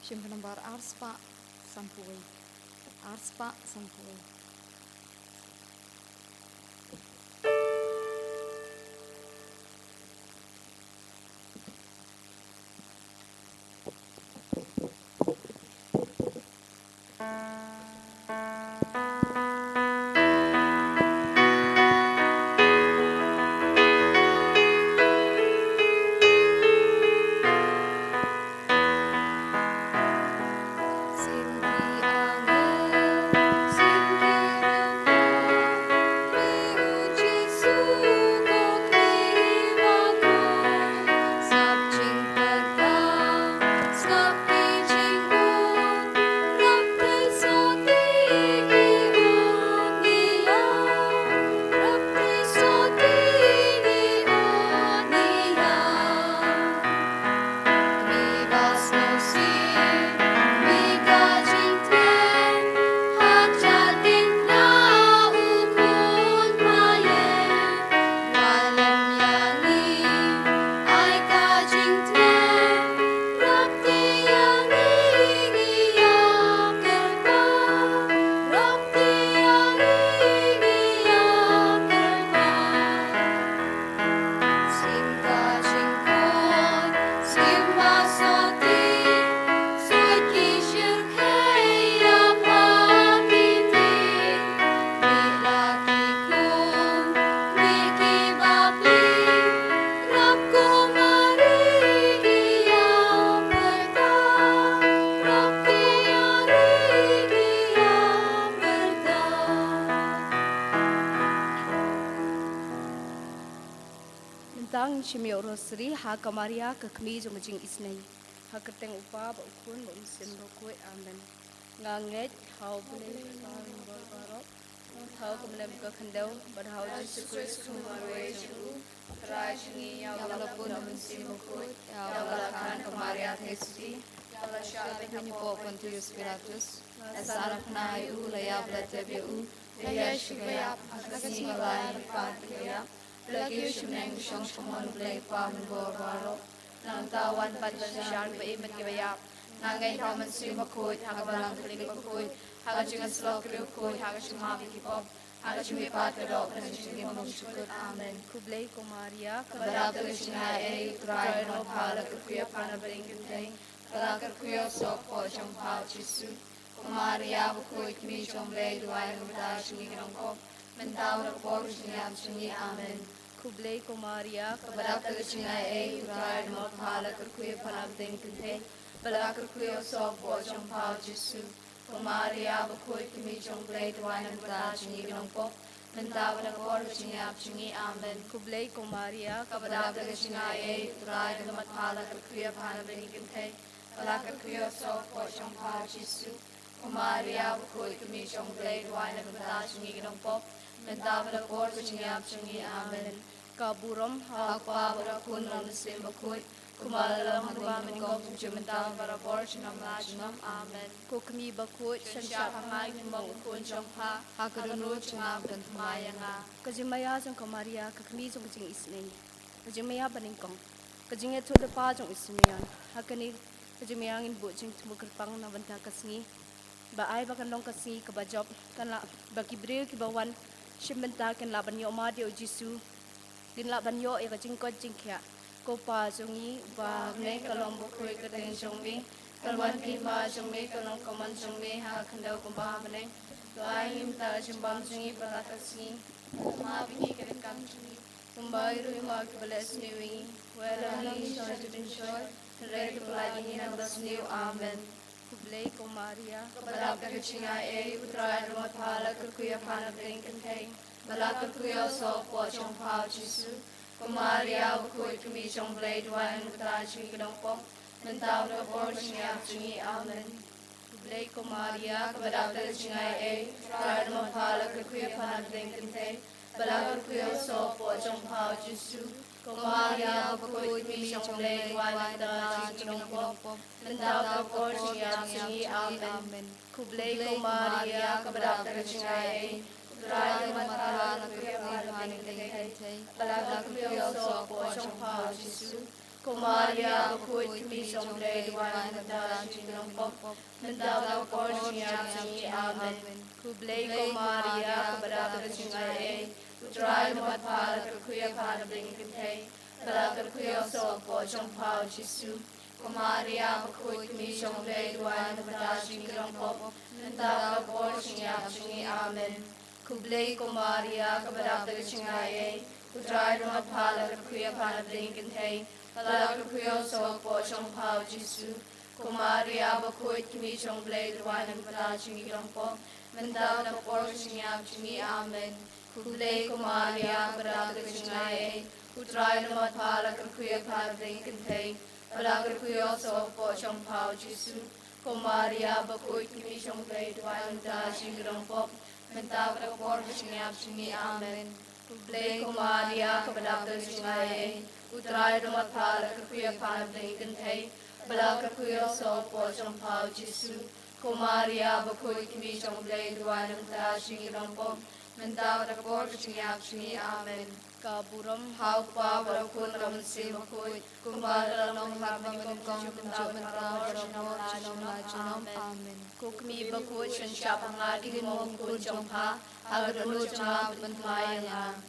Siyempre nambar arspa sampuy. Arspa sampuy. Tentang Shimio Rosri Haka Maria Kakmi Jumajing Isnay Hakateng Upa Bakun Musim Rokwe Amen Nganget How Believe Barbarok How Kumlem Kakandel But how Jesus Christ Kumarwaju Rajni Yagalapun Musim Rokwe Yagalakan Kamaria Testi Yalashat Hanipo Pontius Pilatus Asalak Nayu Layab Latebu Yashigayap Akasi Malay Fatia Lagi Shumeng Shong Shomon Blake Palm Borvaro, Nantawan Padjan Baman Givayap, Nangay Haman Simakoi, Hagabalang Kalikoi, Hagajing and Slokru Koi, Hagashimaki Pop, Hagashimi Patro, and Shimon Amen. Kublai Kumaria, Kabarabashina A, Ryan of Hala Kuya Panabring Day, Kalakakuya Sok for Champao Chisu, Kumaria, Koi, Kmishon Blade, Wine of Dashing Pop. Mentawag ng portion niya Chingi Amen. Kublay Kumaria, kabalakal Chinga A, Utar ng Mawkhlam Kuya Panabding Kinte, balakal Kuya Sopo Champao Jesu, Kumaria, Bakoy Kimichong Blade Wine ng Buta Chingi Ginongpo, Mentawag ng portion niya Chingi Amen. Kublay Kumaria, kabalakal Chinga A, Utar ng Mawkhlam Kuya Panabding Kinte, balakal Kuya Sopo Champao Jesu, Kumaria, Bakoy Kimichong Blade Wine ng Buta Chingi Ginongpo, Mentawag ng portion niya Chingi Amen. Kaburam Hakpa Barakun ng Muslim Bakoy, Kumalalang Hanggamin Kong Jumentawag para portion ng Lajnam Amen. Kukmi Bakoy, Shansya Kamay Kumang Ukun Chongpa, Hakarunod Chungam Kantumaya nga. Kajimaya Jong Kamaria, Kakmi Jong Jing Isnay, Kajimaya Baningkong, Kajingya Tulapa Jong Ismayan, Hakani Kajimayangin Bujing Tumukerpang na Banta Kasni, Baay Bakandong Kasni, Kabajob, Kanla Bakibril Kibawan, Shimbenta Kan Laban Yo Madi O Jisu, Din Laban Yo Ika Jingkot Jingkya, Kopa Jongi, Ba Gne Kalong Bukoy Kateng Jongmi, Kalwan Kiba Jongmi, Kalong Kaman Jongmi, Hakandaw Kumbamane, Doay Himta Jimbam Jongi Patakasni, Kumabini Kadekam Jongi, Kumbay Ruma Kibalas Niwi, Welani Short Bin Short, Red Kulani Nabas New Amen. Kublay Kumaria, Balakar Chinga A, Utra Ramathala Kuya Panabing Kantay, Balakar Kuya Sopo Champao Chisu, Kumaria, Kuy Kamichong Blade Wine, Utachi Gidongpong, Mentawag ng portion niya Chingi Amen. Kublay Kumaria, Balakar Chinga A, Utra Ramathala Kuya Panabing Kantay, Balakar Kuya Sopo Champao Chisu, Kumaria, Kuy Kamichong Blade Wine, Utachi Gidongpong, Mentawag ng portion niya Chingi Amen. Kublay Kumaria, Balakar Chinga A, Utra Ramathala Kuya Panabing Kantay, Balakar Kuya Sopo Champao Chisu, Kumaria bakut kami somlay duwan mata singrong pop mendaw na porsiya singi amen. Kublay Kumaria kabarata singai utray namat para kuya para bingkintay para kuya so po siyang pao Jisu. Kumaria bakut kami somlay duwan mata singrong pop mendaw na porsiya singi amen. Kublay Kumaria kabarata singai utray namat para kuya para bingkintay Palak kuyo so po siyang pao Jisu. Kumaria bakut kami siyang blade duwan ng pala siyang po. Mendaw na po siyang singi amen. Kublay Kumaria kabarata singai utray namat palak kuya para bingkintay. Palak kuyo so po siyang pao Jisu. Kumaria bakut kami siyang blade duwan ng pala siyang po. Mendaw na po siyang singi amen. Kublay Kumaria kabarata singai utray namat para kuya para bingkintay bala kuya so po siyang pao Jisu. Kumaria bakut kami siyang blay duwan ng ta siyang po mendaw na po siyang singi amen. Kaburam hau pa barakun ram se bakut kumara nong habang kong kunjo mendaw ranom amen. Kukmi bakut siyang syapangadi mo kunjong pa agad cha bentmayang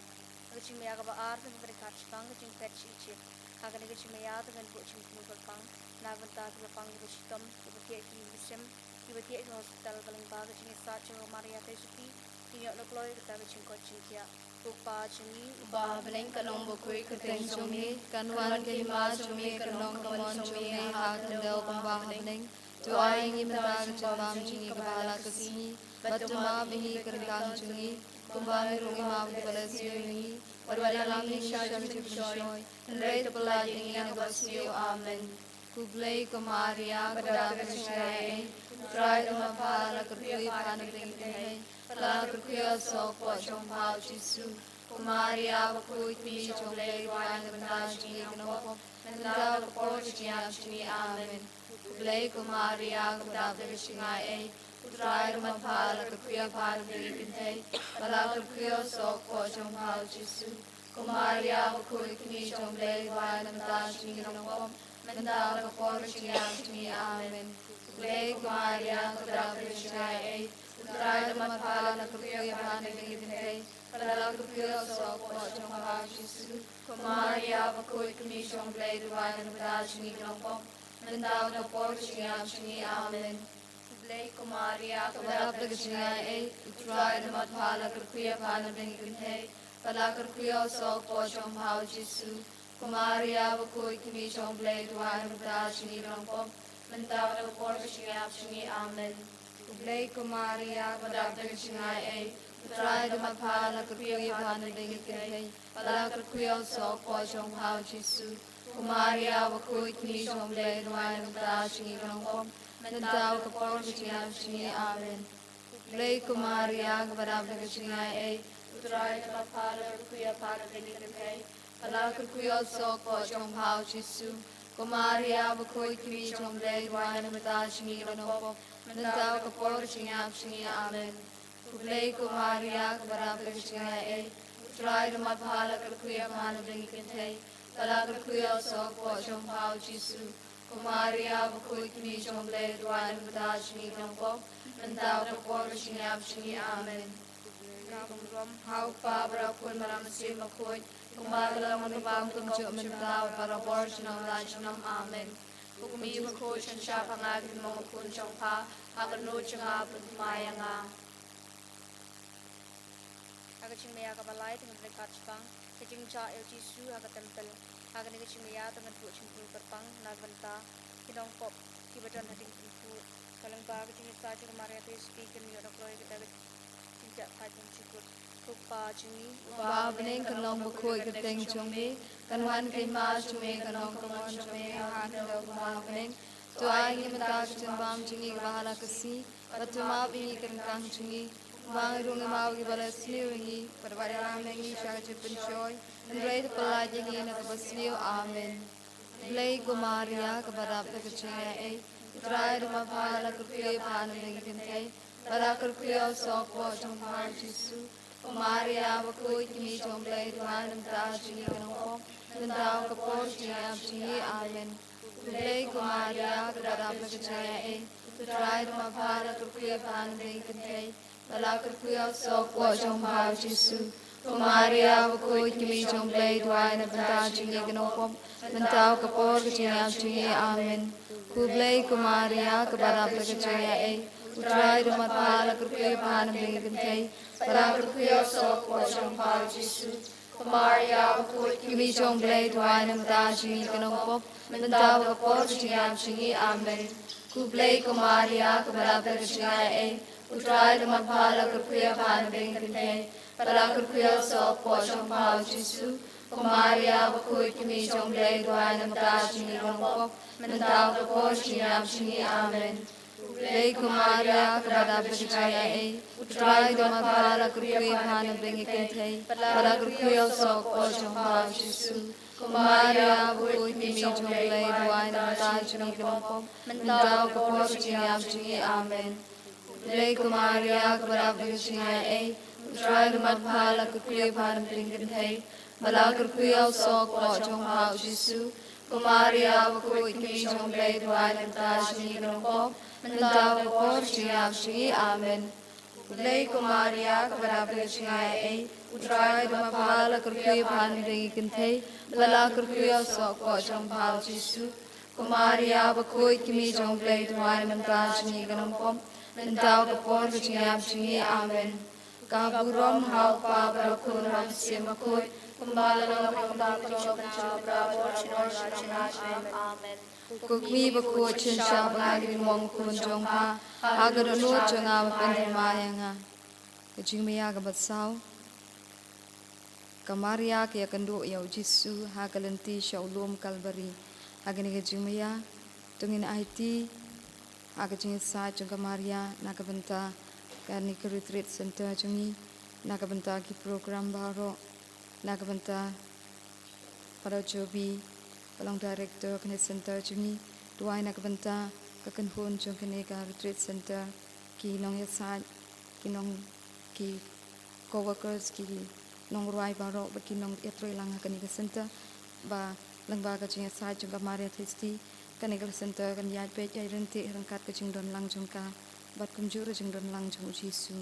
Kacing maya ka baar dengan mereka cipang kacing patch ichip. Akan kacing maya dengan buat cing tunu berpang. Nagan tak berpang ibu citom, ibu tiak di musim, ibu tiak di hospital paling baga kacing esat cing Maria tesuti. Tiak nak loy kita kacing kacing tiak. Rupa cingi ubah bening kanong bukui keteng cumi kanwan kima cumi kanong kamon cumi hak kendel pembang bening. Doa ingin mentang cembam cingi kepala kesini. Batu ma bihi kerikang cingi. Kumbang rungi ma di balas cingi. Perwala lami syarjam cipshoy. Nrai tepelaj ingin abasio amen. Kublai Kumaria kepada kesyai. Trai dama pala kerkui pana bingkai. Pala kerkui sok po chong pao Jisu. Kumaria bakut mi chong lay wan benda cingi kenopop. Mendaw kapor cingi amen. Kublai Kumaria kepada kesyai. Utray namat pala kerkui pana bingkai. Pala kerkui sok po chong pao Jisu. Kumaria bakut mi chong lay wan benda cingi kenopop. Mendaw kapor cingi amen. Kublai Kumaria kepada kesyai. Utray namat pala kerkui pana bingkai. Pala kerkui sok po chong pao Jisu. Kumaria bakut mi chong lay wan benda cingi kenopop. Mendaw kapor cingi amen. Kublai Kumaria kepada kesyai. Utray namat pala kerkui pana bingkai. Pala kerkui sok po chong pao Jisu. Kumaria bakut mi chong lay wan benda cingi kenopop. Mendaw kapor cingi amen. Kublai Kumaria kepada kesyai. Utray namat pala kerkui pana bingkai. Pala kerkui sok po chong pao Jisu. Kumaria bakut mi chong lay wan benda cingi kenopop. Mendaw kapor cingi amen. Kublai Kumaria kepada kesyai. Utray namat pala kerkui pana bingkai. Pala kerkui sok po chong pao Jisu. Kumaria bakut mi chong lay wan benda cingi kenopop. Mendaw kapor cingi amen. Kublai Kumaria kepada kesyai. Utray namat pala kerkui pana bingkai. Pala kerkui sok po chong pao Jisu. Kumaria bakut mi chong lay wan benda cingi kenopop. Mendaw kapor cingi amen. Kaburam hau pa barakun maram se bakut kumbalang manubang kunjo mendaw para borsinong lajnong amen. Kukumi bakut siya pangagin mo kunjong pa agano siya pagmaya nga. Agacing maya kabalay dengan mereka cipang kacing ca el Jisu aga tempel aga ni kacing maya dengan buat cimpul berpang nagventa kinong pop kibadan hading kumpul kalang ba kacing sa cing Maria te speaker ni orang kloy kita tidak kajeng cikut rupa cingi ba bening kanong bakut keteng chongme kanwan kay ma chongme kanong kamon chongme han daw ba bening to ay ni mata cimbam cingi bahala kasi batuma bi kang cingi Bang rungi mau ki balas liwi perwala mengi syaga cipin choy nrai pelaji ni na basliu amen. Blai Kumaria kepada kesyai. Utray namat pala kerkui pana bingkai. Pala kerkui sok po chong pao Jisu. Maria bakoi kimi jomble tuan ta jingi kanong bentau kapor jingi jingi amen. Kublai ko Maria kepada percaya Putrai rumah bala kerkuya pan bengkentei bala kerkuya sok wa jong bau Jesu. Maria bakoi kimi jomble tuan ta jingi kanong bentau kapor jingi amen. Kublai ko Maria kepada percaya Putrai rumah bala kerkuya pan bengkentei bala kerkuya sok wa jong bau Jesu. Maria bakoi kimi jomble tuan ta jingi kanong bentau kapor jingi amen. Kublai ko Maria kepada percaya Putrai rumah bala kerkuya pan bengkentei bala kerkuya sok wa jong bau Jesu. Maria bakoi kimi jomble tuan ta jingi kanong bentau kapor jingi amen. Kublai ko Maria kepada percaya Putrai rumah bala kerkuya pan bengkentei bala kerkuya sok wa jong bau Jesu. Maria bakoi kimi jomble tuan ta jingi kanong bentau kapor jingi amen. Kublai ko Maria kepada percaya Putrai rumah bala kerkuya pan bengkentei bala kerkuya sok wa jong bau Jesu. Maria bakoi kimi jomble tuan ta jingi kanong bentau kapor jingi amen. Kublai ko Maria kepada percaya Putrai rumah bala kerkuya pan bengkentei bala kerkuya sok wa jong bau Jesu. Maria bakoi kimi jomble tuan ta jingi kanong bentau kapor jingi amen. Kaburom hau pa barakun ram simakoi kumbalang bentau kapor amen. Kukmi bakoi cincang bangagin mong kun jong ha agadonut janga pentemaya kejingmaya gabatsau Kamaria kaya kendo yau Jesu hagalenti syaulum kalbari agani kejingmaya tungin IT agajing sa jong Kamaria nakabenta kani ke retreat center jungi nakabenta ki program baro nakabenta para jobi Palang Director kene center jungi tuai nakabenta kakanhun jong kene ka retreat center ki nong yasat ki nong ki co-workers ki nong ruai baro baki nong yatroi lang kene ka center ba langba ka jing yasat jong Kamaria Thisti kene ka center kan yai pe yai renti rangkat ka jing don lang jong ka bat kumjur jing don lang jong Jesu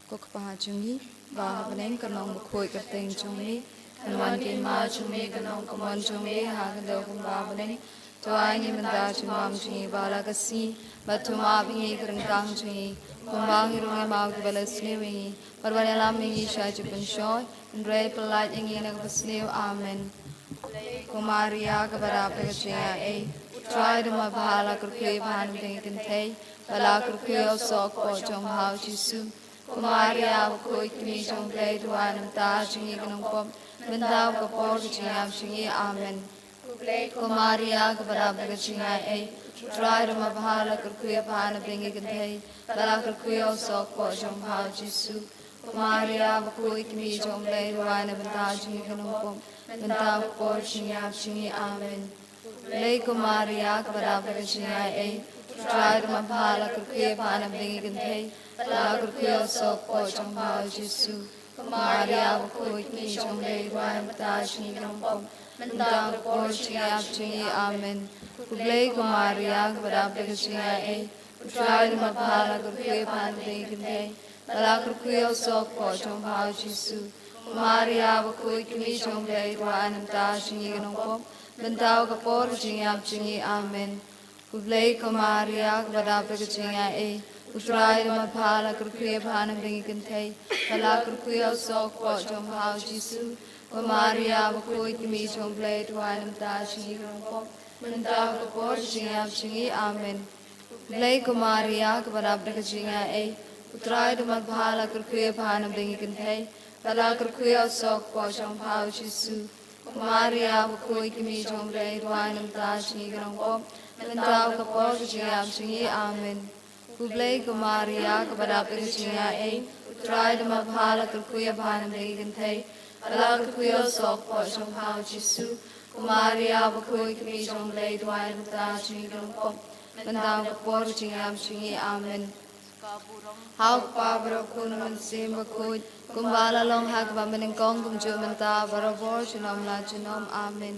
ko kapa jungi ba baneng kanong khoi ka teng jungi Wan ki ma chumi kanong kamon chumi hagado kumba baneng tuai ni menda chumam chumi bala kasi batuma bingi kerengkang chumi kumbang hirungi mau ki balas niwi parwanya lamingi shay chupun shoy ndre pelat ingi nagbasniw amen. Kumaria kepada percaya try duma bahala kerkuy bahan bengkentei bala kerkuy sok po jong hau Jesu. Kumaria wakoi kimi jong play tuan ta jingi kanong pom bentau kapor jingi jingi amen. Kumaria kepada percaya try duma bahala kerkuy bahan bengkentei bala kerkuy sok po jong hau Jesu. Kumaria wakoi kimi jong play tuan ta jingi kanong pom bentau kapor jingi amen. Kumaria kepada percaya try duma bahala kerkuy bahan bengkentei bala kerkuy sok po jong hau Jesu. Kumaria wakoi kimi jong play tuan ta jingi kanong pom bentau kapor jingi amen. Kumaria kepada percaya try duma bahala kerkuy bahan bengkentei bala kerkuy sok po jong hau Jesu. Kumaria wakoi kimi jong play tuan ta jingi kanong pom bentau kapor jingi amen. Kumaria kepada percaya try duma bahala kerkuy bahan bengkentei bala kerkuy sok po jong hau Jesu. Kumaria wakoi kimi jong play tuan ta jingi kanong pom bentau kapor jingi amen. Kumaria kepada percaya try duma bahala kerkuy bahan bengkentei bala kerkuy sok po jong hau Jesu. Kumaria wakoi kimi jong play tuan ta jingi kanong pom bentau kapor jingi amen. Kumaria kepada percaya try duma bahala kerkuy bahan bengkentei bala kerkuy sok po jong hau Jesu. Kumaria wakoi kimi jong play tuan ta jingi kanong pom bentau kapor jingi amen. ฮาวปาบรคุณมันซิมบคุยกุมบาลลองหักบามันกองกุมจุมันตาบารบอร์จุนอมลาจุนอมอาเมน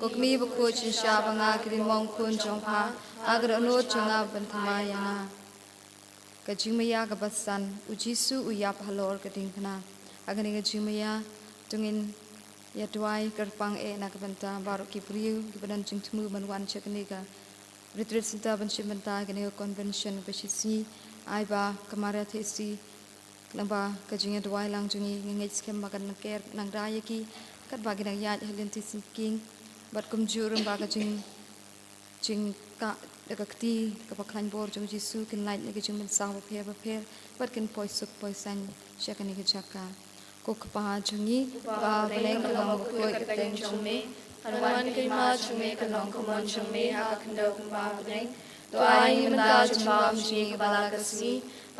กุกมีบคุยชินชาบังอาคริมองคุณจงพาอากรนุจงอาบันธมายานากะจิมยากะบัสสันอุจิสุอุยับฮัลโลร์กะดิงพนาอากนิกะจิมยาตุงินยาดวายกระปังนักบันตาบารุกิปริวกิบันจิงทมูบันวันเชกนิกะริตริสินตาบันชิบันตากะนิกะคอนเวนชั่นเปชิซีไอบากะมาราเทซีลังบากะจิงยาดวายลังจุงีงเงสเข็มมากันนักเกรนังรายกีกัดบากินักยาฮัลินติสินกิงบัดกุมจูรุมบากะจิงกะเด็กตีกับพลันบอร์จงจิสูกินไลน์นี่ก็จงเป็นสาวเพลบัดกินปอยสุกปอยสันเชื่อกันนี่ก็จักกากุกปะจงนี้บาเบลงกลองกุยกเต็งจงมีอันวันกิมาจงมีกลองขมอนจงมีหาคันเดกุบาเบลงตัวไอ้มันดาจงบามจีกบาลากสี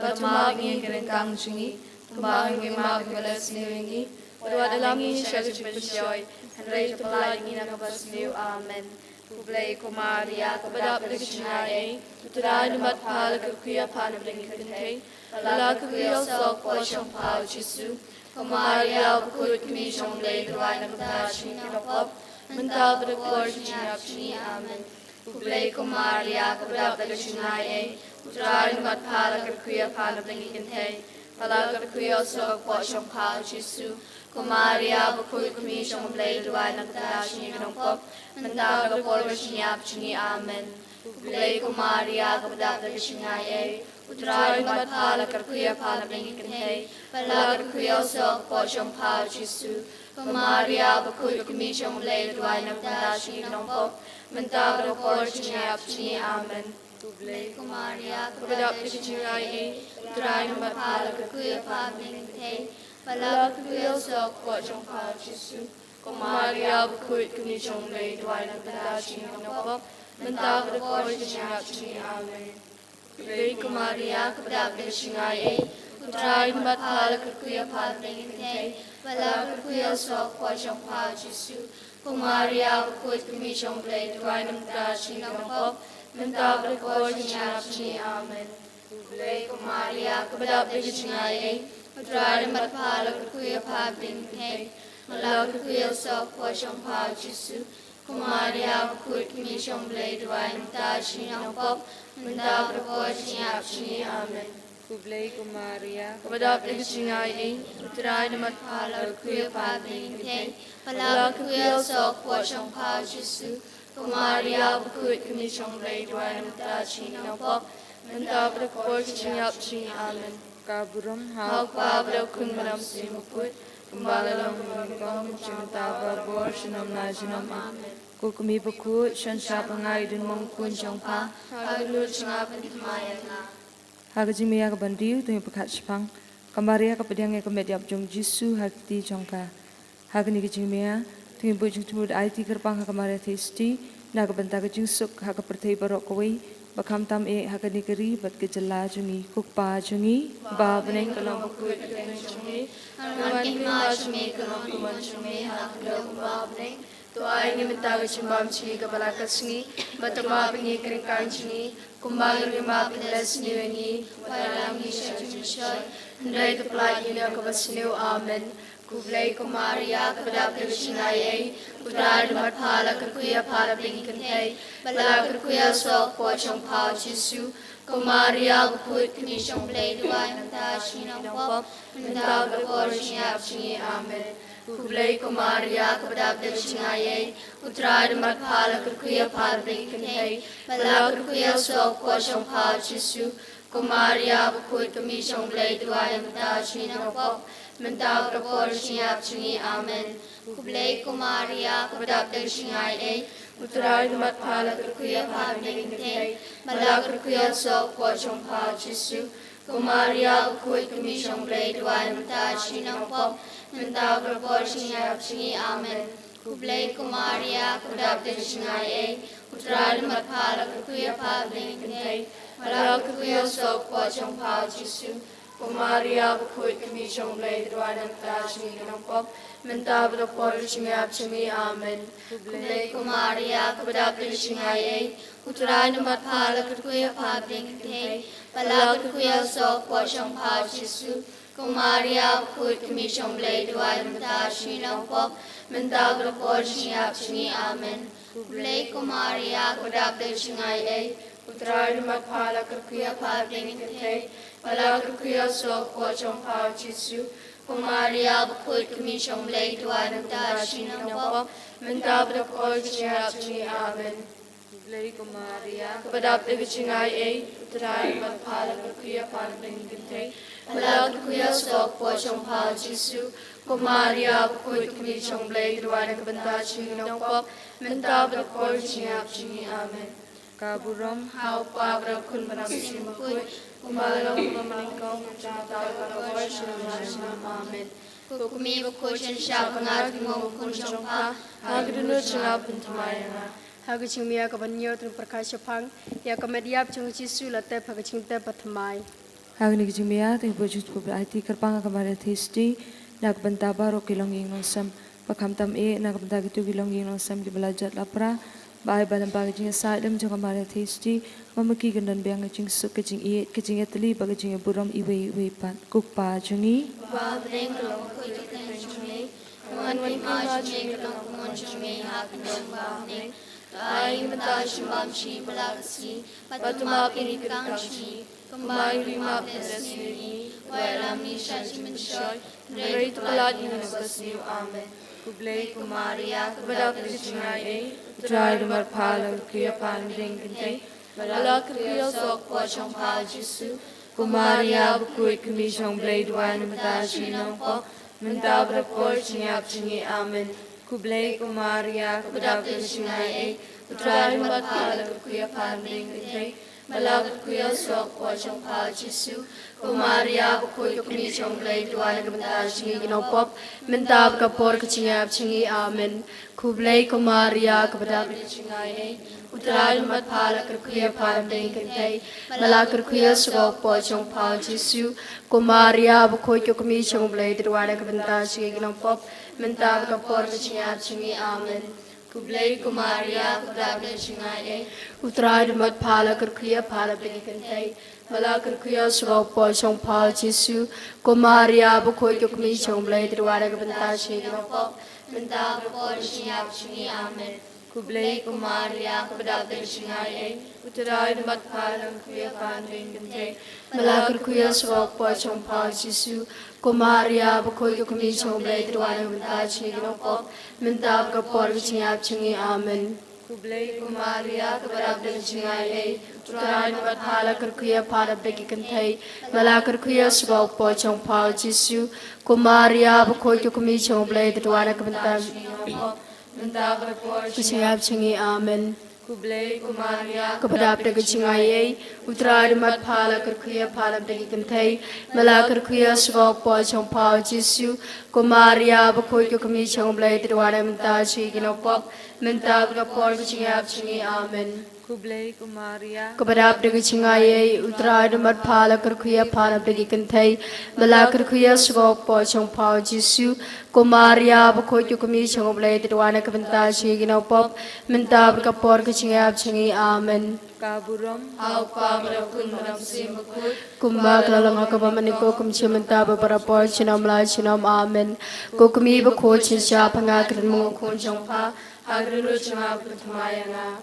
บัดมาเงี้ยกันกังจงนี้บาเงี้ยมาเบลสนิวงี้ตัวเดลามีเชื่อจุเป็นจอยฮันเรย์ปลายงี้นักบัสนิวอาเมนKublai Kumaria Kabadap Dictionary Utara Numat Pala Kuya Pan of Lincoln Ala Kuya Sok Posham Pao Chisu Kumaria Kut Commission Lay the Line of Dashi Napop Mental the Gorge Chini Amen Kublai Kumaria Kabadap Dictionary Utara Numat Pala Kuya Pan of Lincoln Ala Kuya Sok Posham Pao Chisu Kumaria Bakut Commission Lay the Line of Dashi Napop Mental the Gorge Chini Amen Kublai Kumaria Kabadap Dictionary Utara Numat Pala Kuya Pan of Lincoln Ala Kuya Sok Posham Pao Chisu Kumaria Bakut Commission Lay the Line of Dashi Napop Mental the Gorge Chini Amen Kublai Kumaria Kabadap Dictionary Utara Numat Pala Kuya Pan of Lincoln Ala Kuya Sok Posham Pao Chisu Kumaria Bakut Commission Lay the Line of Dashi Napop Mental the Gorge Chini Amen Kublai Kumaria Kabadap Dictionary Utara Numat Pala Kuya Pan of Lincoln Ala Kuya Sok Posham Pao Chisu Kumaria Bakut Commission Lay the Line of Dashi Napop Mental the Gorge Chini Amen Kublai Kumaria Kabadap Dictionary Utara Numat Pala Kuya Pan of Lincoln Ala Kuya Sok Posham Pao Chisu Kumaria Bakut Commission Lay the Line of Dashi Napop Mental the Gorge Chini Amen Kublai Kumaria Kabadap Dictionary Utara Numat Pala Kuya Pan of Lincoln Ala Kuya Sok Posham Pao Chisu Kumaria Bakut Commission Lay the Line of Dashi Napop Mental the Gorge Chini Amen Kaburam Hau Pablo Kun Madam Simukut Kumbalalong Mungkong Chimtaba Bor Shinam Najinam Kukumi Baku Shansha Pangai Dun Mongkun Jongpa Haglu Changa Pantimayana Hagajimia Bandiu to Pakachpang Kamaria Kapadiang Kamediap Jong Jisu Hakti Jongka Haganigajimia to Bujing to IT Kerpang Hakamaria Tasty Nagabantagajing Suk Hakapertai Barokaway Bakam Tam E Haganigari Bat Gajala Jungi Kukpa Jungi Babaneng Kalong Bakut Chungi Nawan Kima Chungi Kalong Kuman Chungi Haklo Babneng To ay ni Mitaga Chimbam Chungi Kabalaka Chungi Batama Pingi Kringkan Chungi Kumbang Rima Pilas Niwangi Walang Hisha Chungishoy Ndray to Plat Yuna Kabasinu Amen Kublai Kumaria Kabadap Dictionary Utara Numat Pala Kuya Pan of Lincoln Bala Kuya Sok Posham Pao Chisu Kumaria Bakut Commission Lay the Line of Dashi Napop Mental the Gorge Chini Amen Kublai Kumaria Kabadap Dictionary Utara Numat Pala Kuya Pan of Lincoln Bala Kuya Sok Posham Pao Chisu Kumaria Bakut Commission Lay the Line of Dashi Napop Mental the Gorge Chini Amen Kublai Kumaria Kabadap Dictionary Utara Numat Pala Kuya Pan of Lincoln Bala Kuya Sok Posham Pao Chisu Kumaria Bakut Commission Lay the Line of Dashi Napop Mental the Gorge Chini Amen Kublai Kumaria Kabadap Dictionary Utara Numat Pala Kuya Pan of Lincoln Bala Kuya Sok Posham Pao Chisu Kumaria bukut kami jonglei druanam tashi nangpop mentab do por chingap chingi amen. Kublei Kumaria kabadap chingai utrai numat phala kuya phabing te palak kuya sok po chong phao Jesu. Kumaria bukut kami jonglei druanam tashi nangpop mentab do por chingap chingi amen. Kublei Kumaria kabadap chingai utrai numat phala kuya phabing te palak kuya sok po chong phao Jesu. Kumaria bukut kami jonglei druanam tashi nangpop mentab do por chingap chingi amen. Kublei Kumaria Kabadap de chingai utrai numat phala kuya phabing te palak kuya sok po chong phao Jesu. Kumaria bukut kami jonglei druanam tashi nangpop mentab do por chingap chingi amen. Kaburom How Pabra kun manasi makut kumalong mamalingkong jata kalawar shalom amen. Kukumi bakoshan shapangat mo kun jongpa hagdunu changap pintamayana. Hagaching miya kabanyo tung prakashapang ya kamediap chung Jesu late pagaching te patmai. Hagni Jimia, the Bujut IT Karpanga Kamara Thisti, Nakbantabaro Kilonging on some, Pakamtam E, Nakbantagatu belonging on some Gibalajat Lapra, by Badambaging aside them to Kamara Thisti, Mamaki Gandan Bangaching Sukaching E, Kitching at the Lee, Bagaching a Buram Iwe, Cookpa Jungi. Babring long kuitin chungi, one way marching long monchungi happen bang. Ay matashimam shi balakasi, patumapiri kangshi, kumbay rimap desiri, wairamni shachimin shoy, great blood universe amen. Kublei Kumaria, Badak Chingai, Tried Marpala, Kuyapan Dingate, Balak Kuya Sok Wachong Pa Jesu, Kumaria, Bukui Commission Blade Wine Madashi Nongpo, Mentabra Porching Up Chingi Amen. Kublei Kumaria, Badak Chingai, Tried Marpala, Kuyapan Dingate, Balak Kuya Sok Wachong Pa Jesu, Kumaria, Bukui Commission Blade Wine Madashi Nongpo, Mentab Kapor Chingi Chingi Amen. Kublei Kumaria, Kabadak Chingai, Utral Matpala Kuya Palam Dingate, Malakar Kuya Sok Pochong Pa Jesu, Kumaria, Bukui Commission Blade Wine Madashi Nongpo, Mentab Kapor Chingi Amen. Kublei Kumaria, Kabadak Chingai, Utral Matpala Kuya Palam Dingate, Malakar Kuya Sok Pochong Pa Jesu, Kumaria, Bukui Commission Blade Wine Madashi Nongpo, Mentab Kapor Chingi Amen. Kublei Kumaria, Kabadak Chingai, Utral Matpala Kuya Palam Dingate, Malakar Kuya Sok Pochong Pa Jesu, Kumaria, Bukui Commission Blade Wine Madashi Nongpo, Mentab Kapor Chingi Amen. Kublei Kumaria, Kabadak Chingai, Utral Matpala Kuya Palam Dingate, Malakar Kuya Sok Pochong Pa Jesu, Kumaria, Bukui Commission Blade Wine Madashi Nongpo, Mentab Kapor Chingi Amen. Kublei Kumaria, Kabadak Chingai, Utral Matpala Kuya Palam Dingate, Malakar Kuya Sok Pochong Pa Jesu, Kumaria, Bukui Commission Blade Wine Madashi Nongpo, Mentab Kapor Chingi Amen. Kublei Kumaria, Kabadak Chingai, Utral Matpala Kuya Palam Dingate, Malakar Kuya Sok Pochong Pa Jesu, Kumaria, Bukui Commission Blade Wine Madashi Nongpo, Mentab Kapor Chingi Amen. Kaburom How Pabra Kunam Simakut, Kumbakalang Akabamaniko, Kumchimantaba para Porchinam Lachinam Amen. Kukumi Bakochin Shapangakran Mokun Jongpa, Agruchama Putamayana.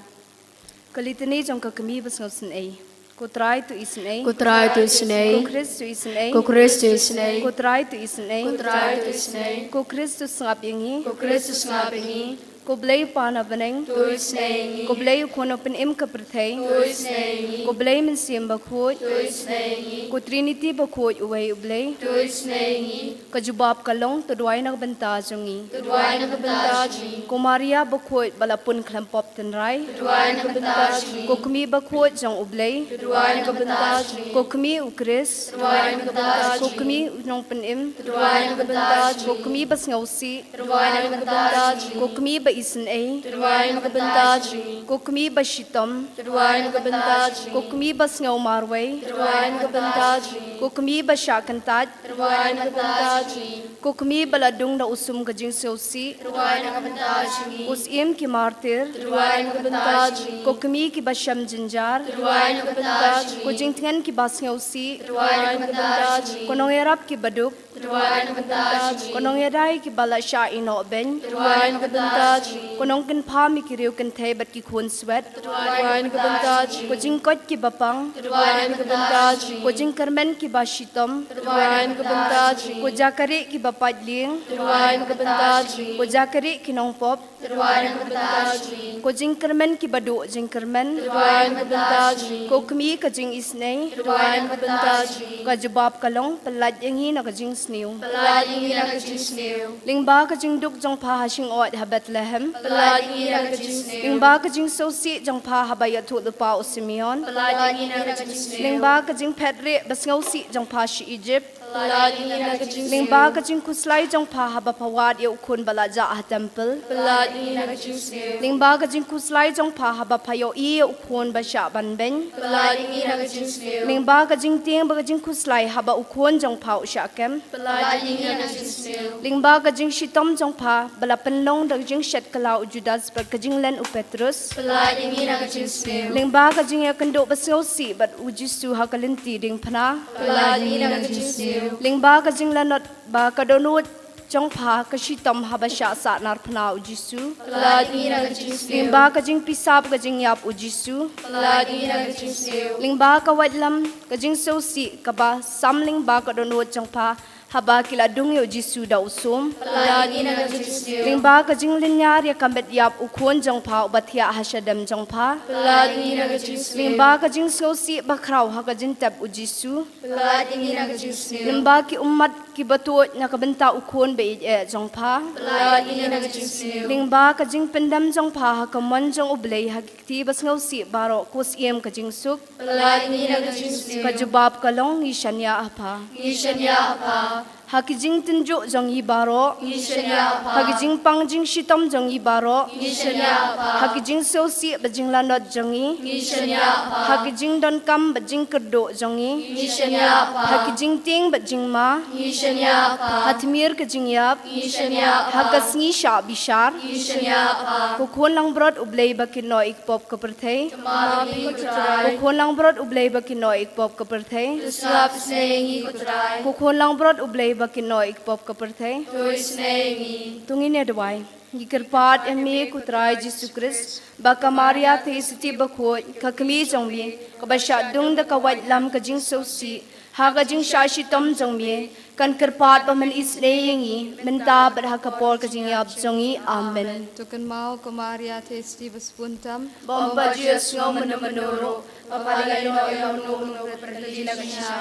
Kalitani jong kakami basngapsan ay. Kutray to isin ay. Kutrai to Snay, Kukris to isin ay. Kukris to Snay, Kutray to isin ay. Kutrai to Snay, Kukris to sngap yangi. Kukris Snapingi, Kublay pana baneng. to Snay, Kublay kunopen im kapratay. to Snay, Kublay minsim bakhoy. to Snay, Kutrinity bakhoy uway ublay. to Snay, Kajubab kalong tudway nagbanta jungi. Tudwai Nakabandaji, Kumaria bakhoy balapun klampop tenray. Tudwai Nakabandaji, Kukmi bakhoy jang ublay. Tudwai Nakabandaji, Kukmi ukris. Tudwai Nakabandaji, Kukmi unong penim. Tudwai Nakabandaji, Kukmi bas ngausi. Tudwai Nakabandaji, Kukmi ba isen a Terwai nagabantadri. kokmi bashitom Terwai nagabantadri. kokmi bas ngau marway Terwai nagabantadri. kokmi basyakantat Terwai nagabantadri. kokmi baladung na usum kajing sosi Terwai nagabantadri. usim ki martir Terwai nagabantadri. kokmi ki basyam jinjar Terwai nagabantadri. kujing tengan ki bas ngau si Terwai nagabantadri. konong erap ki baduk Terwai nagabantadri. konong erai ki bala sya ino ben Terwai nagabantadri. konong kan pa mi ki riu kan thay bat ki khun swet Terwai nagabantadri. kujing kot ki bapang Terwai nagabantadri. kujing kermen ki bashitom Terwai nagabantadri. kujakari ki bapadling Terwai nagabantadri. kujakari ki nong pop Terwai nagabantadri. kujing kermen ki badu jing kermen Terwai nagabantadri. kokmi kajing isnay Terwai nagabantadri. kajubab kalong pelat yang hi na kajing snew Palading nagajisnew. lingba kajing duk jong pa hashing ot ha Bethlehem Palading nagajisnew. lingba kajing sosi jong pa habaya tu lupa o Simeon Palading nagajisnew. lingba kajing pedre basngau si jong pa shi Egypt Palading nagajisnew. lingba kajing kuslai jong pa haba pawad ya ukun balaja ah temple Palading nagajisnew. lingba kajing kuslai jong pa haba payo i ukun basya banben Palading nagajisnew. lingba kajing ting bagajing kuslai haba ukun jong pa usya kem Palading nagajisnew. lingba kajing shitom jong pa bala penlong dagjing shet kalau Judas ber kajing len u Petrus Palading nagajisnew. lingba kajing ya kendo basngau si bat ujisu hakalinti ding pana Palading nagajisnew. lingba kajing lanot ba kadonut jong pa kashitom habasya sa nar pana ujisu Palading nagajisnew. lingba kajing pisap kajing yap ujisu Palading nagajisnew. lingba kawadlam kajing sosi kaba samling ba kadonut jong pa haba kila dungi ujisu da usum Palading nagajisnew. lingba kajing linyar ya kambet yap ukun jong pa ubatia hasyadam jong pa Palading nagajisnew. lingba kajing sosi bakraw hakajing tab ujisu Palading nagajisnew. lingba ki umat ki batu na kabenta ukun be jong pa Palading nagajisnew. lingba kajing pendam jong pa hakamon jong ublay hakti basngau si baro kus iem kajing suk Palading nagajisnew. kajubab kalong ishanya apa Ishanya apa. hakijing tunjuk jong i baro Ishanya apa. hakijing pangjing shitom jong i baro Ishanya apa. hakijing sosi bajing lanot jong i Ishanya apa. hakijing don kam bajing kerdo jong i Ishanya apa. hakijing ting bajing ma Ishanya apa. hatmir kajing yap Ishanya apa. hagasngi sha bishar Ishanya apa. kukhon lang brod ublay bakino ikpop kaperthai Mapi kutray. kukhon lang brod ublay bakino ikpop kaperthai Tuslap snaingi kutray. kukhon lang brod ublay bakino ikpop kaperthai Tuy snaingi. tungin edwai gikerpat emi kutrai Jesus Christ baka Maria the siti bakho kakmi jongmi kabasha dung da kawat lam kajing sosi ha kajing shashi tom jongmi kan kerpat paman isleyengi menta berha kapor kajing yab jongi amen Tukan mau ke Maria testi bespuntam. bomba Jesus ngom menuro Papaligay no yung nung perlila kanya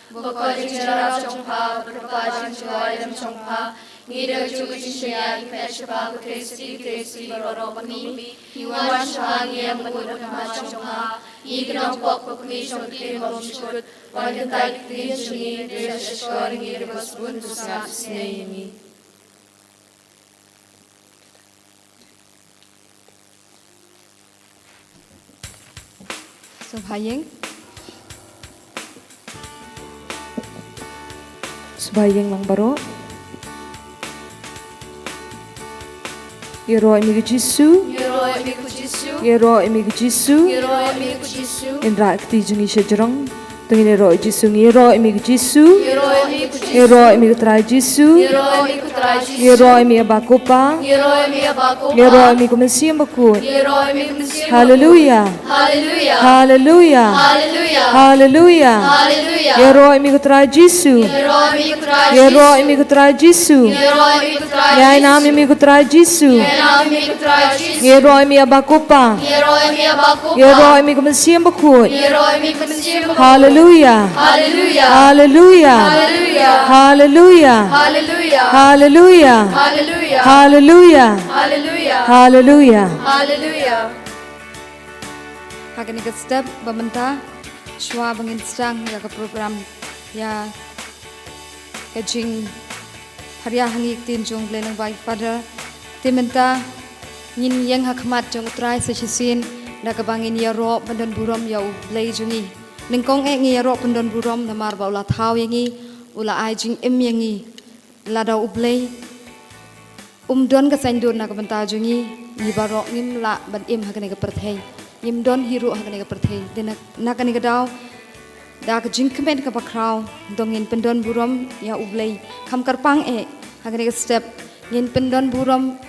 Boko jara chongpa Propajin joy lam chongpa Ngida juga jisya Ipesha Kristi Baroro Pagmi Iwan Shahangi Yang Mukut Nama Chongpa Ignong Pok Pukmi Chongki Bom Shukut Wangatay Kri Chungi Dresha Shkori Ngida Basbun Tusap Snayimi Subhayeng. Subhayeng lang baro. Yero imi Jisu. Yero Miku Jisu Yero imi Jisu. Yero Miku Jisu Indra akti jungi sejrong. Tungin yero Jisu. Yero imi Jisu. Yero Miku Jisu Yero imi tra Jisu. Yero Miku Tra Jisu Yero imi abakopa. Yero Abako Yero imi kumesiam bakut. Yero Miku Jisu Hallelujah. Hallelujah Hallelujah. Hallelujah Hallelujah. Hallelujah Yero imi tra Jisu. Yero Miku Tra Yero imi tra Jisu. Yero Miku Tra Yai nam imi tra Jisu. Yero Miku Tra Jisu Yero imi abakopa. Yero Abako Yero imi kumesiam bakut. Yero Miku Jisu Hallelujah. Hallelujah Hallelujah. Hallelujah Hallelujah. Hallelujah Hallelujah. Hallelujah Hallelujah. Hallelujah Hallelujah. Hallelujah Hakan ikat step bamenta shwa bangin stang ya ke program ya kajing haria hangik tin jong blenang bai pada timenta Yin yang hakmat jong utrai sechisin na kabangin ya ro pendon buram ya ublei jungi. Ningkong ngi ya ro pendon buram na mar ba ula thau yangi ula ai jing yangi la da ublei don ka sain don na ka banta jungi ni barok ngim la ban hakane ka perthei. Yim don hiru hakane ka perthei. Den na ka ni ka daw da ka jing kemen ka bakrau dongin pendon buram ya ublei kam karpang hakane ka step ngin pendon buram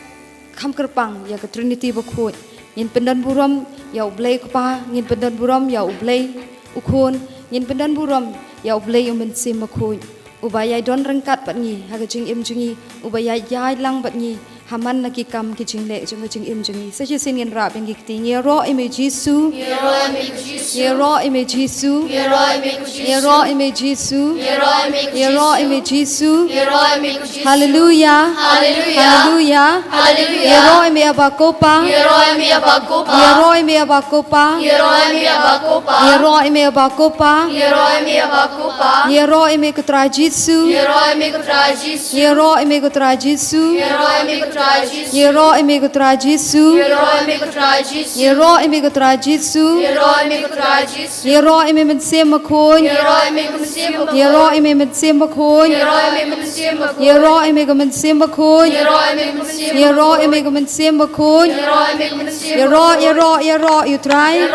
kam kerpang ya ke Trinity bakut ngin pendan buram ya ublei kupa ngin pendan buram ya ublei ukun ngin pendan buram ya ublei umensim bakut ubayai don rengkat bat ngi ha jing im jingi ubayai yai lang bat ngi haman lagi kam ki jing le jing im jingi saja sin ngin rap yang ki ye ro ime Jesu ye ro ime Jesu ye ro ime Jesu ye ro ime Jesu haleluya haleluya ye ro ime abakopa ye ro ime abakopa ye ro ime abakopa ye ro ime kutra Jesu ye ro ime kutra Jesu ye ro ime kutra Jesu ye ro ime kutra Jesu ye ro ime kutra Jesu ye ro ime mensem makon ye ro ime mensem makon ye ro ime mensem makon ye ro ime mensem makon ye ro you try ye ro you try ye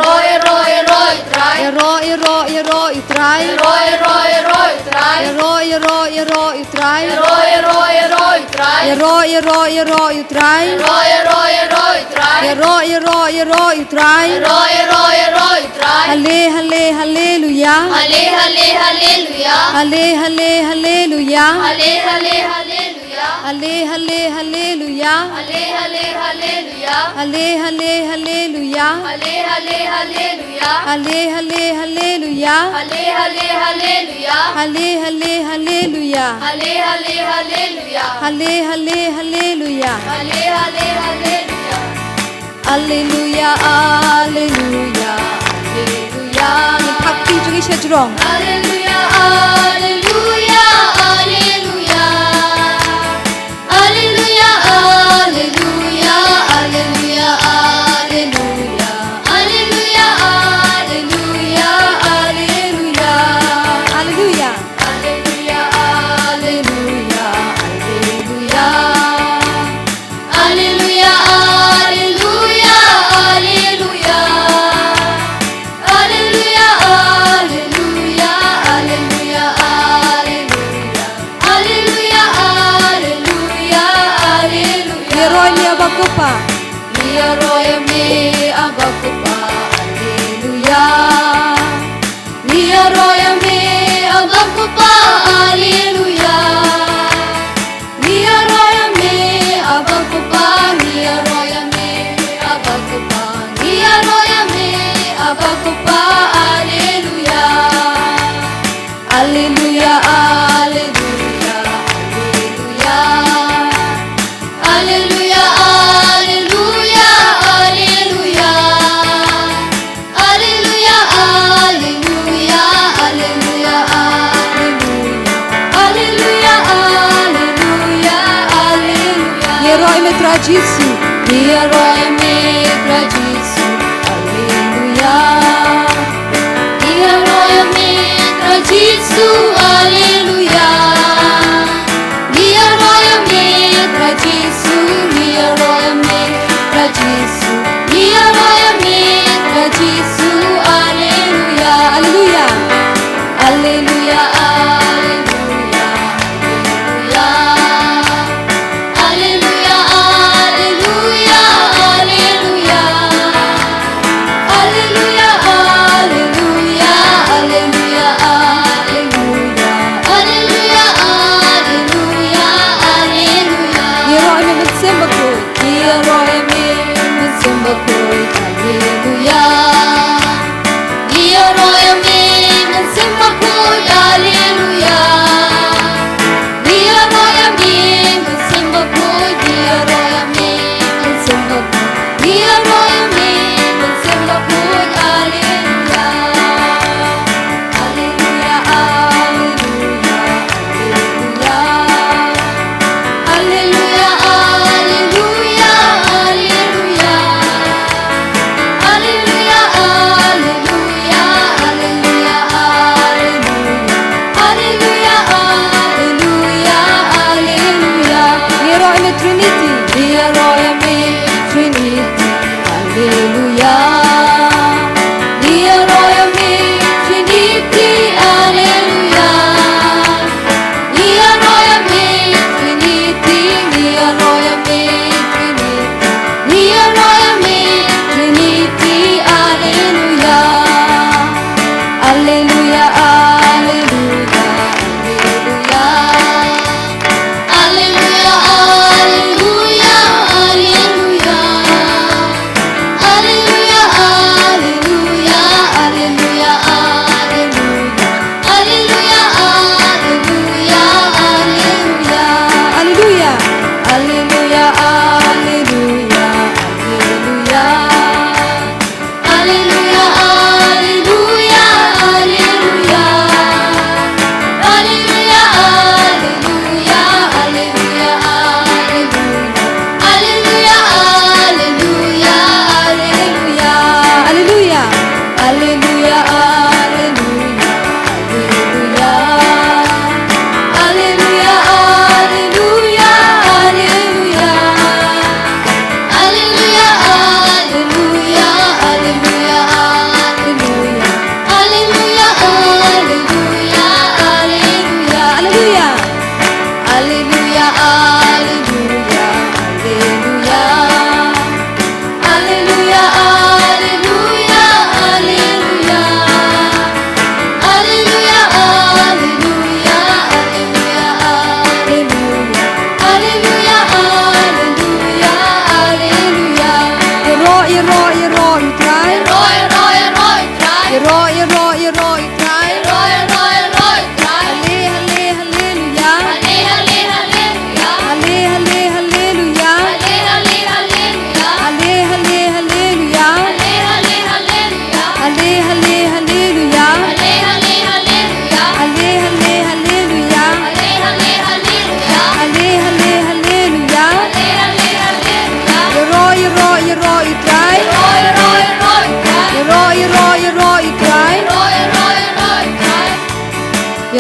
ro you try you try you try hallelujah hallelujah hallelujah hallelujah Hallelujah, hallelujah, hallelujah. Hati juga sejrong. Hallelujah, hallelujah, hallelujah. Hallelujah, hallelujah, hallelujah, hallelujah. Hallelujah, hallelujah, hallelujah. Hallelujah. Hallelujah, hallelujah, hallelujah. Hallelujah. Abakupa, Nia roya me abakupa, Hallelujah. Nia roya me abakupa, Hallelujah. Nia roya me abakupa, Nia roya me abakupa, Nia roya me abakupa, Hallelujah. Hallelujah, Hallelujah, Hallelujah. Hallelujah. Jesu, Dia roya me pra Jesu, Hallelujah. Dia roya me pra Jesu, Hallelujah. Dia roya me pra Jesu, Dia roya me pra Jesu, Dia roya me pra Jesu, Hallelujah, Hallelujah, Hallelujah.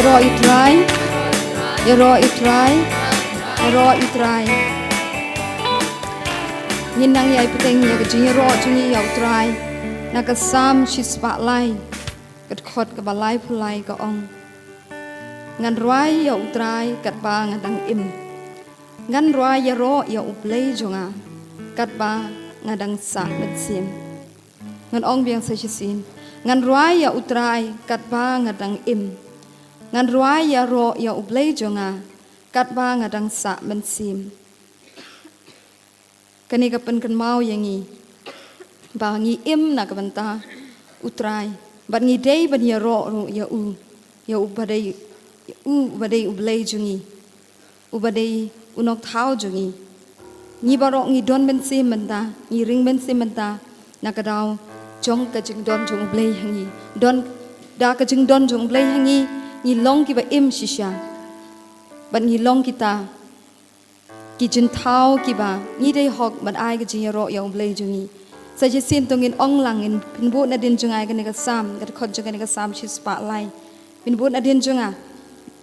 ro itrai ro itrai ro itrai nhìn nang yai peteng ya ke jing ro jing ya utrai na ka sam chi spa lai kat khot ka balai phulai ka ong ngan roi ya utrai kat ba ngan dang im ngan roi ya ro ya uplei jonga kat ba ngadang sa met sim ngan ong biang sa sin ngan roi ya utrai kat ba ngadang im ngan roi ya ro ya uplei jonga kat ba ngadang sa men sim kani ka pen kan mau yang ngi ba ngi im na ka banta utrai ba ngi dei ba ya ro ya u badai ublei jungi u badai unok thau jungi ngi ba ro ngi don ben sim menta ngi ring ben sim menta na ka dau jong ka jing don jong ublei hangi don da ka jing don jong ublei hangi ngi long ki ba im shisha ba ngi long kita ki jin thau ki ba ngi dei hok ban ai ka jing ro ya ublei jungi sa je sin tongin ong lang in pin bu na din jungai ka ne ka sam ka khot junga ne ka sam chi spa lai pin bu na din junga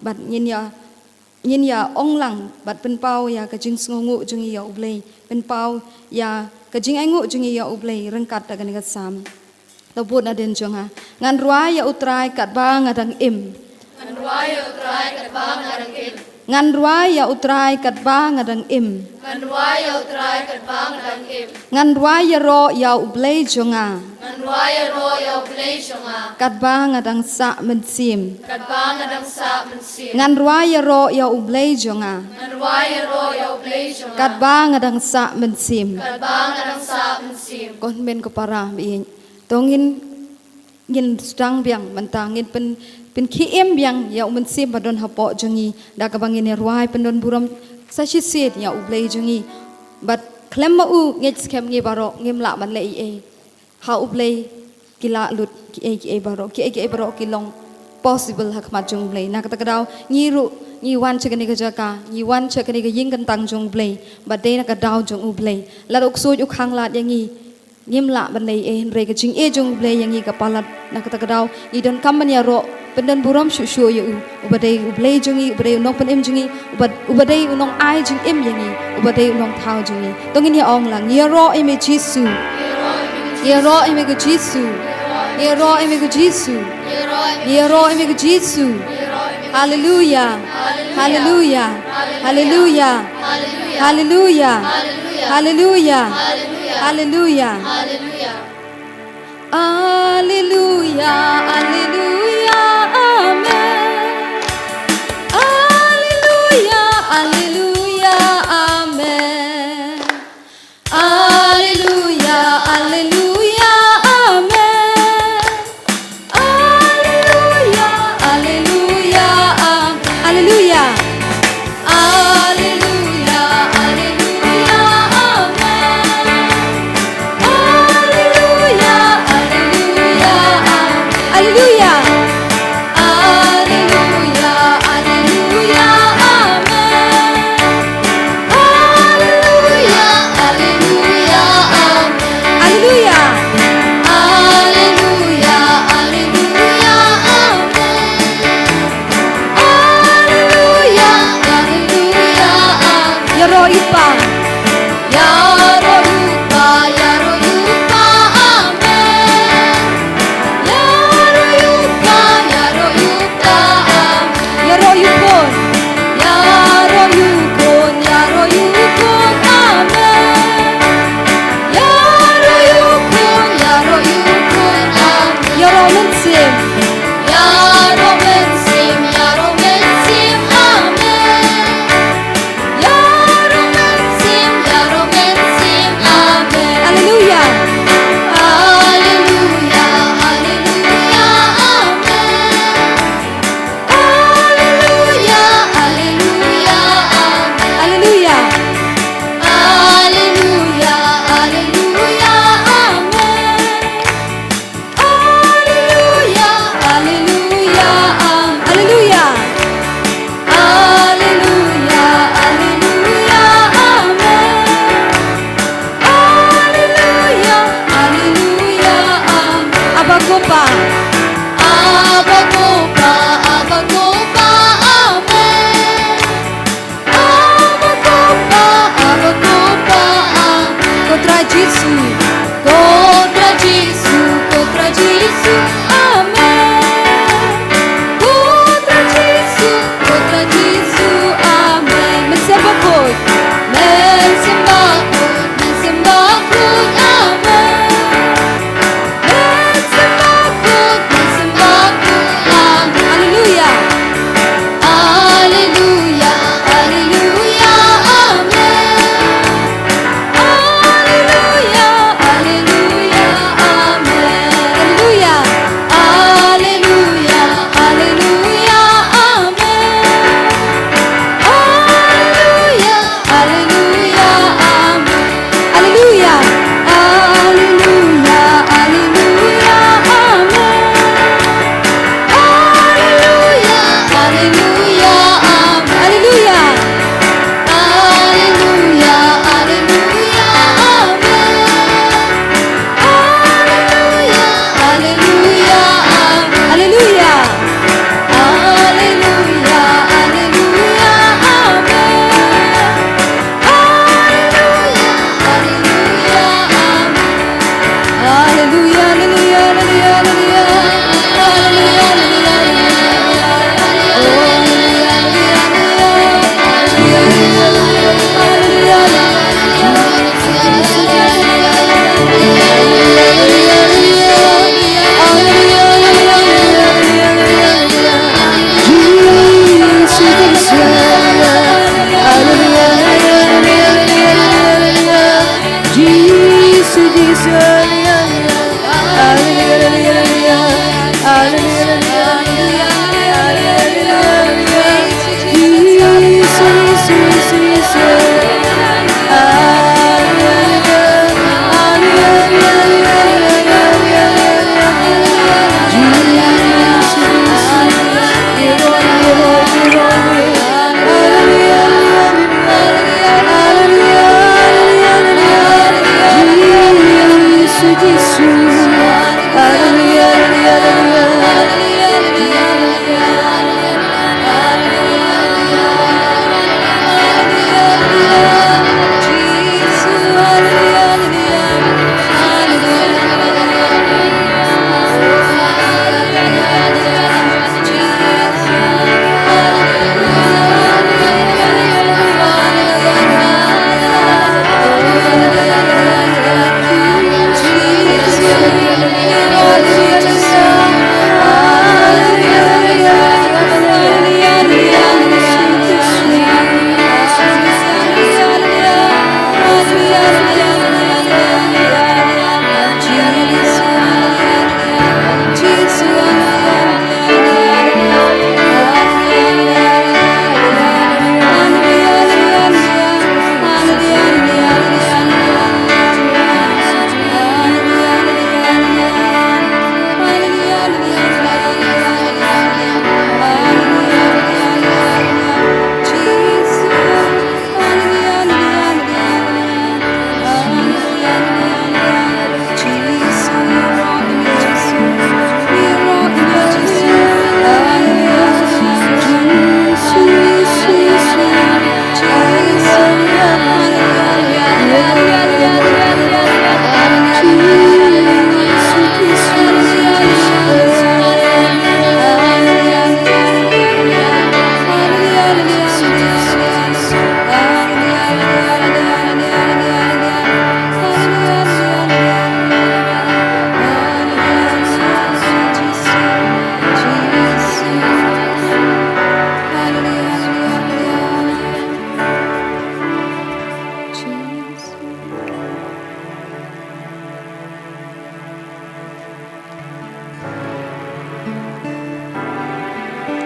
bat nyin ya ong lang bat pen pau ya ka jing sngu jungi ya ublei pen pau ya ka jing ai ngu jungi ya ublei reng kat ka ne ka sam to bu na din junga ngan ruai ya utrai kat ba ngadang im ngan ruai ya utrai kat ba ngadang im ngan ruai ya utrai kat ba ngadang im ngan ruai ya utrai kat ba ngadang im ngan ruai ya ro ya ublei jonga ngan ruai ya ro ya ublei jonga kat ba ngadang sa men sim kat ba ngadang sa men sim ngan ruai ya ro ya ublei jonga ngan ruai ya ro ya ublei jonga kat ba ngadang sa men sim kat ba ngadang sa men sim kon men ko para bi tongin ngin stang biang mentang ngin pen ki em biang ya men sim badon hapo jongi da ka bangin ruai pendon buram sa chi sit ya ublei jongi bat klem ma u ngej skem ngi baro ngim la man le e ha ublei kila lut ki e baro ki baro ki long possible hak ma jong blei na ka daw ngi ru ngi wan chakani ka jaka ngi wan chakani ka ying kan tang jong blei ba de na ka daw jong ublei la ok so ju khang lat yang ngi ngim la ban le e re ka jing e jong blei yang ngi ka palat na ka daw i don kam man ya ro pendan buram shu yu ubadai ublei jongi ubadai unong pen em jongi ubadai unong ai jing em yang ngi ubadai unong thau jongi tongin ya ong lang ya ro e me jisu ya ro e me ka jisu ya ro e me ka jisu ya ro e me ka jisu hallelujah hallelujah hallelujah hallelujah hallelujah hallelujah hallelujah hallelujah amen hallelujah hallelujah amen hallelujah hallelujah amen hallelujah hallelujah hallelujah hallelujah hallelujah amen hallelujah hallelujah hallelujah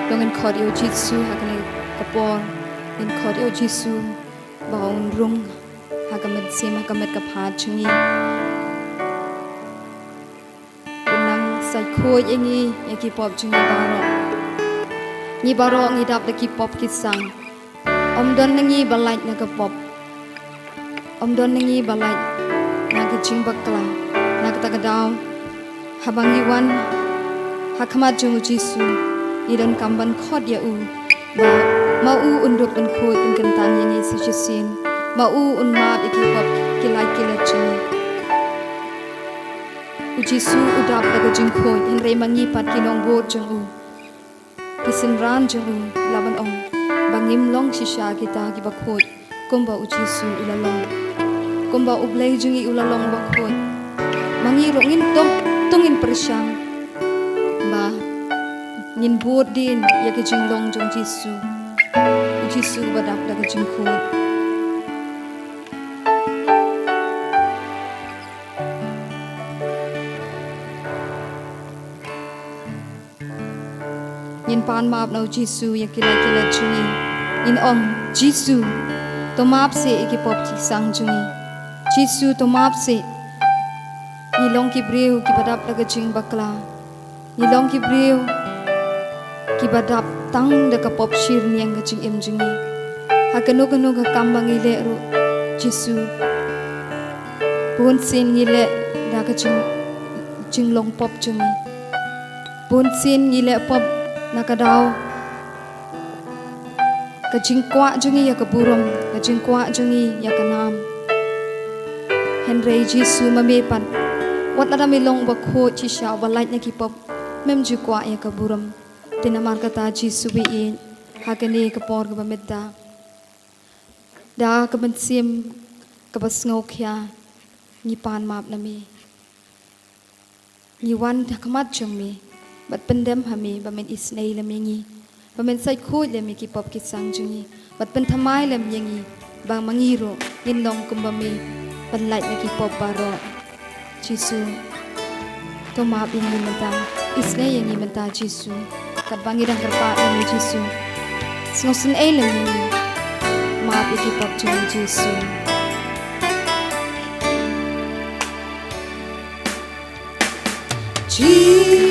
Dongen kodio jitsu hakane kapor in kodio jitsu baun rung hakamet sim hakamet kaphat chingi unang sai khoi engi yaki pop chingi baro ngi dap de ki pop ki sang om don ngi balai na ka pop om don ngi balai na ki ching bakla na ka takadaw habangi wan hakamat jungu jitsu Idan kamban khod ya u ba mau unduk dan khoi un kentang yang isi sin mau un map iki pop kilai kilat jing Ujisu udap laga jing khoi in re mangi pat kinong bo jing u kisin ran jing u laban ong bangim long shisha kita ki bakhoi kumba ujisu ulalong kumba ublei jing i ulalong bakhoi mangi rongin tongin persyang ba ngin bod din ya ke jing long jong Jisu badap laga jing khoi Yin pan map no Jisu ya kila jungi in ong Jisu to map se ikipop ti sang jungi Jisu to map se ni long ki breu ki badap laga jing bakla ni long ki breu ki badap tang da ka pop shir niang ga jing em jungi ha kanu ga kambang ile ru Jisu pun sin ile da ka jing long pop jungi pun sin ile pop nakadaw ka jingkwa jungi ya kaburam ka jingkwa jungi ya kanam Henry Jisu mamepan wat ada milong bakho chi sha balait na kipop mem jikwa ya kaburam tinamar kata Jisu bi hakani kapor ka bamedda da ka bansim ka basngau khya ni pan map nami ni wan thakmat jangmi bat pendem hami bamen isnei lam yangi bamen sai khoi lem ki pop ki sang jungi bat pen thamai lem yangi bang mangiro in long kumbami pan lai na ki pop baro Jisu to ma bin ni menta isnei yangi menta Jisu kat bangi dang karpa ni Jisu snosen ei lem yangi ma bi ki pop jungi Jisu Jisu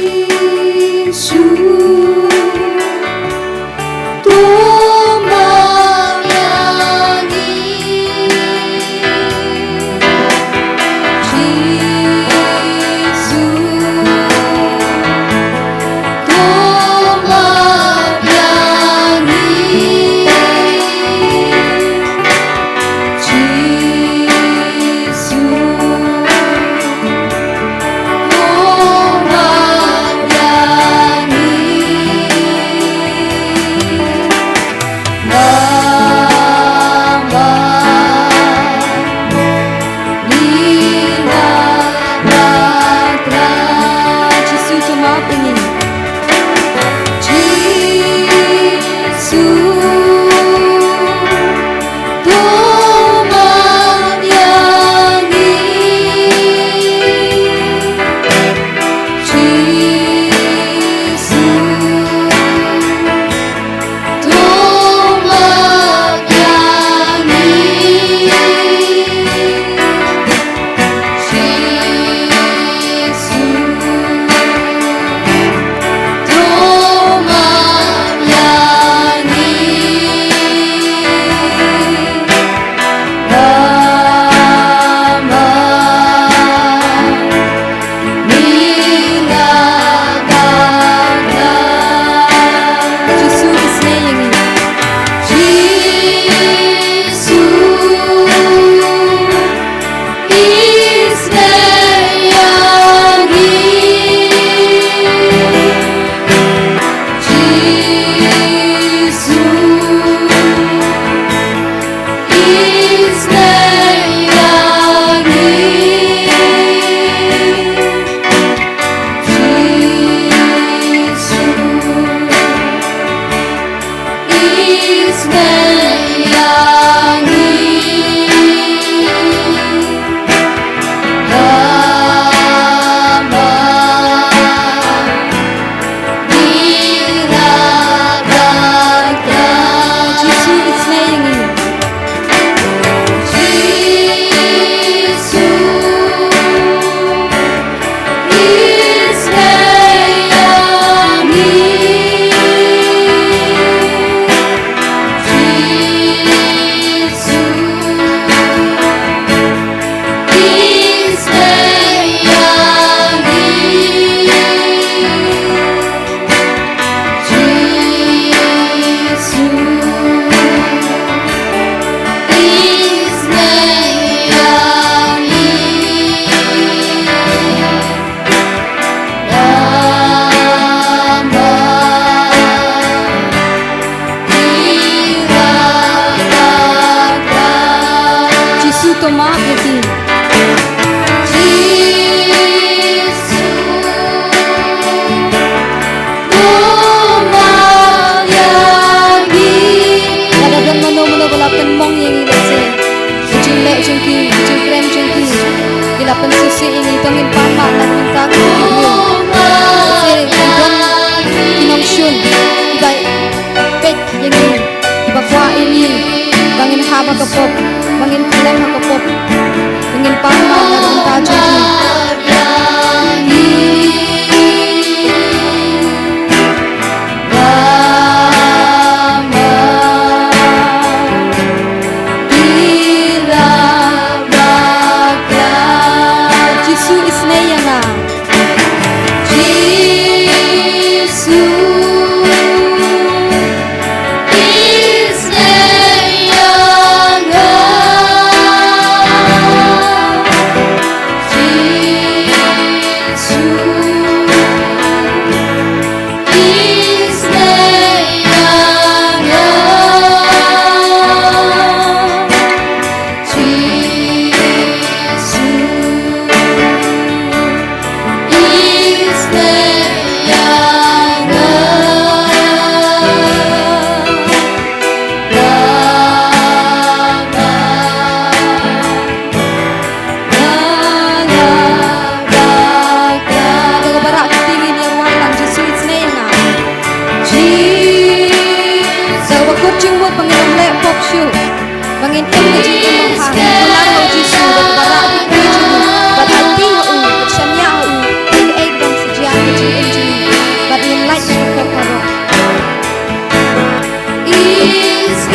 Jisu ini tongin pama na minta ko se don inong shun iba pek yang ini iba kwa ini bangin haba kapop bangin kulem kapop bangin pama na minta Jisu bangin ini jing mahang menang Jisu berbarak di jing berhati hu bersanya hu ei dong sejian jing jing but in light of karo is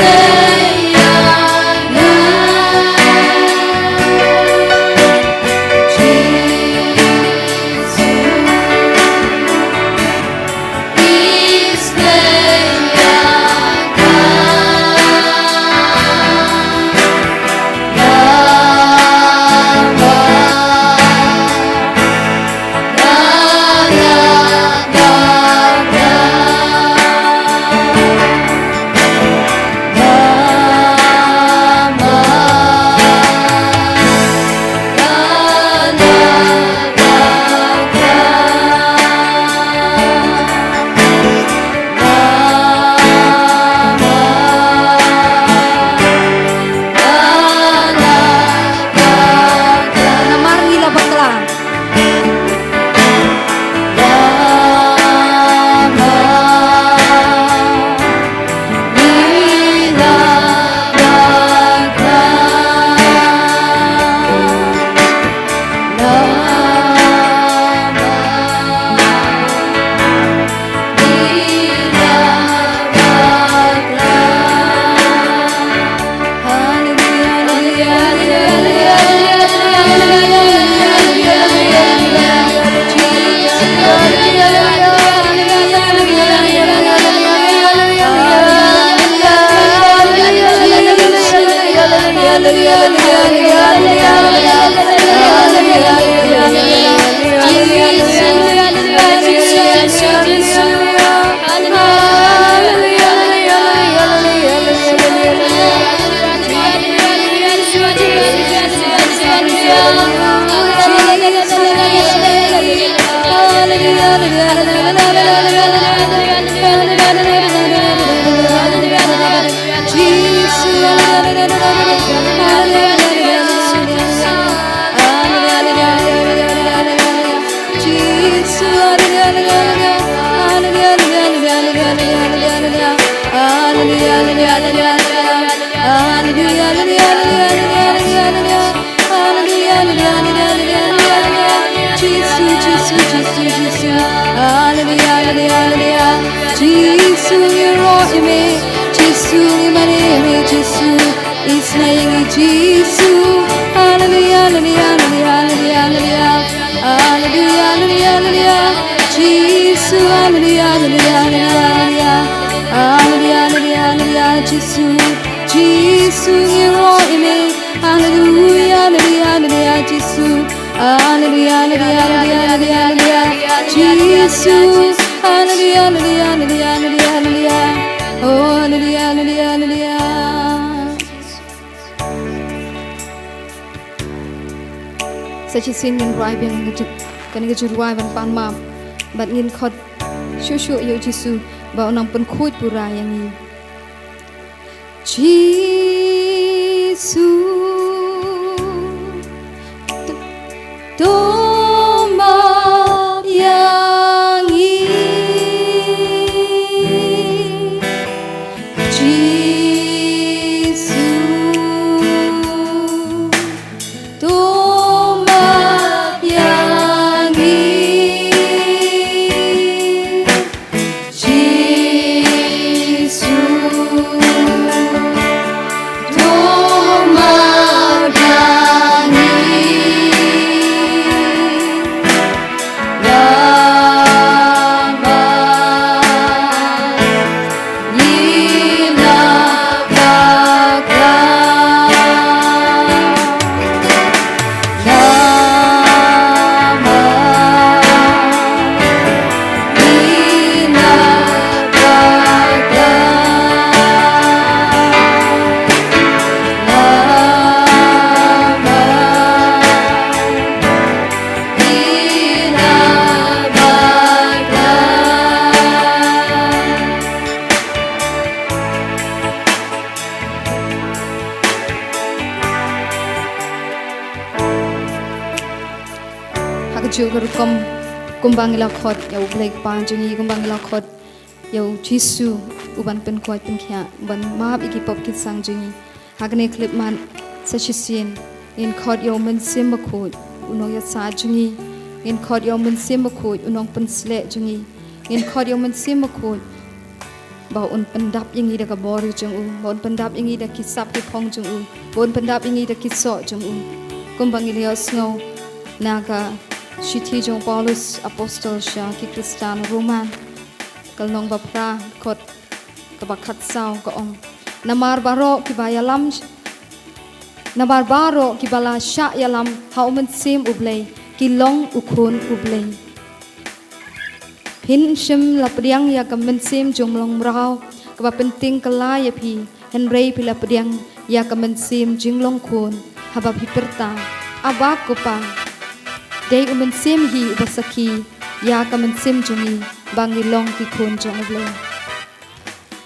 Sachi sin ngin rai biang ngejut kan ngejut rai ban pan mam bat ngin khot shu shu yo Jisu ba onang pen khuit pura yang ni Jisu juga kumbang lakot ya ublek panjungi kumbang lakot ya jisu uban penkoi penkia ban maap iki pop kit sang jungi hagne clip man sachisian in khot yo men sim bakut unong ya sa jungi in khot yo men sim bakut unong pensle jungi in khot yo men sim bakut ba un pendap yangi da ka bor jung u bon pendap yangi da kisap ki phong jung u bon pendap yangi da kiso jung u kumbang ilios ngo naga Shiti jong Paulus Apostol Sha ki Kristan Roman kalnong bapra kot kabakat sao ka ong namar baro ki bayalam namar baro ki bala sha yalam hauman sim ublay ki long ukun ublay hin shim lapriang ya kamen sim jong long rao ka penting kala ya pi henrei pi lapriang ya kamen sim jinglong kun haba pi perta abak ko pa Day umen sim hi ubasaki ya kamen sim jungi bangi long ki kun jong uble.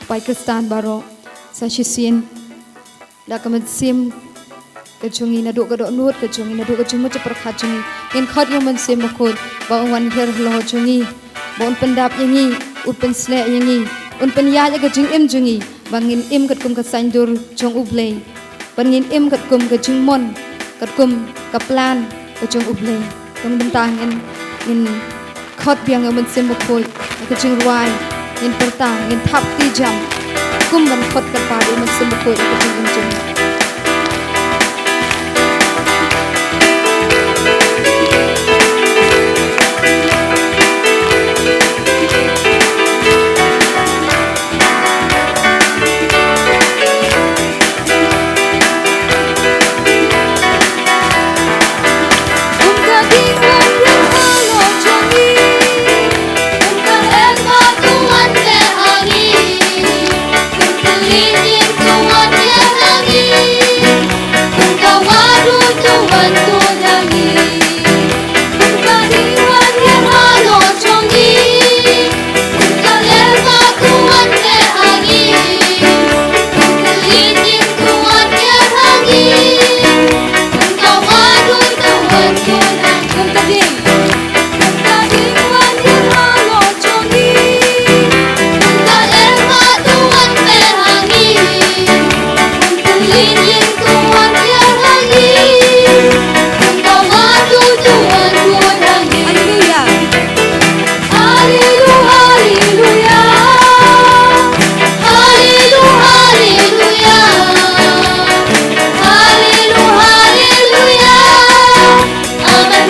Pai Kristan baro sa shisin da kamen sim ke jungi na do ka do nut ke jungi na do ka jungi perkhat jungi in khat umen sim makut ba wan her lo jungi bon pendap yangi upen sle yangi un pen ya ka jing im jungi bangin im kat kum ka sandur jong uble bangin im kat kum ka jing mon kat kum ka plan ka jong uble Yang bentang in khot biang amen sim bakoi ka jing ruai in pertang in thap ti jam kum ban khot ka pa amen sim bakoi ka jing jing Amen.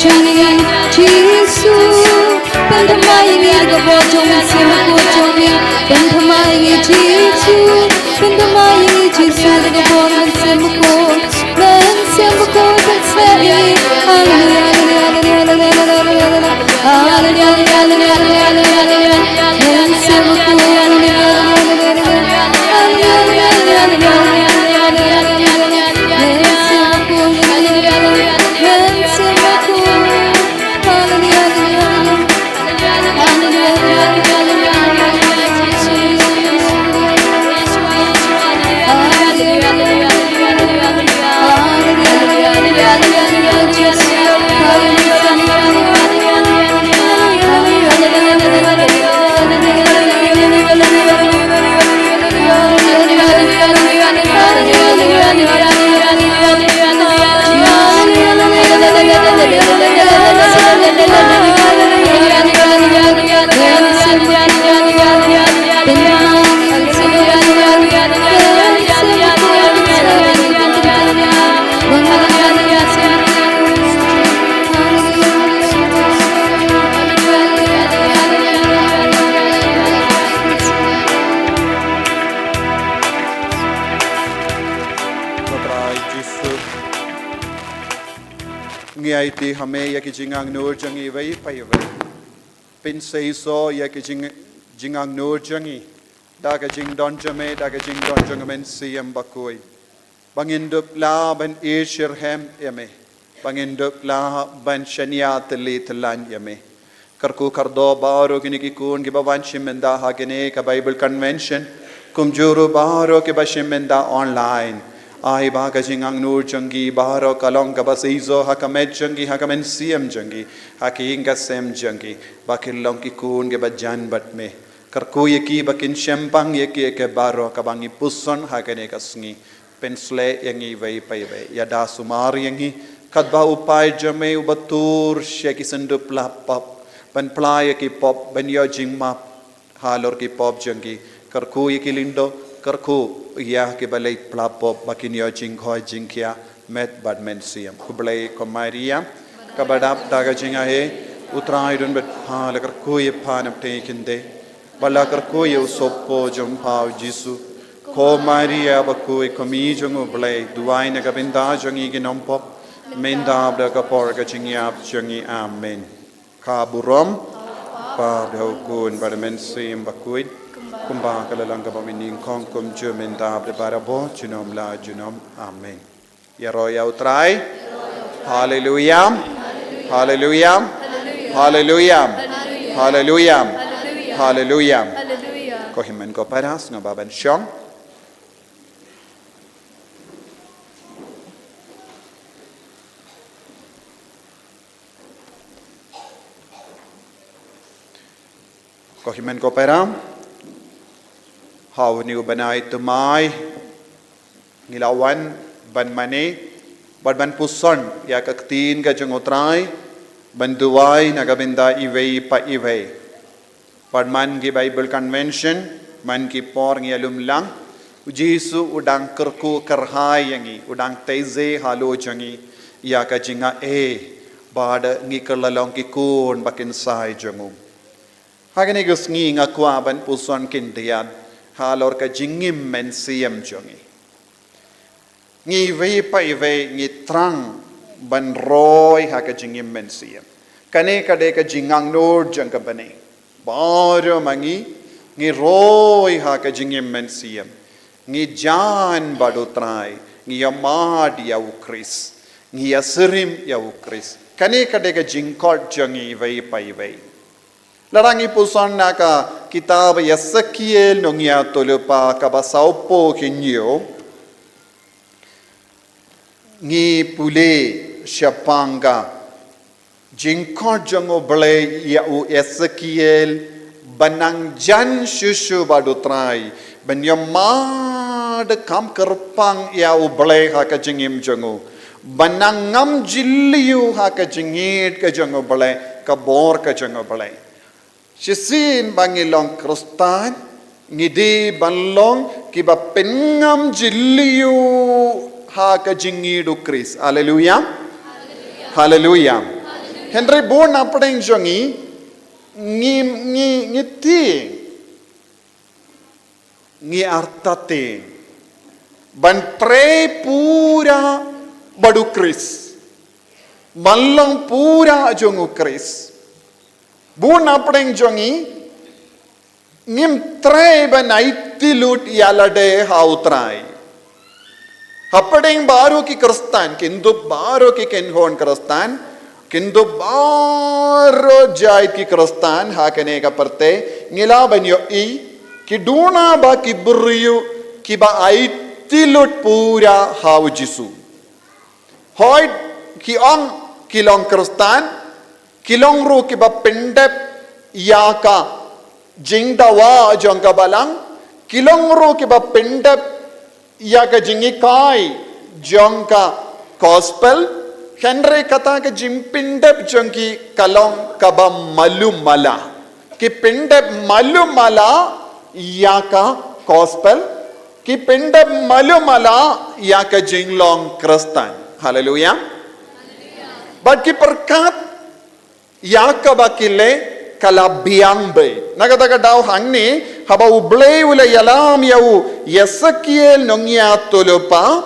jangi Jisu Pendamayingi gabojong simakujongi Pendamayingi Jisu Pendamayingi Jisu gabojong simaku Ben simaku taksai ngai ti hame ya ki jingang nur jangi vai pai vai pin sei so ya ki jingang nur jangi da ka jing don jame da ka jing don jangamen siam bakoi bangin dup la ban ishirhem yame bangin dup la ban shania tli tlan yame karku kardo baro kini ki kun ki bawan shimenda ha gene ka bible convention kumjuru baro ki bashimenda online ai ba ka jingang nur jangi baro kalong ka basizo ha kamet jangi ha kamen siam jangi ha ki inga sem jangi bakilong ki kun ke bajan bat me karku ye ki bakin shempang ye ki ke baro ka bangi puson ha kene kasngi pensle yangi vai pai vai yada sumar yangi kadba upai jame ubatur sheki sendup la pop ban play ki pop ban yo jingma halor ki pop jangi karku ye ki lindo karku ya ke balai plapop bakin yo jing khoi jing kya met badmen siam kublai komaria kabadap daga jinga he utrai dun bet ha la karku ye phanap te kinde bala karku ye soppo jom pau jisu komaria baku e komi jong blai duai na kabinda jongi ki nompop menda da ka por ka jingyap jongi amen ka burom pa do kun badmen sim bakui kumba kalalang ka pamining kong kum jumin dab de barabo junom la junom amen ya roya utrai hallelujah hallelujah hallelujah hallelujah hallelujah ko himen ko paras nga baban syong ko himen ko param how new banai tumai ngilawan ban mane ban puson ya kaktin ka jungotrai ban duwai nagabinda iwei pa iwei man ki bible convention man ki por ngi alum lang jisu udang kerku kerhai yangi udang teize halo jangi ya ka jinga bad ngi kerlalong ki kun bakin sai jangu hagani gus ngi ngakwa ban puson kindian halor ka jingim men siam jongi ngi vei pai vei ngi trang ban roi ha ka jingim men siam kane ka de ka jingang nur jang ka bane baro mangi ngi roi ha ka jingim men siam ngi jan badu trai ngi amad ya ukris ngi asrim ya ukris kane ka de ka jingkot jongi vei pai vei larangi puson naka kitab Yesekiel nongya tolupa kabasaupo kinyo ngi pule syapanga jingkot jongo ble ya u Yesekiel banang jan shushu badutrai banyamad kam kerpang ya u ble ha ka jingim jongo banangam jilliu ha ka jingit ka jongo ble ka bor ka jongo ble Shisin bangilong krustan ngidi banlong kiba pengam jiliu ha ka jingidu kris hallelujah hallelujah Henry bon apeng jongi ngi ti ngi artate ban tre pura badu Chris mallang pura jongu Chris bon apeng jongi ngim tre ban aitilut yalade hautrai Hapadeng baru ki Kristan, kindu baru ki kenhon Kristan, kindu baru jai ki Kristan, hakane ka perte, ngila banyo ki duna ba ki buriyu, ki ba aitilut pura hau Jisu. Hoy ki kilong Kristan, kilong ru ki ba pendep yaka jingdawa jongka balang, kilong ru ki ba pendep Yaga jingi kai jongka gospel Henry kata ke jimpindep jongki kalong kaba malumala ki pindep malumala yaka gospel ki pindep malumala yaka jinglong Kristan hallelujah but ki perkat yaka bakile kalabiang be nagadaga daw hangni haba ublay ula yalam yau Yesakiel nongya tulupa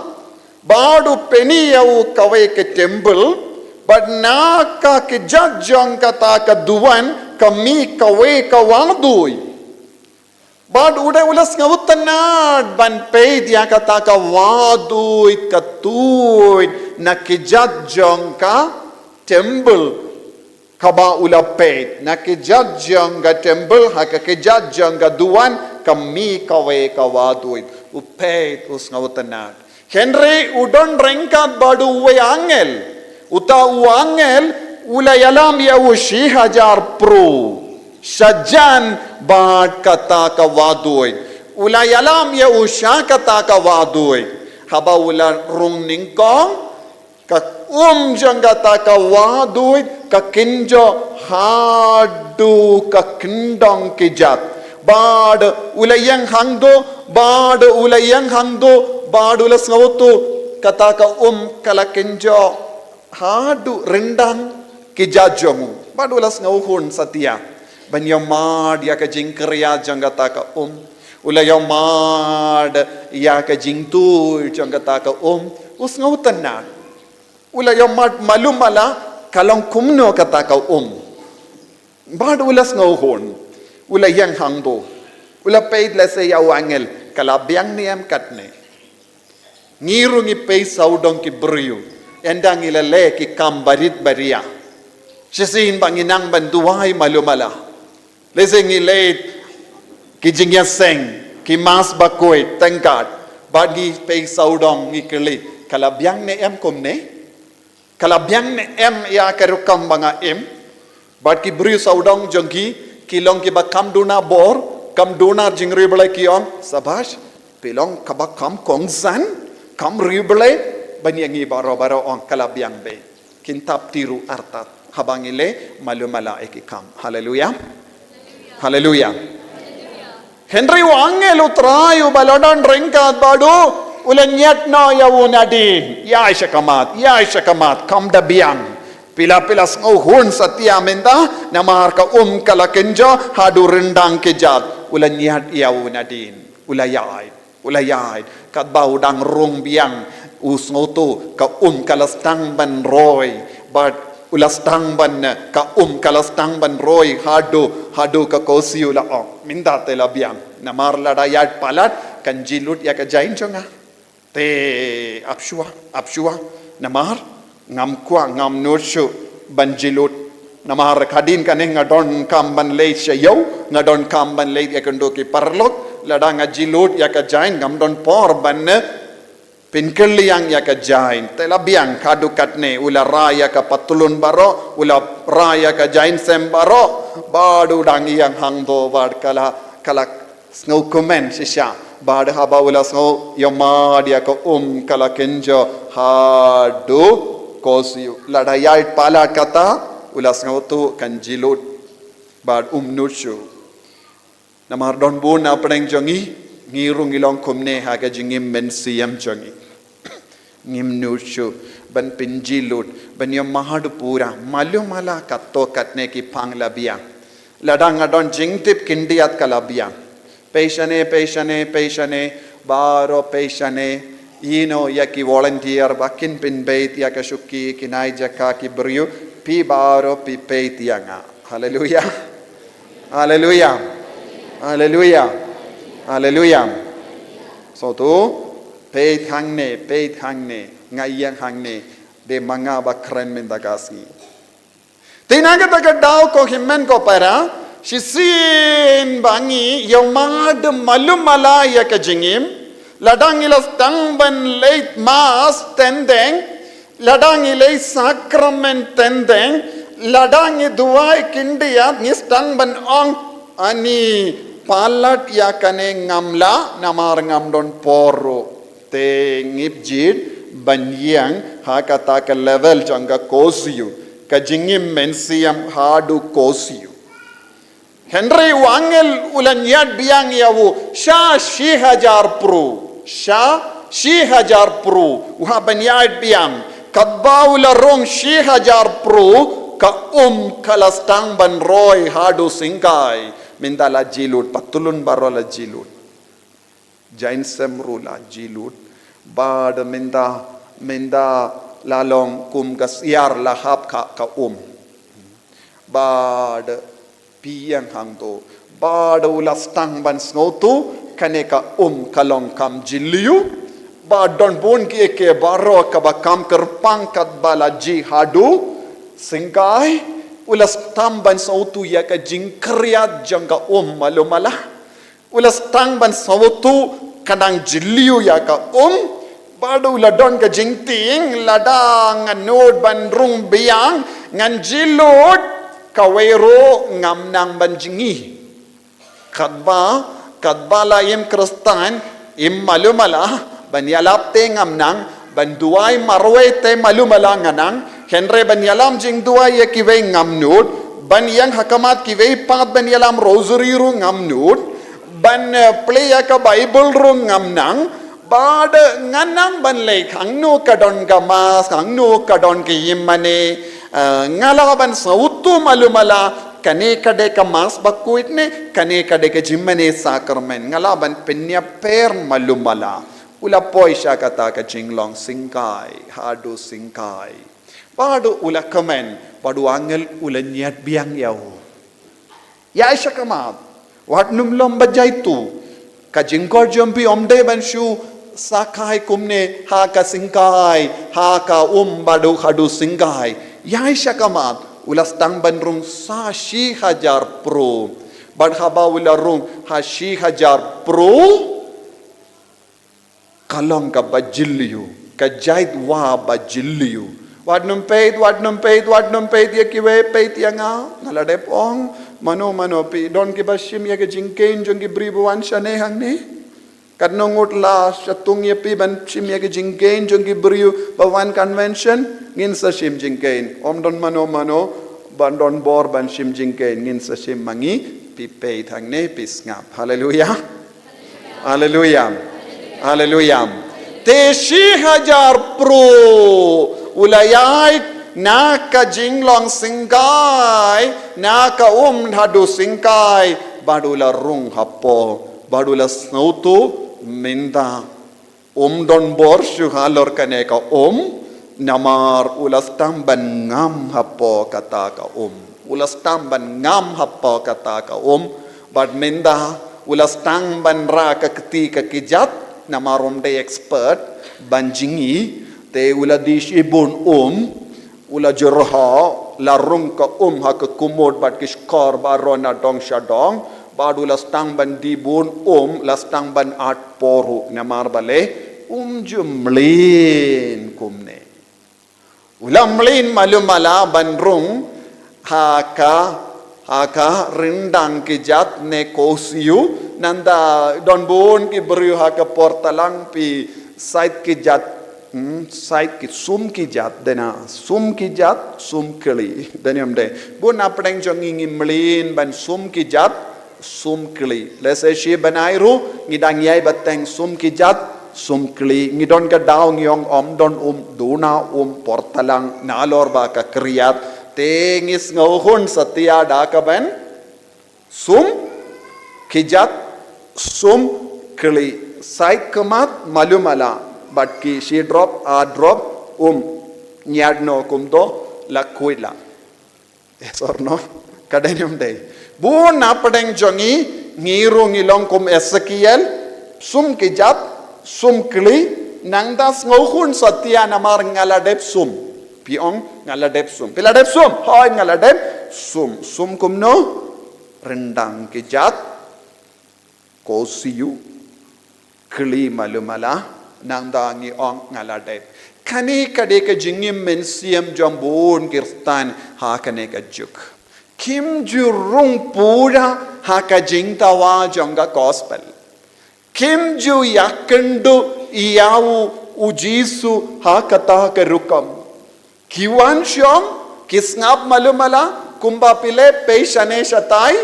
badu peni yau kawe ke temple but naka ke jajjong kata ka duwan kami kawe kawadui bad uda ulas ngawtanad ban paid ya kata ka wadui katui na ke jajjong ka temple kaba ulapet na kejajang ga temple haka kejajang ga duan kami kawe kawaduit upet us ngawtanat Henry udon rengkat badu uwe angel uta u angel ulayalam ya ushi hajar pro sajan bad kata kawaduit ulayalam ya usha kata kawaduit haba ula rung ningkong ka jangata ka waduit ka kinjo hadu ka kindong kijat bad ulayang hangdo bad ulas ngautu kata ka kala kinjo hadu rendang kijajomu bad ulas ngauhun satia banyamad ya ka jingkriya jangata ka ulayamad ya ka jingtu jangata ka us ngautanna Ulayang malumala kalong kumno kata ka bad ulas ngauhon ulayang hangdo ulapay lase yaw angel kalabyang niyam katne ngiru ngi pay saudong ki briyo endang ilale ki kambarit baria sisin banginang banduay malumala lese ngilate ki jingyaseng ki mas bakoy tengkat bad ngi pay saudong ngi kili kalabyang niyam kumne Kalabyang ne ya karukam banga but ki bri saudong jongki kilong ki ba kam duna bor kam duna jingri bele kiong sabash pilong kaba kam kongsan kam ribele banyangi baro ong kalabyang be kintap tiru artat habangile malumala ekikam hallelujah hallelujah Henry wangel utrayu balodon ringkat badu Ulanyat no yawunadi ya shakamat kam da biang pila-pilas nguhun satia menta namar ka kalakenjo hadu rendang kejat ulanyat yawunadin ulayai kat bau dang rung biang usngoto ka kalastang ban roy but ulastang ban ka kalastang ban roy hadu ka kosiu la minda tela biang namar ladayat palat kan jilut ya ka jain jonga te apshua namar ngam nurshu banjilut namar kadin kaneng ngadon kam ban leit shayo ngadon kam ban leit yakando ki parlok ladang ajilut yakajain ngam don por ban pinkelli yang yakajain telabiang kadu katne ula raya ka patulun baro ula raya ka jain sem baro badu dangi yang hangdo bad kala snow comment sisya bad haba ula snow yama dia ka kala kenjo hadu kosiu ladayai pala kata ula snow tu kanjilut bad nushu namar don buna preng jongi ngirung ilong kumne haga jingim men siam jongi ngim nushu ban pinjilut ban yom mahadu pura malumala katto katne ki pang labia ladang adon jingtip kindiat kalabia patiane baro patiane yaki volunteer bakin pin bait yakashuki kinai jaka ki brio pi baro pi pait yanga hallelujah hallelujah hallelujah hallelujah so tu peit hangne ngayang hangne de manga bakren mendagasi tinaga taga daw ko himmen ko para shisin bangi yomad malumala yakajingim ladang ilas tangban late mass tendeng ladang ilay sacrament tendeng ladang duai kindiya nistang ban ong ani palat yakane ngamla namar ngamdon poro te ngipjid banyang hakata ka level janga kosiu ka jingim mensiam hadu kosiu Henry wangel ulan yad biang yawu sha shi hajar pro uha banyad biang kadba ula rong shi hajar pro ka kalastang ban roy hadu singkai mindala jilut patulun barola jilut jain semrula jilut bad minda lalong kum gasyar lahap ka bad piyang hangto bad ulas tang ban snotu kaneka kalong kam jiliu bad don bon ki ke baro ka ba kam kerpang kat bala ji hadu singkai ulas tamban sautu ya ka jingkriat jangka malumala ulas tamban sautu kadang jiliu ya ka badu ladon ka jingting ladang nganod ban rung biang ngan jilud kawero ngamnang banjingi kadba la im kristan im malumala ban yalapte ngamnang ban duai marwe te malumala nganang Henry ban yalam jing dua ya kiwei ngamnud ban yang hakamat kiwei pat ban yalam rosary ru ngamnud ban play ya ka bible ru ngamnang bad nganang ban le khangnu kadon gamas khangnu kadon ki yimane ngala ban sautu malumala kane kade ka mas bakuit ne kane kade ka jimmane sakrament ngala ban penya per malumala ula poisha kata ka jinglong singkai hadu singkai Padu ula komen, padu angel ula niat biang yau. Ya isya kamat, wat numlom bajaitu, kajingkor jompi omde banshu sakai kumne haka singkai, haka badu hadu singkai. Ya isya kamat, ulas tang banrung sa shi hajar pro, badhaba ula rung ha shi hajar pro, kalong ka bajiliu, kajait wa bajiliu. Wadnum peit ya kiwe peit yanga naladep ong mano pi don ki bashim ya ke jingkein jong ki bribu wan shane hang ni kadnongut la shatung ya pi ban shim ya ke jingkein jong ki briu bawan convention ngin sa shim jingkein om don mano ban don bor ban shim jingkein ngin sa shim mangi pi peit hang ne pis ngap hallelujah te shi hajar pro ulayai naka jinglong singkai naka hadu singkai badula rung hapo badula snautu minda don borshu halor kaneka namar ulas tamban ngam hapo kata ka ulas tamban ngam hapo kata ka bad minda ulas tamban ra ka keti ka kijat namarom de expert banjingi te ula dishibun ula jerha larung ka ha ka kumod bat kishkor barona dong shadong badula stang ban dibun la stang ban at poru namar bale jumlin kumne ula mlin malumala banrung haka rindang kijat ne kosiu nanda don bon ki beriu haka portalang pi site kijat site ki sum kijat dena sum kijat sum kili deniam de bon apdeng jongi mlin ban sum kijat sum kili lese shi banairu ngidang yai bateng sum kijat sum kli ngidon ka daw ngiyong don duna portalang nalor ba ka kriyat tengis ngauhun satya da ka ben sum kijat sum kli sai kamat malumala but ki she drop a drop nyadno kumdo lakuila. Yes or no? Kadanyum day. Buon napadeng jongi ngirung ilong kum Ezekiel sum kijat sum kli nangdas ngauhun satya namar ngaladep sum piong ngaladep sum piladep sum hoy ngaladep sum kumno rendang kijat kosiyu kli malumala nangdangi ong ngaladep kani kadeka jingim mensiam jambon kirstan hakane ka juk kim jurung pura haka jingtawa jonga gospel kim ju yakendu iyawu ujisu hakata ka rukam kiwan syom kisngap malumala kumba pile peishane shatai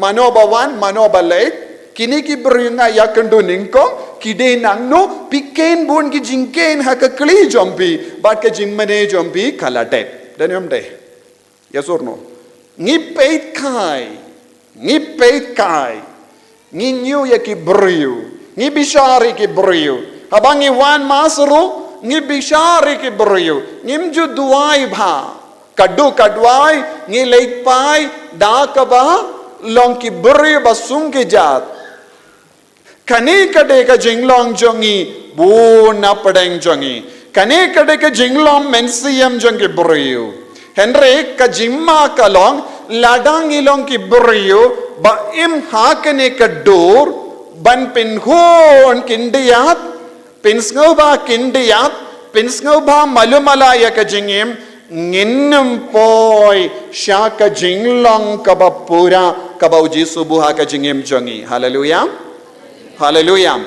manobawan manobalait kini ki beringa yakendu ningko kide nangno piken bun ki jingken hakakli jompi bat ka jingmane jompi kala dep danium de yes or no ngi peit kai ngi nyu ya ki briu ngi bishari ki briu habangi wan masru ngi bishari ki briu ngimju duai bha kadwai ngi leit pai da ka ba long ki briu basung ki jat kane kade ka jinglong jongi bu na padeng jongi kane kade ka jinglong mensiam jongi briu henry ka jimma ka long ladang ilong ki briu ba im hakane ka dor ban pin hon kindiyat pinsngoba kindiyat pinsngoba malumala ya ka jingim nginnum poi sha ka jinglong ka ba pura ka ba uji subuha ka jingim jongi hallelujah Hallelujah.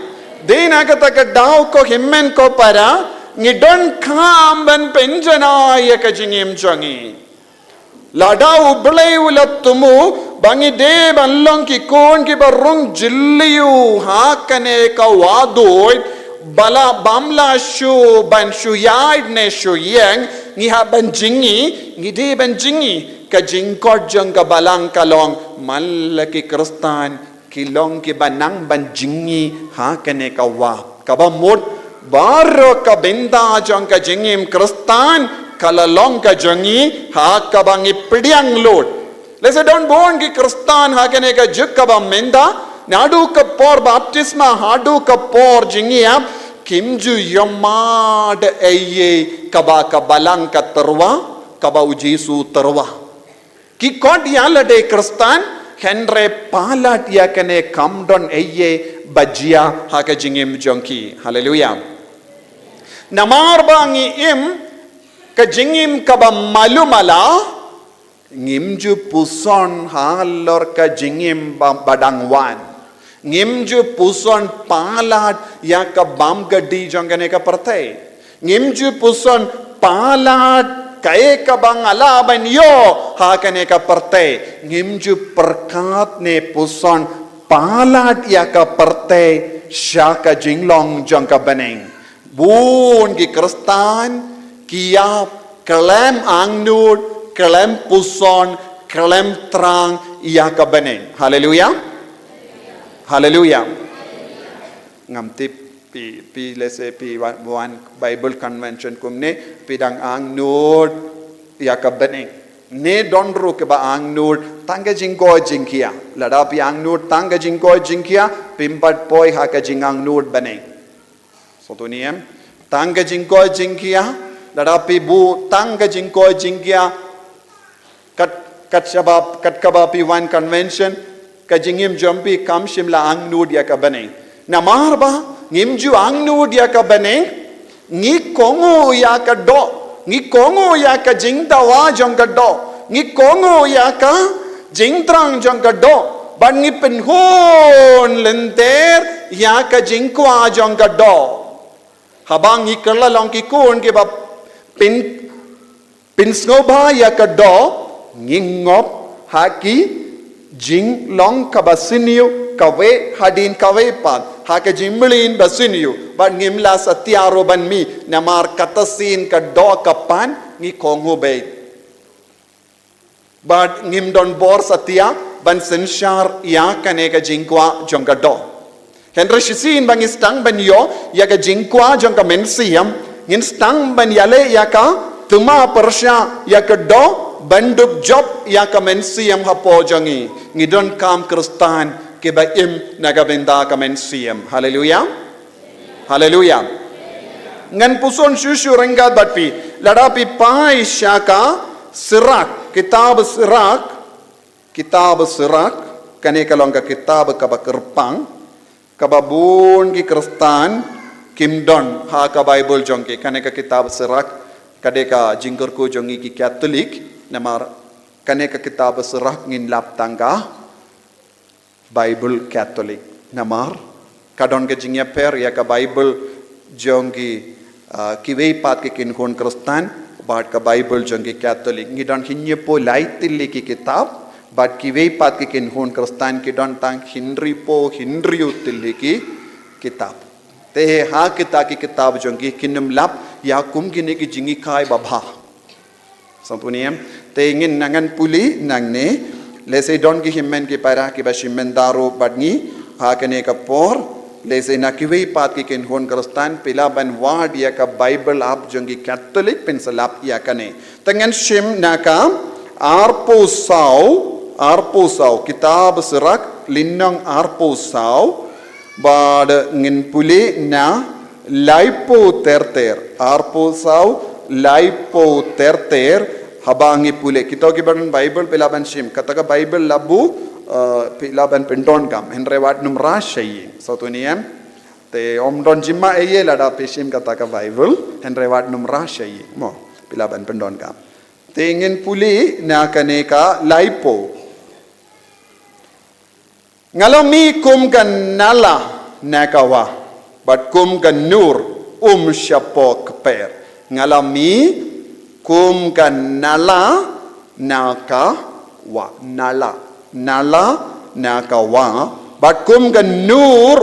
Dina kataka daw ko himmen ko para ngidon kamban penjana ya kajingim jongi. Lada ublay ulatumu bangi de banlong ki kon ki barung jilliyu hakane ka wadoy bala bamla shu ban shu yaid ne shu yang ngi ha ban jingi ngi de ban jingi ka jingkot jong ka balang kalong malaki kristan kilong ki banang banjingi ha kane ka wa kaba mud baro ka benda jong ka jingim kristan kalalong ka jongi ha ka bangi pidiang lord let's say don't born ki kristan ha kane ka juk ka ba menda nadu ka por baptisma hadu ka por jingi ya kimju yomad eye kaba ka balang ka terwa kaba ujisu terwa ki kod yalade kristan Henry palat yakane kamdon eye bajia haka jingim jonki hallelujah namar bangi im ka jingim kaba malumala ngimju puson halor ka jingim badangwan ngimju puson palat yaka bam gadi jongane ka partay ngimju puson palat kae ka bang ala ban yo hakane ka parte ngimju perkat ne puson palat ya ka parte syaka jinglong jong ka baneng bun ki kristan kia kelem angnud kelem puson kelem terang ya ka baneng haleluya haleluya ngamtip pi lese pi one Bible convention kumne pidang ang nod yakabane ne donru ke ba ang nod tanga jingko jingkia lada pi ang nod tanga jingko jingkia pimpat poi ha ka jingang nod bane so to niem tanga jingko jingkia lada pi bu tanga jingko jingkia kat shabab kat kabapi one convention ka jingim jompi kam shimla ang nod yakabane namar ba ngimju angnu dia ka bane ngi kongo ya ka do ngi kongo ya ka jingdawa jong ka do ngi kongo ya ka jingtrang jong ka do ban ngi pen hon lenter ya ka jingkwa jong ka do habang ngi kala long ki kon ke ba pin snoba ya ka do ngi ngop haki jing long ka basiniu kawe hadin kawe pat haka jimmelin basiniu but ngimla satiaro ban mi namar katasin ka do kapan ngi kongu bay but ngim don bor satia ban senshar ya kaneka jingkwa jonga do Henry shisin bang istang ban yo ya ka jingkwa jonga mensiam ngin stang ban yale ya ka tuma persya ya ka do banduk job ya ka mensiam hapo jongi ngidon kam kristan ke ba im nagabenda ka mensiam hallelujah hallelujah ngan puson shushu renggat batpi ladapi pai syaka sirak kitab sirak kane kalong ka kitab ka bakerpang kababun ki kristan kimdon ha ka bible jongke kane ka kitab sirak kadeka jingkur ko jongi ki katolik namar kane ka kitab sirak ngin lap tangga bible katolik namar kadon ke jingya per ya ka bible jongi kiwei pat ke kin kon kristan bat ka bible jongi katolik ngidon hinye po laitilli ki kitab bat kiwei pat ke kin kon kristan ki don tang hinriu tilli ki kitab te ha kita ki kitab jongi kinum lap ya kum kini ki jingi kai babha sampuniam te ngin nangan puli nangne lese don ki himmen ki para ki bashimen daro badngi ha kene ka por lese na kiwei pat ki kin hon kristan pila ban ward ya ka bible ap jongi katolik pensalap ya kane tangan shim naka arpo sau kitab sirak linnong arpo sau bad ngin puli na laipo terter arpo sau laipo terter habangi pule kita ki ban bible pila ban shim kata ka bible labu pilaban pendon kam henre wat num rashayi sotuniam te om don jimma eye lada peshim kata ka bible henre wat num rashayi mo pilaban pendon kam te ingin puli na kaneka laipo ngalomi kum kan nala nakawa but kum kan nur shapok per ngalami kum kan nala nakawa nala nakawa but kum kan nur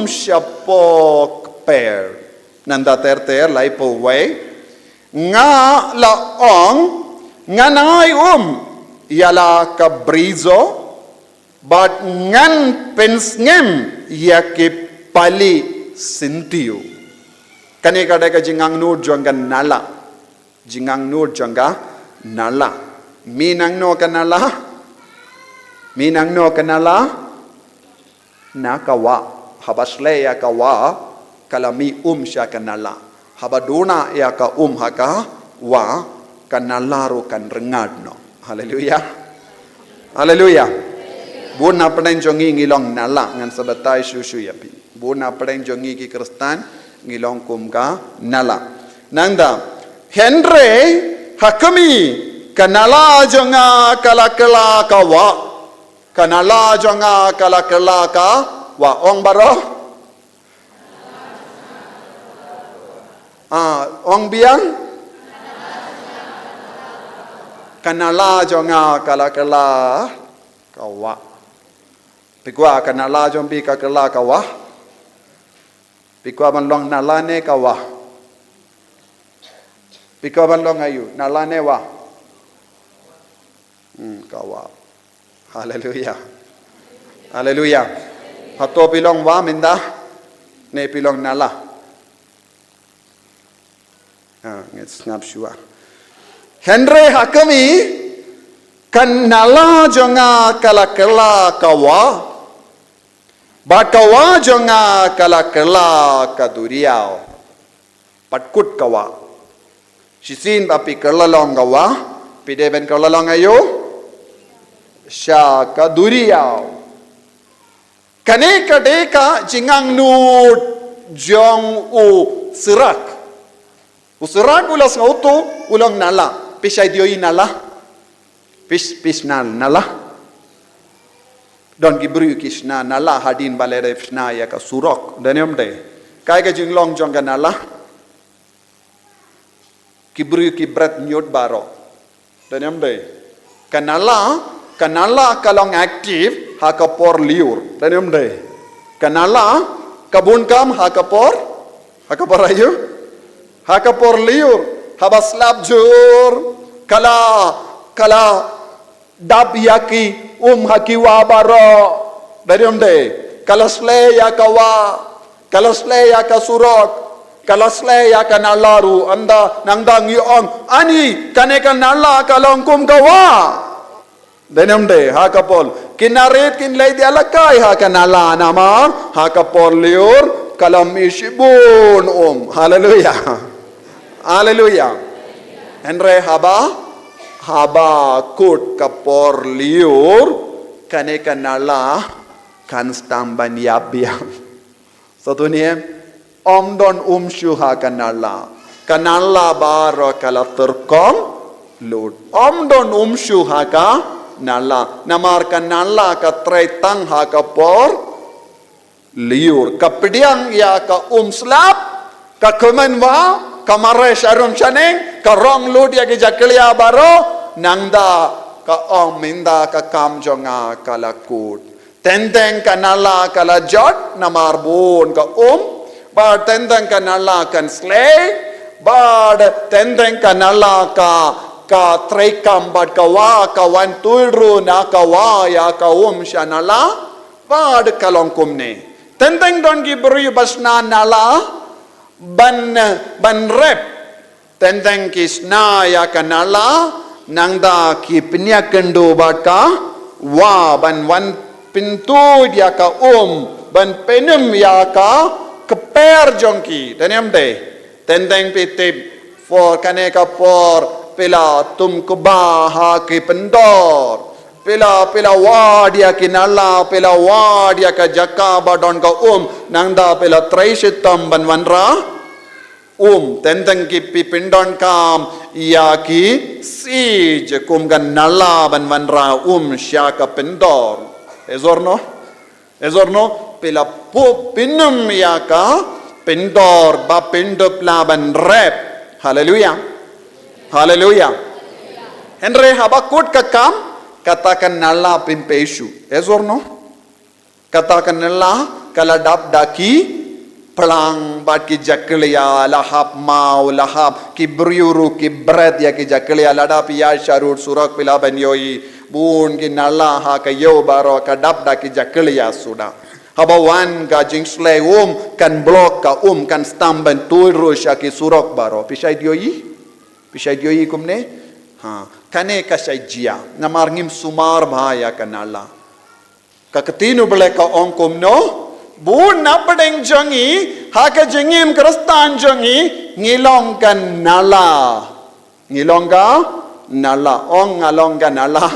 shapok per nanda ter laipo way nga laong nganai yala ka brizo but ngan pensngem yake pali sintiu kane kada ka jingang nur jonga nala minang no kanala nakawa habasle ya kawa kalami sya kanala habaduna ya ka haka wa kanalaro kan rengadno haleluya Buna peden jongi ngilong nala ngan sabatai susu yapi. Buna peden jongi ki kristan ngilong kumka nala. Nanda Henry hakami kanala jonga kala kawa. Kanala jonga kala ka wa ong baro. Ong biang kanala jonga kala kawa. Pikwa kanala jombi kakala kawa. Pikwa manlong nalane kawa. Pikwa manlong ayu nalane wa. Kawa. Haleluya. Hato pilong wa minda. Ne pilong nala. Ngap shua. Henry hakami kanala jonga kala kawa. Bakawa jonga kala kaduriao. Patkut kawa. Shisin api kalalong kawa. Pide ben kalalong ayo. Sya kaduriao. Kane kadeka jingang nut jong serak. Serak ulas ngauto ulang nala. Pisay dioi nala. Pis nala. Don gibru kishna nala hadin balere fshna ya ka surok daniam de kai ka jinglong jong ka nala kibru ki brat nyot baro daniam de kanala kalong aktif ha ka por liur daniam de kanala Kabun kam hakapor ayu hakapor liur habas labjur kala dab yaki hakiwa baro dari onde kalasle yaka surok kalasle yaka nalaru anda nangdang yong ani kaneka nala kalongkum kawa denamde hakapol kinarit kinlay di alakay hakanala namar hakapol liur kalam ishibun hallelujah hallelujah Henry haba kut kapor liur kaneka nala kan stamban yabiam satu ni don syuha kanala baro kala terkom lud don syuha ka nala namar kanala ka tretang ha kapor liur kapdiang ya ka slap ka kemenwa kamare sharum chaneng ka rong lud ya ki jaklia baro nangda ka minda ka kam jonga kala kut tendeng kanala kala jot namar bun ka bar tendeng kanala kan slay bar tendeng kanala ka trekam bad kawa kawan tulru na kawa ya kawum shanala bad kalongkum ne tenteng don gi beri basna nala ban rep tenteng kisna ya kanala nangda ki pinya kendo bad ka wa ban wan pintu ya ka ban penem ya ka keper jongki tanyam de tenteng pitip for kaneka for pela tum kubaha ki pendor pela wadia ki nala pela wadia ka jaka badon ka nangda pela traisitam banwanra tenteng ki pipindon kam ya ki sij kum gan nala banwanra syaka pendor ezorno pela pinum ya ka pendor ba pendop laban rep hallelujah Hallelujah. Henry habakut kakam katakan nala pimpeshu. Ezorno? Katakan nala kaladap daki pelang bat ki jakliya lahap mau lahap ki briuru ki bread ya ki jakliya ladap ya sharur surak pilaban yoi bun ki nala ha kayo baro kadap daki jakliya sudah. Habawan ka jingsle kan blok ka kan stamban tuirus ya ki surak baro pisai yoi Pisay kumne kane kasay jia namar ngim sumar bahaya kanala kakatino bale ka ongkom no bun na padeng jangi haka jengim kristan jangi ngilong kan nala ngilong ka nala ngalong ka nala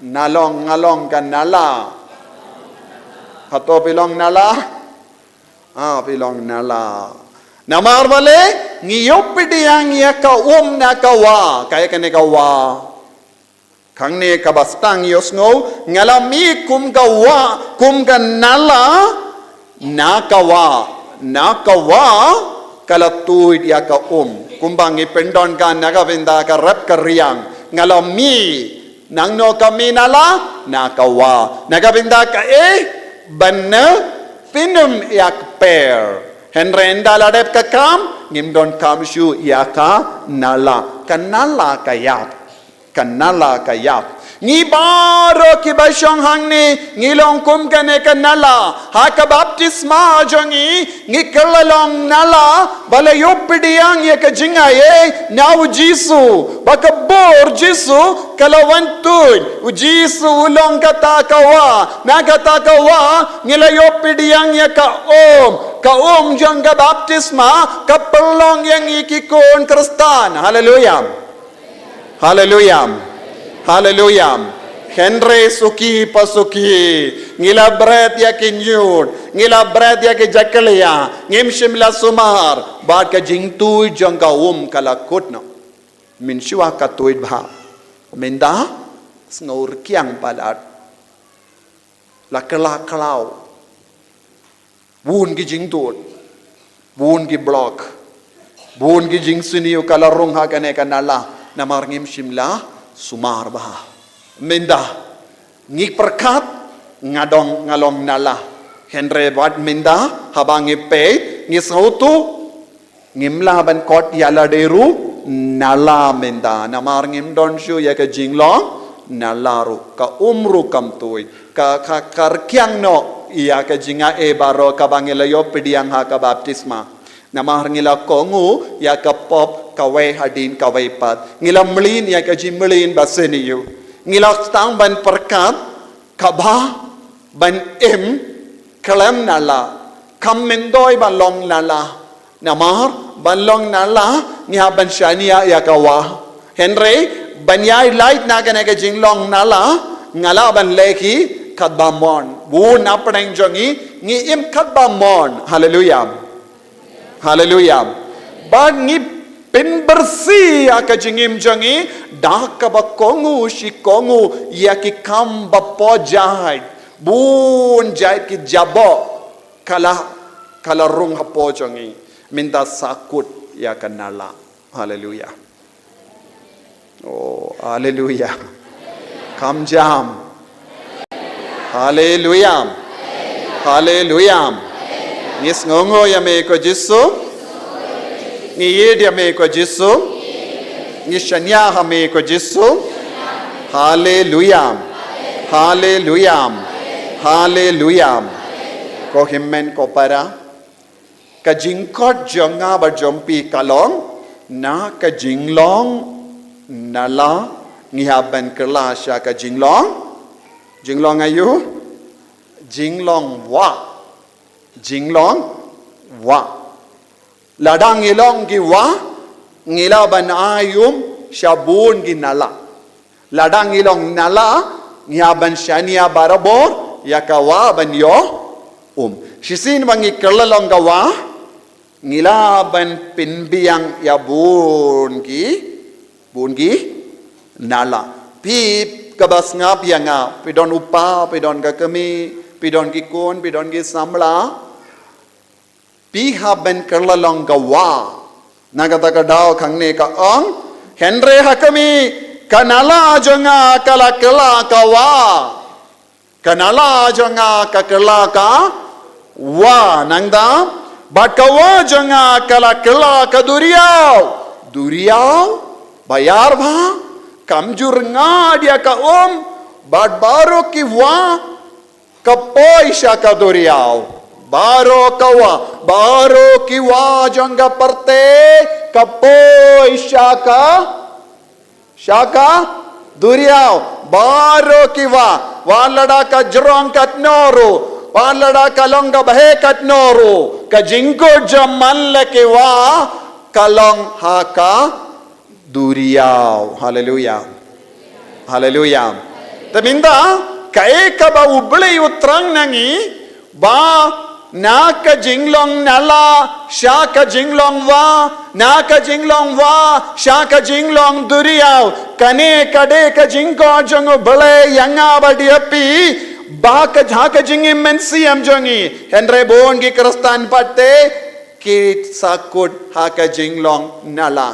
ngalong ka nala hato pilong nala pilong nala namar bale ngiyopidi yang ya ka na kawa kaya kane kawa kang ne kabastang yosngo ngalami kum ka nala na kawa kalatu ya ka kumbang ipendon ka nagavenda ka rap karyang ngalami nang no kami nala na kawa nagavenda ka banna pinum yak per Henry ndaladep kakam ngimdon kamshu yaka nala kanala kayap ni baro ki basyong hangni ngilong kum kane kanala haka baptisma jongi ngikalong nala bala yopidiang ya kajingaye now jisu bakabor jisu kalawantud jisu ulong katakawa nagatawa ngila yopidiang ya ka jang ka baptisma kapelong yang ikikon kristan hallelujah hallelujah hallelujah Henry suki pasuki ngila bread ya kinyud ngila bread ya ki jakliya ngim shimla sumar bad ka jingtu jang ka kalakut no min shiwa ka tuid bha minda sngur kiang palat lakala klau bun ki jingtut bun ki block bun ki jingsini kalarung ha kane kanala namar ngim shimla sumar bah minda ngik perkat ngalong nala Henry wat minda habangi pe ngis ngautu ngimla ban kot yala deru nala minda namar ngim don shu ya ka jinglong nalaru ka umru kam tui ka karkyang no iya ka jinga e baro ka bangila yo pidiang ha ka baptisma namar ngila kongu ya ka pop ka we hadin ka we pat ngila mlin ya ka jimlin baseni yu ngila tang ban perkat ka ba ban kalam nala kam mendoi ban long nala namar ban long nala nya ban shania ya ka wa Henry ban yai light na ka jinglong nala ngala ban leki kadbamon bu na praneng jongi ngi im kadbamon hallelujah hallelujah bad ngi pin bersih aka jingim jongi dak ba kongu shi kongu ya ki kam ba pojai bun jai ki jabo kala rung hapo jongi minta sakut ya kanala hallelujah oh hallelujah kam jam hallelujah hallelujah ngis ngongo ya me ko jisu ni yed ya me ko jisu ni shanya ha me ko jisu hallelujah hallelujah hallelujah ko himmen ko para ka jingkot jonga ba jompi kalong na ka jinglong nala ngihaban kerla sya ka jinglong ayu jinglong wa ladang ilong gi wa ngilaban ayum syabun gi nala ladang ilong nala ngihaban syania barabor yakawa ban yo shisin bangi kerlalong gawa ngilaban pinbiang ya bun gi nala pip kabas ngap yang ngap pidon upa pidon ka kami pidon ki kun pidon ki samla piha ben kerlalong gawa nagata ka daw kangne ka ong Henry hakami kanala jonga kala kawa kanala jonga ka kala ka wa nangda bat kawa jonga kala ka duriau bayar ba kamjur nga dia ka bat baro ki wa kapoi sya ka duriau baro ki wa jonga parte kapoi sya ka duriau baro ki wa walada ka jrong kat noru walada kalong ka bahe kat noru ka jingko jaman leke wa kalong haka duriau hallelujah hallelujah taminda kai ka ba uble utrang nangi ba naka jinglong nala shaka jinglong wa naka jinglong wa shaka jinglong duriau kane kade ka jingko jongo bale yanga badiapi ba ka jhaka jingi mensi am jongi Henry bon gi kristan patte ki sakut haka jinglong nala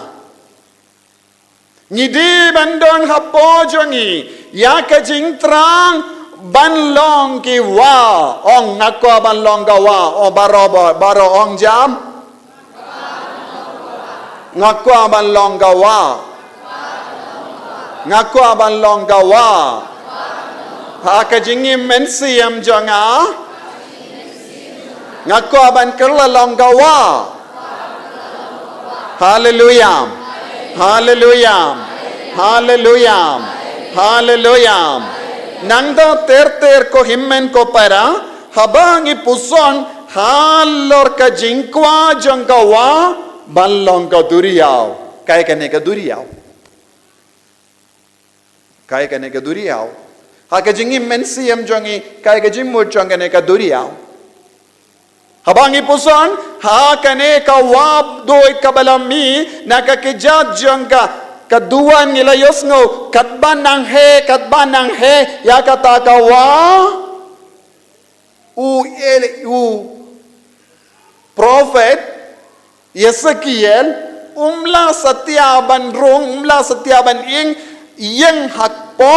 Nyidi bandon hapo jongi ya ka jingtrang banlong ki wa ong nakwa banlong ka wa o baro ong jam ngakwa banlong ka wa ngakwa banlong ka wa ha ka jingi mensi am jonga ngakwa ban kerla long ka wa hallelujah hallelujah hallelujah hallelujah nangda ter ko himmen ko para habangi puson halor ka jingkwa jangkawa banlong ka duriau kai kane ka duriau ha ka jingi mensi am jongi kai ka jimmu jangane ka duriau habangi puson ha kane ka wab doi kabalami nakakijat jangka kaduan nila yosngo katban nang he ya kata kawa prophet Yesekiel umla satyaban ing yang hakpo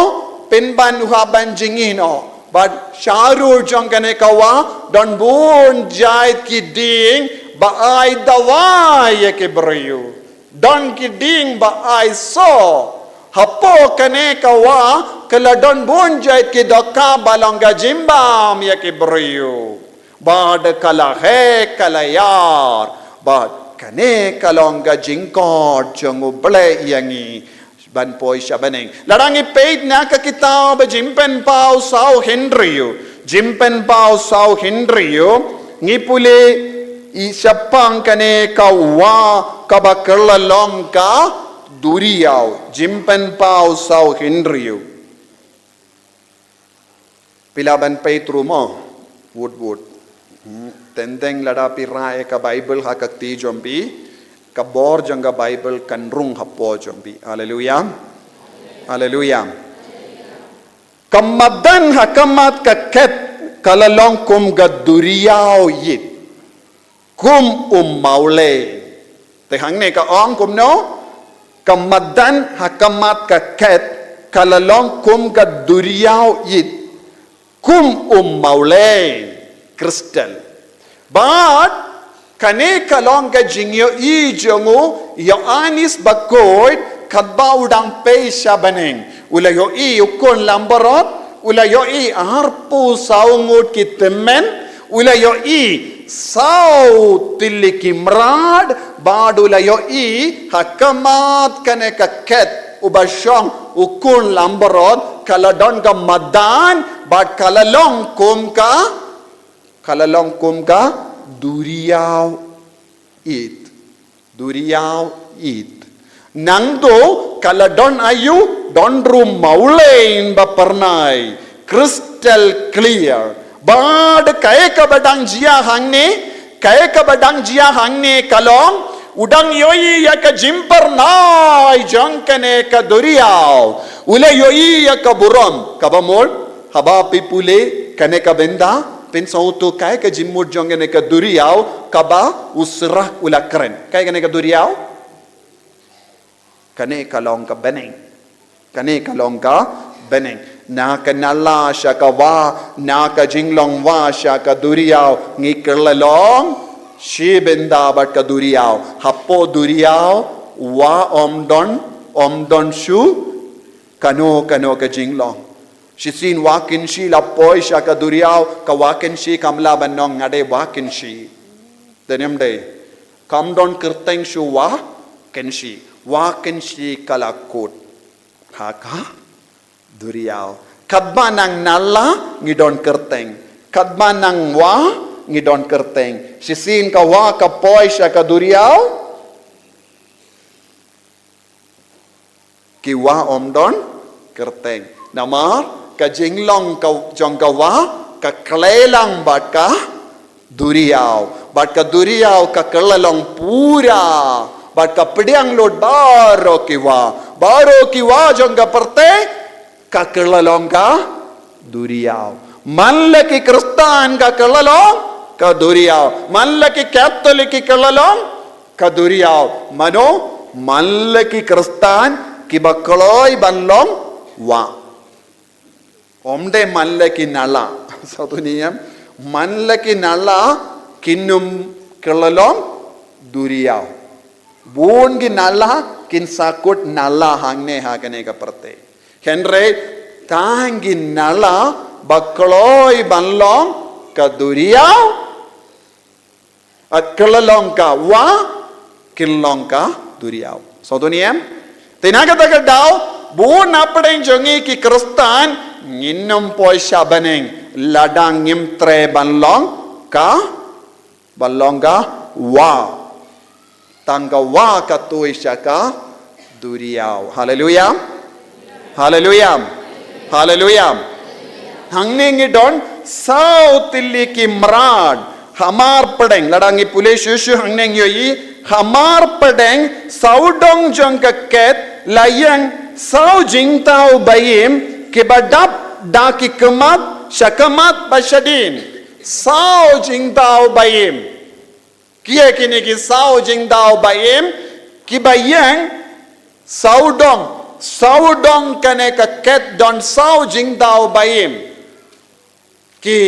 penban uhaban jingino but Sharu Jonkane Kawa, Don Boon Jait Kiding, ba ay daway kebriyo. Don Kiding ba ay so. Hapo kane kawa, kala Don Boon Jait Kidoka balonga jimbam kebriyo. Bad kalahe kalayar, bad kane kalonga jingkod jongu ble yangi. Ban poi shabaning. Larangi paid na kakitaw ba jimpen pao sao Henryo. Jimpen pao sao Henryo. Ngipuli isapang kane kawa kabakerlalong ka duriyaw. Jimpen pao sao Henryo. Pilaban Petro mo. Wood. Tendeng lada pirae ka Bible hakakti jompi. Kabor jangga Bible kanrung hapo jombi. Haleluya. Haleluya. Kamadan hakamat kaket kalalong kum gaduriyaw yit. Kum maule. Tehang ne ka ong kum no. Kamadan hakamat kaket kalalong kum gaduriyaw yit. Kum maule. Crystal. But kane kalong ka jingyo i jongo yo anis bakoy kadba udang pe siya baneng ula yo i ukon lambarot ula yo i harpu saungut kitemen ula yo i sau tilikimrad bad ula yo i hakamat kane kaket ubasyong ukon lambarot kaladon ka madan bad kalalong kum ka duriyaw it. Nangdo kaladon ayu don rum maulain ba pernay. Crystal clear. Bad kaya ka badang jia hangne kalong udang yoyi ya ka jimpernay jangkane ka duriyaw. Ule yoyi ya ka burom kabamol haba pipule kane ka benda. Pensauto kaya ka jimmur jongene ka duriyaw kaba usrah ula keren. Kaya kane ka duriyaw? Kane kalong ka beneng. Na kanala siya ka wa, na ka jinglong wa siya ka duriyaw. Ngikerlalong, shibenda bat ka duriyaw. Hapo duriyaw, wa omdon shu, kano ka jinglong. Shisin wakin shi lapoy siya ka duriyaw, kawakin shi kamlaban nong ngade wakin shi. Denyam day, kamdon kerteng shu wakin shi kalakut. Haka duriyaw. Kadba nang nala ngidon kerteng. Kadba nang wa ngidon kerteng. Shisin ka wa kapoy siya ka duriyaw. Kiwa omdon kerteng. Namar ka jinglong ka jonggawa ka klelang bat ka duriyaw ka kelalong pura bat ka pediang lod baro kiwa jongga perte ka kelalong ka duriyaw manlaki kristan ka kelalong ka duriyaw manlaki katolik ka kelalong ka duriyaw mano manlaki kristan kibakloy banlong wa Omde manlaki nala. Satu niyam. Manlaki nala kinum kelalong duriyaw. Buon ki nala kin sakut nala hangne hakane ka perte. Henry tangi nala bakloy banlong ka duriyaw at kelalong ka wa kilong ka duriyaw. Satu niyam. Tinagatagal daw buon napadeng jongi ki kristan Nginom po siya baneng ladang ngimtre banlong ka wa tangga wa katuy siya ka duriyaw. Hallelujah. Hangning idon sao tiliki mrad hamar padeng ladangi pule shushu hangning yoyi hamar padeng saudong jong kaket layang sao jingtao bayim kibadap daki kemat syakamat basyadin sao jingtao bayim kia kini ki sao jingtao bayim kibayang saudong kane ka ket don sao jingtao bayim Ki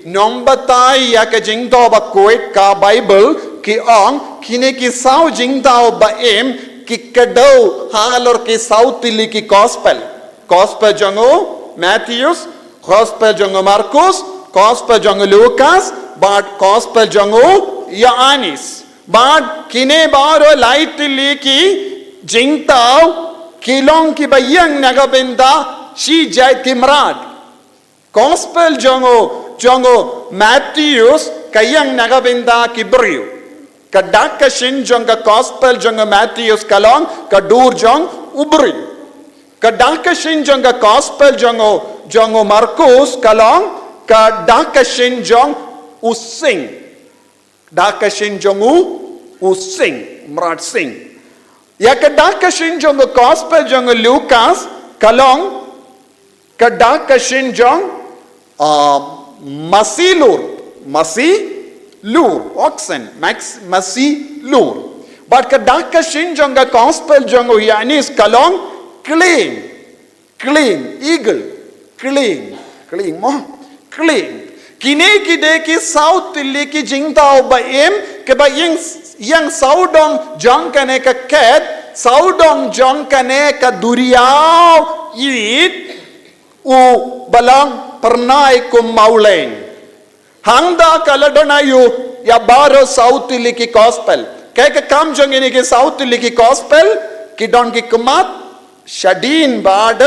nombatai ya ka jingto ba koit ka Bible ki ong kine ki sau jingtao ba ki kadau halor ki sau tili ki gospel. Gospel jango Matthews, gospel jango Marcus, gospel jango Lucas, but gospel jango Ioannis. But kine baro light tili ki jingtao kilong ki bayang nagabenda si jay kimrad. Gospel jongo Matthews kayang nagabenda kibriu. Kadaka shin jonga gospel jonga Matthews kalong kadur jong ubri. Kadaka shin jonga gospel jongo Marcus kalong kadaka shin jong using. Daka shin jongu using mrat sing. Ya kadaka shin jonga gospel jonga Lucas kalong kadaka shin jong masilur oxen masilur but kadaka shin jonga gospel jongo Ioannis kalong clean eagle clean kine kide ki south li ki jingtao ba ke ba yang saudong jong kane ka ket saudong jong kane ka duriao it u balang pernai kum mauleng hangda kaladonayu ya baro south liki gospel kaya kam jong ini ki south liki gospel ki don ki kumat shadin bad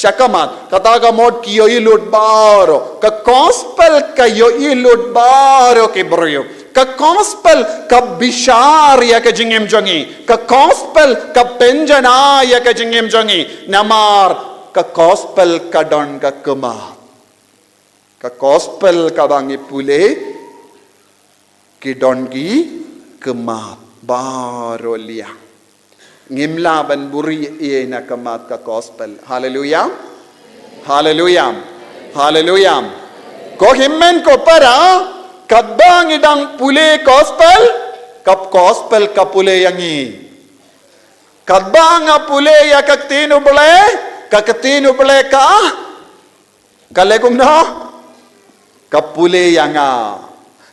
shakamat kataga mod ki yo ilut baro ka gospel ka yo ilut baro ki broyo ka gospel ka bishar ya ka jingem jongi ka gospel ka penjana ya ka jingem jongi namar ka gospel ka don ka kumat ka gospel ka bangi pule ki dongi kemat baro lia ngimla ban buri e na kemat ka gospel haleluya ko himmen ko para kadang idang pule gospel kap gospel ka pule yangi kadang pule ya kaktino bole ka kalegum no kapule yanga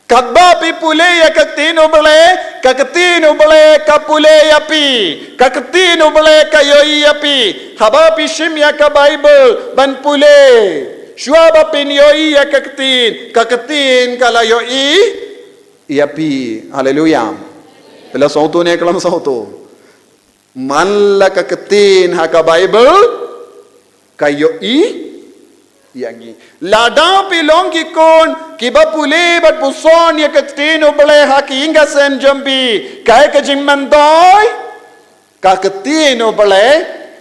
kadba pi pule ya kaktino bole kapule yapi kaktino bole kayoyi yapi haba pi shim ya ka Bible ban pule shwaba pin yoyi ya kaktin kala yoyi yapi haleluya pela sautu ne kalam sautu manla kaktin ha ka Bible kayoyi yangi lada pilong ki kon ki ba pule bat puson ya kaktino bale haki inga sem jambi kay ka jimmandoy ka kaktino bale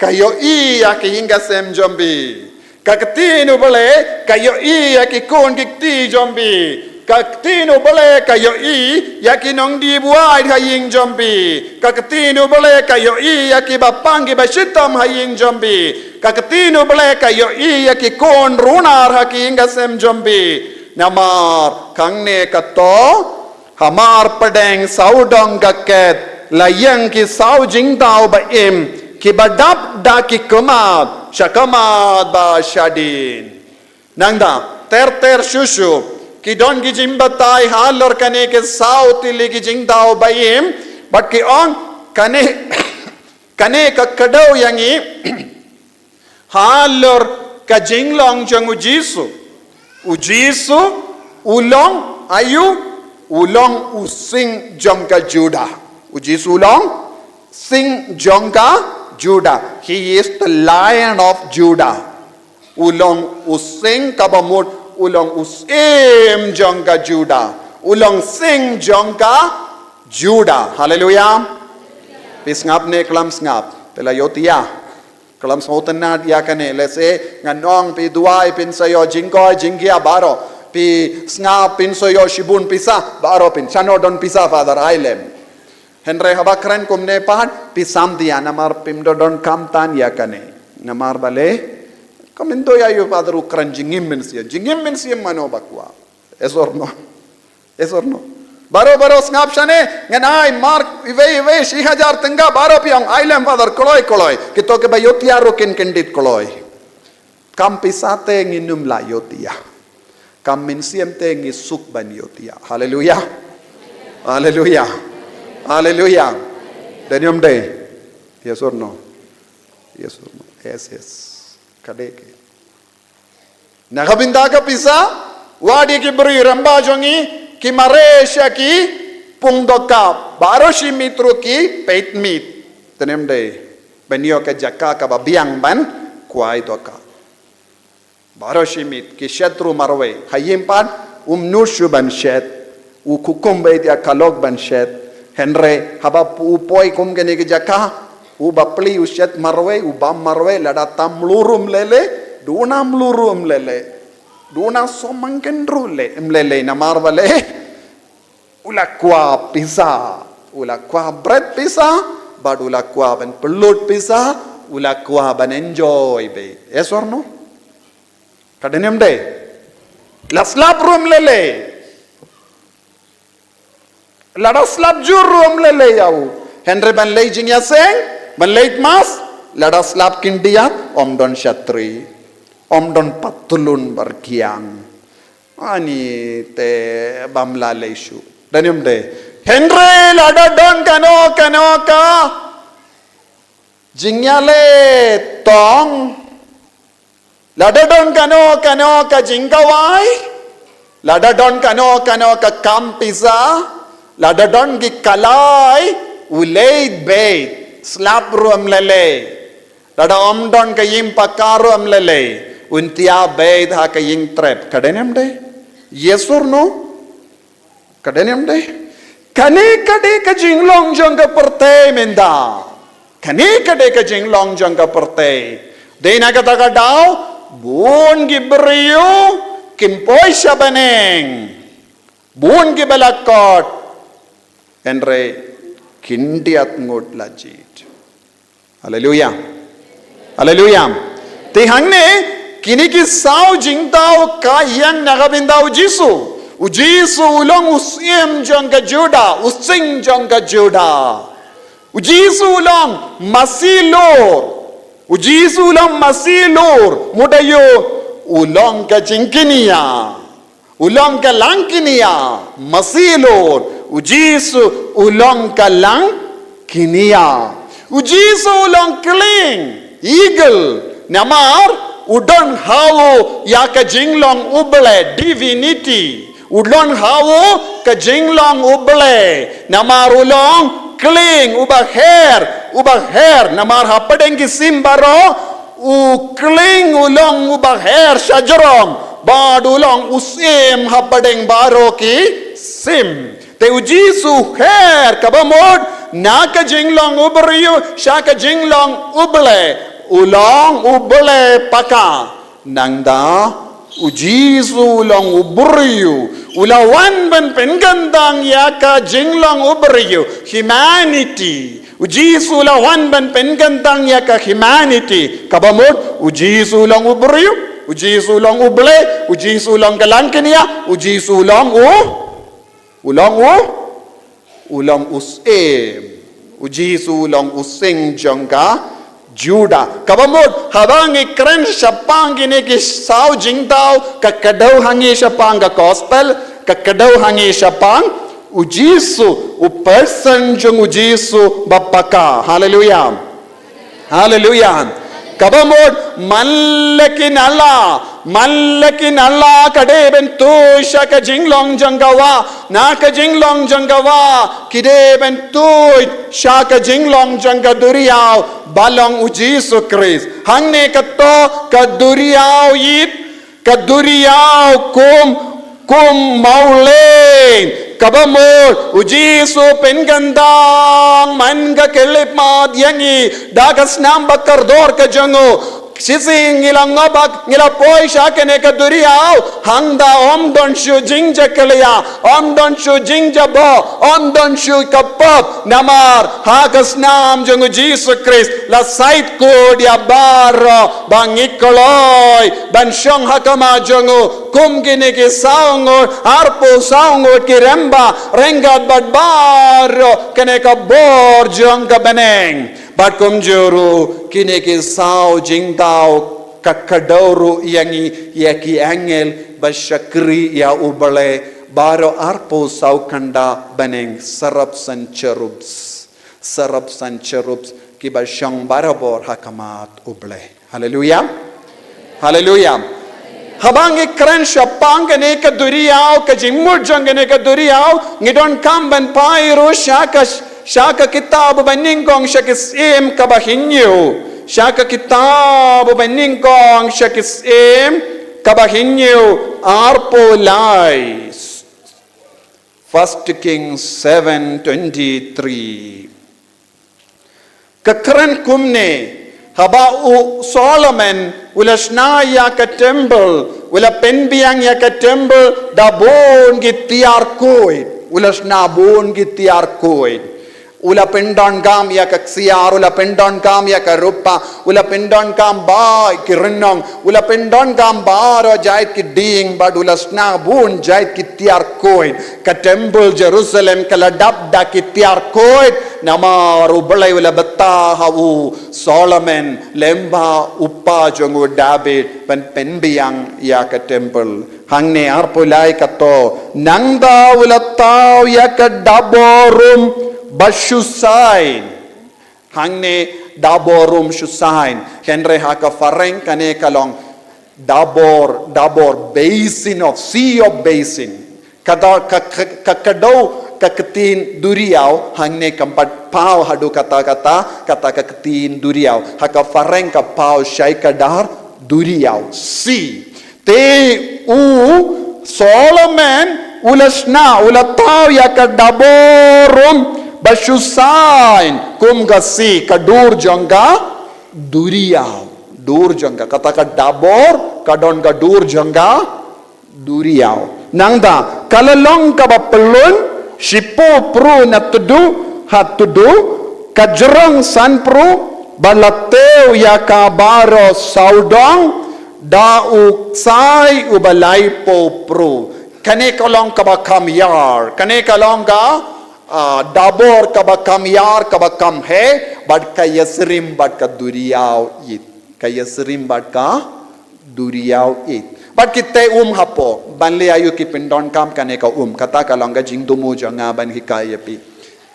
kayo i ya ki inga sem jambi ka kaktino bale kayo i ya ki kon kikti jambi kaktino bale kayo i ya ki nong di buai haying jambi kaktino bale kayo i ya ki bapangi bashitam haying jambi kakatino bale kayo iya ki kon runar haki inga sem jombi namar kangne kato hamar padeng saudong gaket layang ki sau jingtao ba ki badap da ki kumat shakamat ba shadin nangda ter shushu ki don ki jimbatai halor kane ke sau tili ki jingtao ba but ki on kane ka kadau yangi halor ka jinglong jang ujisu ulong using jong ka Judah ujisu ulong sing jong ka Judah he is the Lion of Judah ulong using kabamut ulong usim jong ka Judah ulong sing jong ka Judah hallelujah pisngap ne klam ngap pela yotia kalam sautan na dia kane lese nganong pi duai pin sayo jingkoy jinggia baro pi snga pin sayo shibun pisa baro pin chano don pisa father ailem henre habakran kumne pahan pi sam dia namar pim don kam tan ya kane namar bale kamindo ya yo father ukran jingim men sia mano bakwa esor no baro snap shane nganai mark ive 6000 tanga baro piang ailem father koloi kito ke bayotia rokin kendit koloi kam pisate nginum la yotia Kamin siam tengi suk ban yotia. Hallelujah. Hallelujah. Hallelujah. Dan yom day. Yes or no? Yes or no? Yes, yes. Kadeke. Nakabinda ka pisa? Wadi ki beri ramba jongi ki maresha ki pungdoka baroshi mitru ki peit mit. Dan yom day. Benyo ka jaka ka babiang ban kuai doka. Baroshimit ki shatru marwe hayimpan nushu ban shet u kukum bait ya kalog ban shet henre haba upoi kum gene ki jaka u bapli u shet marwe u bam marwe lada tam lurum lele duna mlurum lele duna somangken rule mlele na marwale ula kwa pisa ula kwa bread pisa bad ula kwa ban pelut pisa ula kwa ban enjoy be. Yes or no? Kadenyam day. Laslap room lele. Lada slap jur room lele yau. Henry ban lay jing yaseng. Ban late mas. Lada slap kindia. Om don shatri. Om don patulun berkiang. Ani te bamla leishu. Kadenyam day. Henry lada don kano ka. Jingyale tong. Lada don kano ka jingkawai. Lada don kano ka kampisa. Lada don ki kalai. Uleid bait. Slap ruam lele. Lada om don ka yim pakaruam lele. Untia bait ha ka ying trap. Kadenyam day? Yes or no? Kadenyam day? Kane kade ka jinglong jong ka perte menda. Kane kade ka jinglong jong ka perte. Dena kata ka daw. Bun gibriyo kimpoy siya baneng bun gibalakot enre kindiat ngod lajit. Hallelujah. Hallelujah. Tihangne kiniki saw jingtaw ka yang nakabindaw Jisu ujisu ulong usim jong ka Juda using jong ka Juda ujisu ulong masilor ujisu ulang masilur mudayo ulang ka jingkinia ulang ka langkinia masilur ujisu ulang ka langkinia ujisu ulang kling eagle namar udon hawo ya ka jinglong uble divinity udon hawo ka jinglong uble namar ulong kling ubah her namar hapadeng ki simbaro u kling ulong ubah her shajarom bad ulong usim hapadeng baro ki sim te ujisu her kabamod naka jinglong ubriyo shaka jinglong uble ulong uble paka nangda ujisu ulong ubriyo ulawan ban pengandang yaka jinglong ubriyo humanity ujisu ulawan ban pengandang yaka humanity kabamod ujisu ulang ubriyo ujisu ulang uble ujisu ulang kalangkenia ujisu ulang usim ujisu ulang using jangka Juda kabamod habang ikren syapang gini ki saw jingtaw kakadaw hangi syapang ka gospel kakadaw hangi syapang ujisu u person jung ujisu bapaka. Hallelujah. Hallelujah. kabamod mallakin Allah kade ben tu shaka jinglong jangawa naka jinglong jangawa kide ben tu shaka jinglong janga duriyaw balong ujisu Kris hangne kato kaduriyaw yit kaduriyaw kum maulen kabamol ujisu pengandang man ka kelip madyangi dagas nambak kardor ka jango sising ngilang ngabak ngilapoy siya kene kaduriyaw hangda don shu jingja kaliya don shu jingja bo don shu kapap namar hagas nam jango Jesus Christ la sait ko dia baro bangikoloy ban syong hakama jango kum gini ki saungor arpo saungor ki remba rengat badbaro kene ka bor jong ka beneng Bakum juru kini ki saw jingtao kakadauru yangi yaki angel Bashakri ya ubale baro arpo saukanda baneng sarap san cherubs ki bashang barabor hakamat uble. Hallelujah. Hallelujah. Habang ikran siya pangane ka duriyaw ka jingmur jangane ka duriyaw ngidon kamban pairo siya ka kitab baningkong siya kisim ka bahinyo siya ka kitab baningkong siya kisim ka bahinyo arpo lies. 1 Kings 7:23. Kakran kumne haba Solomon ulasna ya ka temple ula penbiang ya ka temple da bon gitiar koid ulasna bon gitiar koid ula pendon gam ya ka siar ula pendon gam ya ka rupa ula pendon gam ba ki renong ula pendon gam ba ro jait ki ding bad ulasna bon jait ki tiar koid ka temple Jerusalem kala dab da ki tiar koid nama rubalai ula beta hawu Solomon lemba uppa jongu David penbiang ya ka temple hangne arpulai kato nangda ula tau ya ka daborum Bashusain hangne daborum shusain henre haka fareng kane kalong dabor basin of sea of basin kakadau kaketin duriau hangne kampat pau hadu kata kaketin duriau haka fareng ka pau syai kadar duriau si te Solomon ulasna ulatau ya ka daborum Bashusain kum gasi kadur jangga duriau dur jangga kata ka dabor kadon ka dur jangga duriau nangda kalalong ka bapelun shipo pru natudu hatudu kajrang san pru balateu ya ka baro saudong da uksai ubalai po pru kane kalong ka bakam yar kane kalong ka dabor kabakam yar kabakam hai but ka yasrim but ka duriyaw it ka yasrim but ka duriyaw it but kitte hapo banle ayu ki pindon kam kane ka kata kalonga jingdumu janga ban hikayapi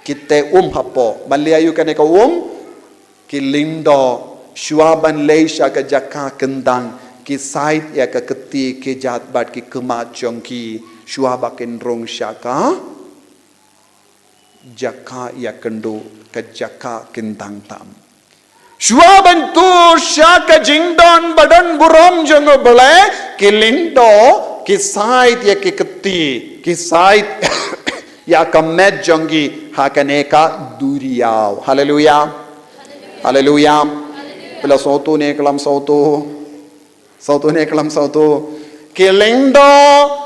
kitte hapo banle ayu kane ka ki lindo shuaban leisha ka jakka kendang ki sait ya ka keti ki jat bat ki kemat jongki shuabakin rong syaka jaka ya kendo ke jaka kentang tam shua bantu syaka jingdon badan burom jango bele kilindo kisait ya keketi kisait ya kamet jangi hakaneka duriau haleluya haleluya pela sautu ne kalam sautu ne kalam sautu kilindo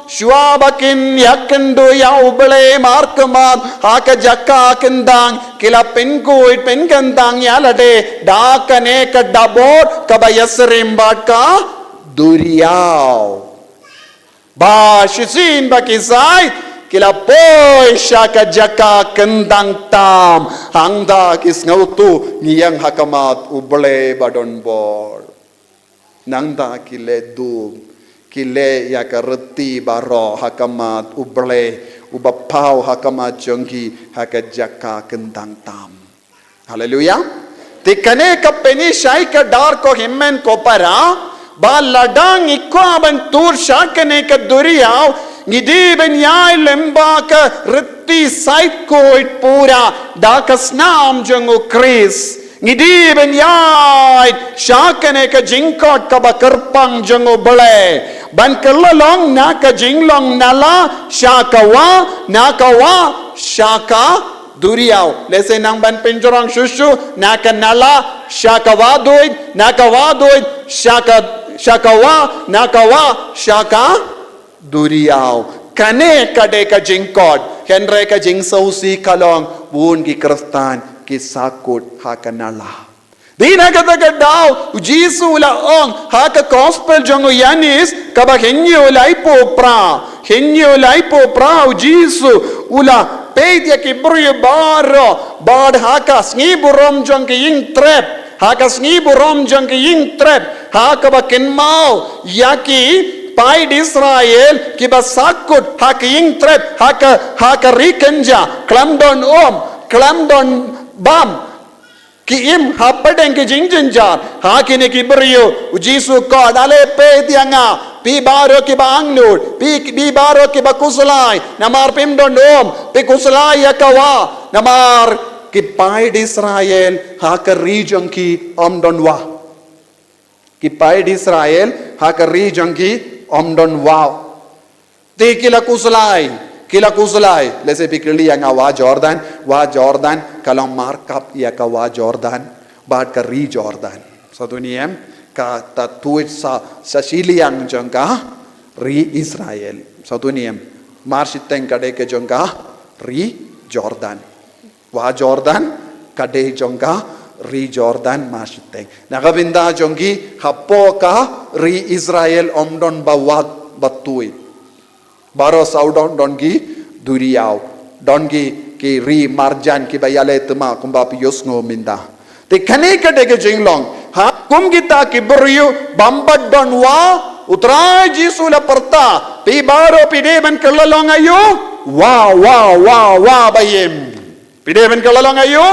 shuabakin yakendo yaubale markamat haka jakka kendang kila penkuit penkendang yalade dakane ka dabor kabayasrim batka duriau ba shisin bakisai kila poi shaka jakka kendang tam hangda kis ngautu niyang hakamat ubale badon bor nangda kile dub kile ya kareti baro hakamat uble ubapau hakamat jongki hakajaka kentang tam haleluya tikane kapeni shai ka dar ko himmen ko para ba ladang ikwa ban tur shakane ka duriyaw ngidi ben yai lemba ka reti sait ko it pura dakasnam jongo kris ngidi ben yai shakane ka jingkot ka bakarpang jongo bale ban kelalong naka jinglong nala shakawa shaka duriyaw lese nang ban penjorang shushu naka nala shakawa doid shakawa nakawa shaka duriyaw kane kade ka jingkot henre ka jingsausi kalong bun ki kristan ki sakut hakanala dina kata daw ujisu la ong haka gospel jongo yanis kaba henyo laipo pra ujisu ula pedia ki bru baro bad haka sniburom jong ki ying trap haka sniburom jong ki ying trap haka ba kenmau yaki pai di Israel ki ba sakut ha ki ing tret ha ka rikenja klam don bam ki im hapadeng ki jingjenjar ha ki ne ki beriu Jisu ko dale pe tianga pi baro ki ba angnur pi baro ki ba kuslai namar pim don pi kuslai ya kawa namar ki pai di Israel ha ka rijang ki don ki pai di Israel ha ka rijang ki don ti kila kuslai lese pikirli yang wa Jordan kalau markap ya ka wa Jordan bad ka ri Jordan satu niem ka tatuit sa siliang jangka ri Israel satu niem marsiteng kade ke jangka ri Jordan wa Jordan kade jangka ri Jordan marsiteng nakabinda jangki hapo ka ri Israel omdon bawat batui baro saudon dongi duriau dongi ki ri marjan ki bayale tuma kumba pius ngominda te khane kade ke jinglong ha kum kita ki beriu bambat don wa utrai Jisu la perta pi baro pideman kelalong ayu wa bayim pideman kelalong ayu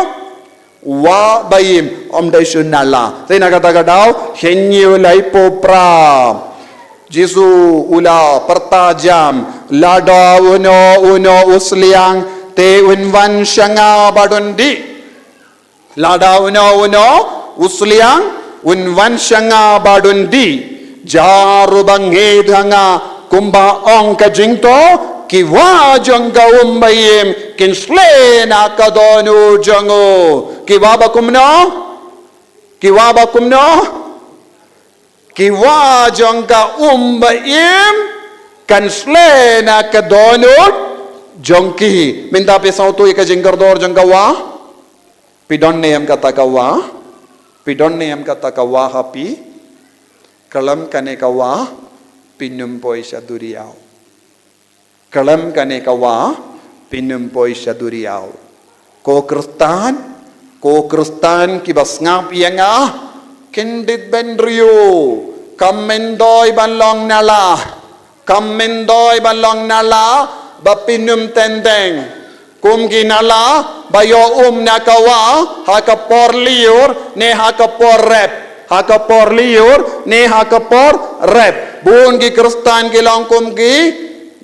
wa bayim om dai sunala te na kata kadau henyu lai popra Jisu ula pertajam lada uno usliang te unvan shanga badundi lada uno usliang unvan shanga badundi jaru bangedhanga kumba ong ka jingto kiwa jangga umbayim kinslena kadonu jango kiwa bakumno kiwa jangka umbaim kanslena kadonut jongki minta pe sautu ka jingkar dor jangka wa pidon neyam kata ka wa hapi kalam kane ka wa pinumpoi saduriau kalam kane ka wa pinumpoi saduriau ko kristan ki basngap yanga kindit benrio kamendoi banlong nala bapinum tendeng kumgi nala bayo nakawa hakapor liur ne hakapor rep bun gi kristan gi langkum gi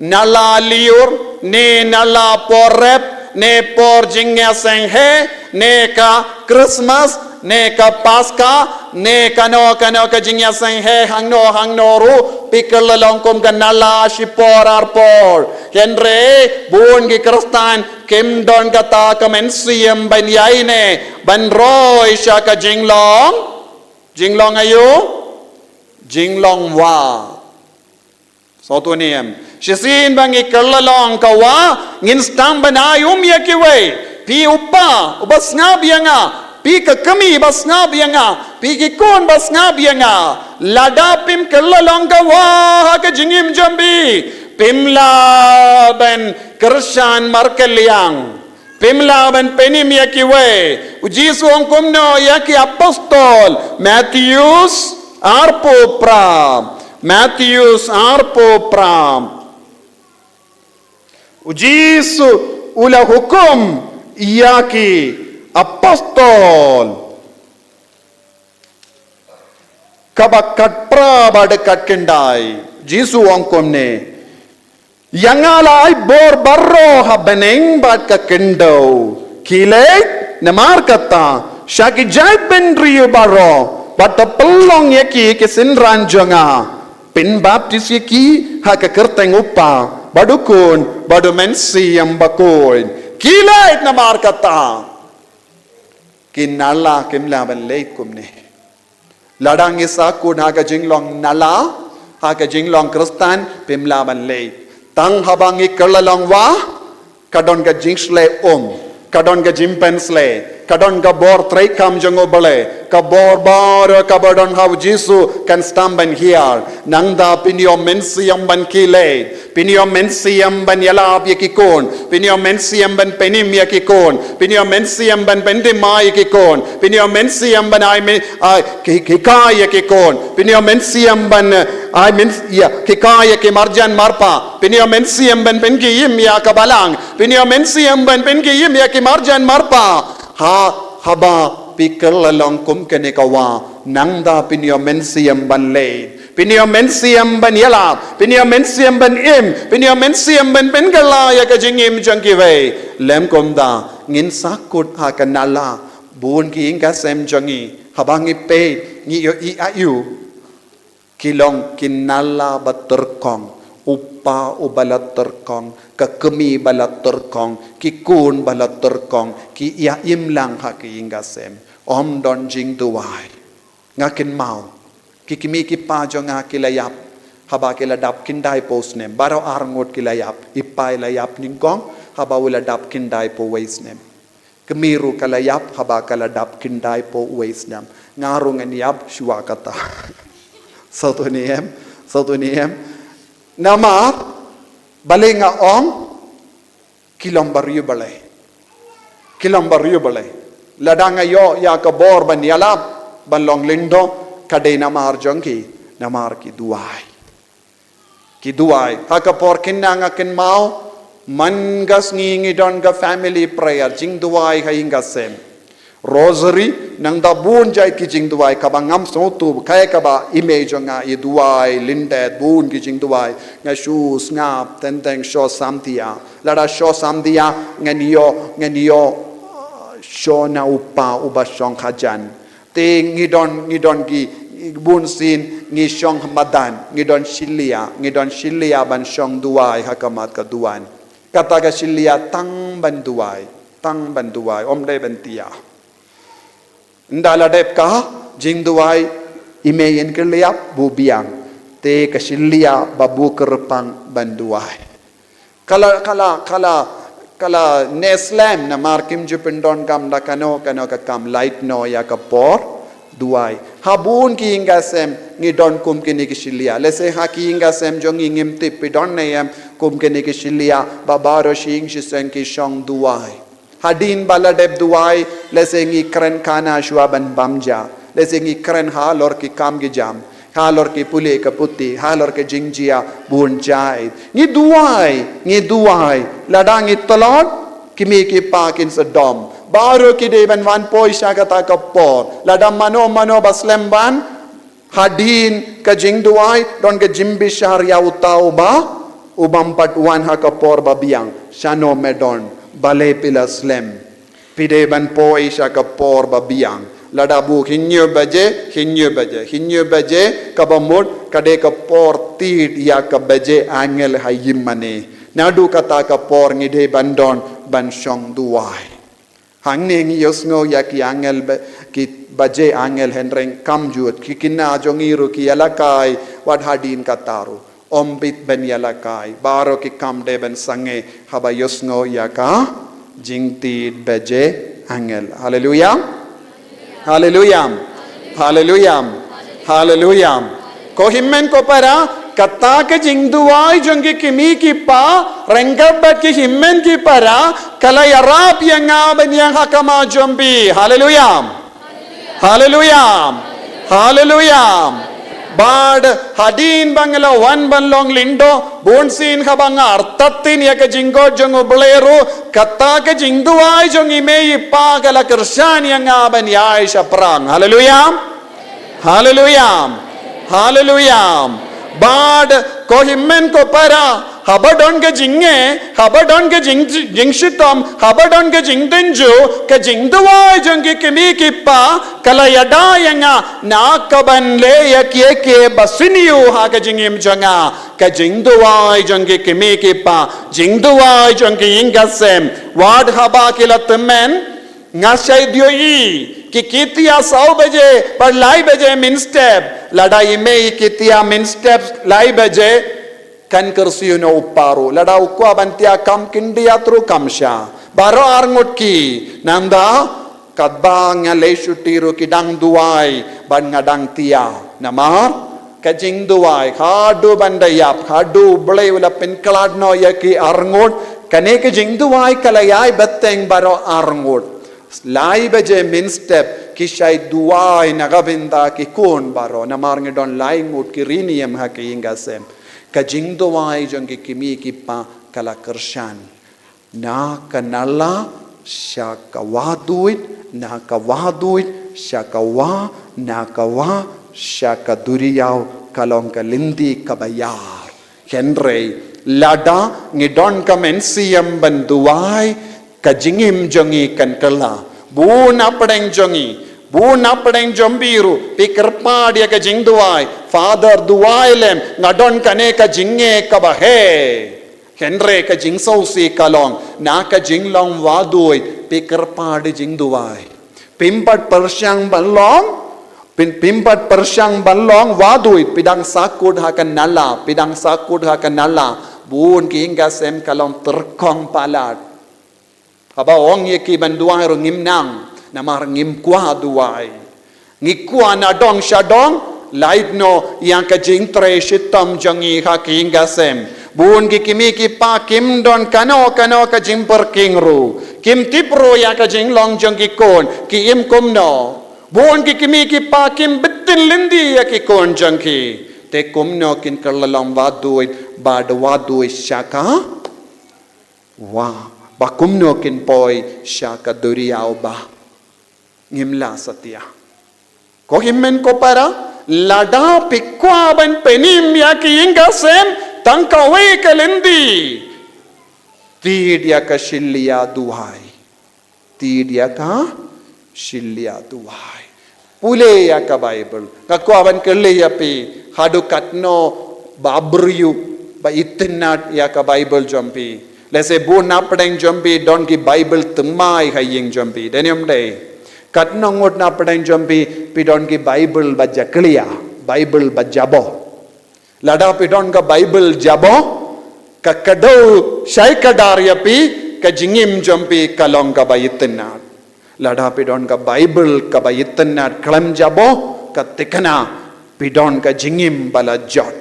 nala liur ne nala por rep ne por jingya senghe ne ka Christmas ne ka Pascha ne kano ka jingya senghe hangno ru pikal langkum ka nala shipor arpor henre bun gi kristan kim don kata kamensiam ban yaine ban roy sha ka jinglong ayo jinglong wa soto niem shisin bangi kallalong ka wa ngin stam banayum yakiwe pi upa ubasngab yanga pi kami basngab yanga pi kikon basngab yanga ladapim kallalong ka wa ka jingim jambi pimla ben kershan markeliang pimla ben penim yakiwe ujisu ongkumno yaki apostol Matthews arpo pram ujisu ula hukum yaki apostol kabakat prabadekat kendai Jisu ongkomne yangalai bor barro habeneng bat ka kendo kilek namar kata shaki jai benriyo barro bata pelong yaki kesinran jonga pin baptis yaki haka kerteng upa badukun badu mensi yang bakoin kilek namar kata kinala kimla ban leikum ne ladang isa kun haka jinglong nala haka jinglong kristan pimla ban lei tang habangi kerlalong wa kadon ga jingsle kadon ga jimpensle kadon ga bor trei kam jango bale ka bor bar ka badon hav Jisu kan stamben here nangda pinyo mensi yang ban kile Pinio mensiam ban yalab yakikon. Pinio mensiam ban penim yakikon. Pinio mensiam ban pendima yakikon. Pinio mensiam ban kikai yakikon. Pinio mensiam ban kikai ke marjan marpa. Pinio mensiam ban penkiyim ya kabalang. Pinio mensiam ban penkiyim ya ke marjan marpa. Haba pikir lalong kum kene kawa. Nangda pinio mensiam ban leid. Pinio mensiam ban yalab, pinio mensiam ban pinio mensiam ban pengala ya kajingim jangkiwe. Lem komda ngin sakut ha kanala bun ki inga sem jangi habangi pe ni yo I ayu kilong kinala baterkong upa ubalat terkong kekemi balat terkong kikun balat terkong ki ya imlang ha ki inga sem om don jing duwai ngakin mau kikimi kipa jonga kilayap haba kiladap kindai posnem baro arngot kilayap ipai layap ningkong haba uladap kindai po waisnem kemiru kalayap haba kaladap kindai po waisnem ngarung eniap shua kata satu niem nama balenga om kilombaryu balai ladanga yo ya kabor ban yalap ban long lindo kadai namar jongki namar ki duai hakapor kinanga kin mau mangas ngingi don ga family prayer jing duai hainga sem rosary nang da bun jai ki jing duai kabangam so tu kai kaba image nga I duai lindet bun ki jing duai nga shoes ngap tenteng sho samtia lada sho samdia nganiyo sho na upa ubashong khajan te ngidon ki bun sin ngi shong hamadan ngidon shilia ban shong duai hakamat ka duan kata ka shilia tang ban duai om dai ban tia ndala dep ka jing duai imeyen ke liap bu biang te ka shilia babu kerpang ban duai kala neslam na markim jupendon kam da kano ka kam light no ya ka por duai habun ki inga sem ngi don kum ki ni kishilia lese ha ki inga sem jong ingim tip pidon neyam kum ki ni kishilia babaro shing shisen ki shong duai hadin bala deb duai lese ngi kren kana shwa ban bamja lese ngi kren ha lor ki kam gi jam halor ke pule ka putti halor ke jingjia bun jai ni duai ladang itlot kimi ki pakin sedom baru ki de ban wan poisa kata ka por ladam mano baslem ban hadin ka jing duai don ke jimbi sharia utau ba ubam pat wan ha ka por babiang shano medon bale pilaslem pide ban poisa ka por babiang ladabu hinyo baje kabamut kade ka por tit ya ka baje angel hayimane nadu kata ka por ngide bandon ban shong duai hangne ngi yosngo ya ki angel ki baje angel henreng kamjut ki kinna jongiru ki yalakai wadhadin kataru ombit ben yalakai baro ki kamde ben sange haba yosngo ya ka jingti baje angel hallelujah ko himmen ko para katta ke jingduai jongi kimi ki pa rengabat ki himmen ki para kala yarap yanga banyang hakama jombi hallelujah bad hadin bangala wan banlong lindo bonsin khabanga artatin ya ke jinggo jongo bleru katta ke jingduai jongi mei pa kala kersan yang aban ya isha prang hallelujah bad ko himmen ko para habadon ke jingshitom habadon ke jingdenju ke jingduai jongi kimi kipa kala yada yanga nakaban le yakie basiniu ha ke jingim jonga ke jingduai jongi kimi kipa jingduai jongi ingasem wad haba kilatmen ngasai dioi कि कितिया 100 बजे पर लाई बजे मिन स्टेप लड़ाई में कितिया मिन स्टेप लाई बजे kan kersiuno uparu lada ukwa bantia kam kindia tru kamsha baro arngutki nanda kadbang ya leisutiru kidang duai ban ngadang tia namar kajing duai khadu bandayap khadu blay ula penklad no yaki arngut kane kajing duai kalayai beteng baro arngut lai baje min step kishai duai nagabinda ki kun baro namarnge don lai ngut ki riniyam haki ingasem kajing duai jong ki kimi ki pa kala kershan na kanala syaka waduit na kawaduit syaka wa na kawa syaka duriyau kalong kalindi kabayar henry lada ngidon kamen siyam banduai kajingim jongi kankala buna pedeng jombiru pikirpa dia kajing duai father duai lem ngadon kane kajinge kabahe henry kajing sausi kalong na kajing long wadui pikirpa di jing duai pimpat persyang balong pimpat persyang balong wadui pidang sakut hakan nala bun ki hingga sem kalong terkong palat aba ong ye ki banduai ro ngimnang namar ngim kwa duai ngikwa na dong shadong light no yang ka jing tre shitam jangi ha ki hingga sem bun ki kimi ki pa kim don kano ka jing per king ru kim tipro ya ka jing long jang ki kon ki im kum no bun ki kimi ki pa kim bitin lindi ya ki kon jang ki te kum no kin kerlalong waduit bad waduit syaka wa bakum no kin poi syaka duriau ba ngimla satia ko himmen ko para lada pikwa ban penim ya ki inga sem tangka we kalendi tidia ka shilya duhai pule ya ka bible ngakwa ban kele ya pi hadu katno babriyu ba itnat ya ka bible jompi lese bu na pedeng jompi don ki bible temai haying jompi denium day katno ngot na pedeng jompi pi don ki bible ba jakliya bible ba jabo lada pi don ka bible jabo ka kadau shai kadar ya pi ka jingim jompi kalong ka ba itnat lada pi don ka bible ka ba itnat klam jabo ka tikana pi don ka jingim bala jot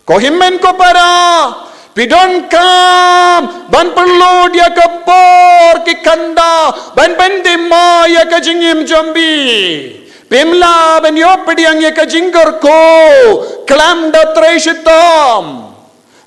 ko himmen ko para pidon kam ban perlu dia ke por ki kanda ban bendima ya ke jingim jombi pimla ban yo pediang ya ke jingger ko klam da treshitam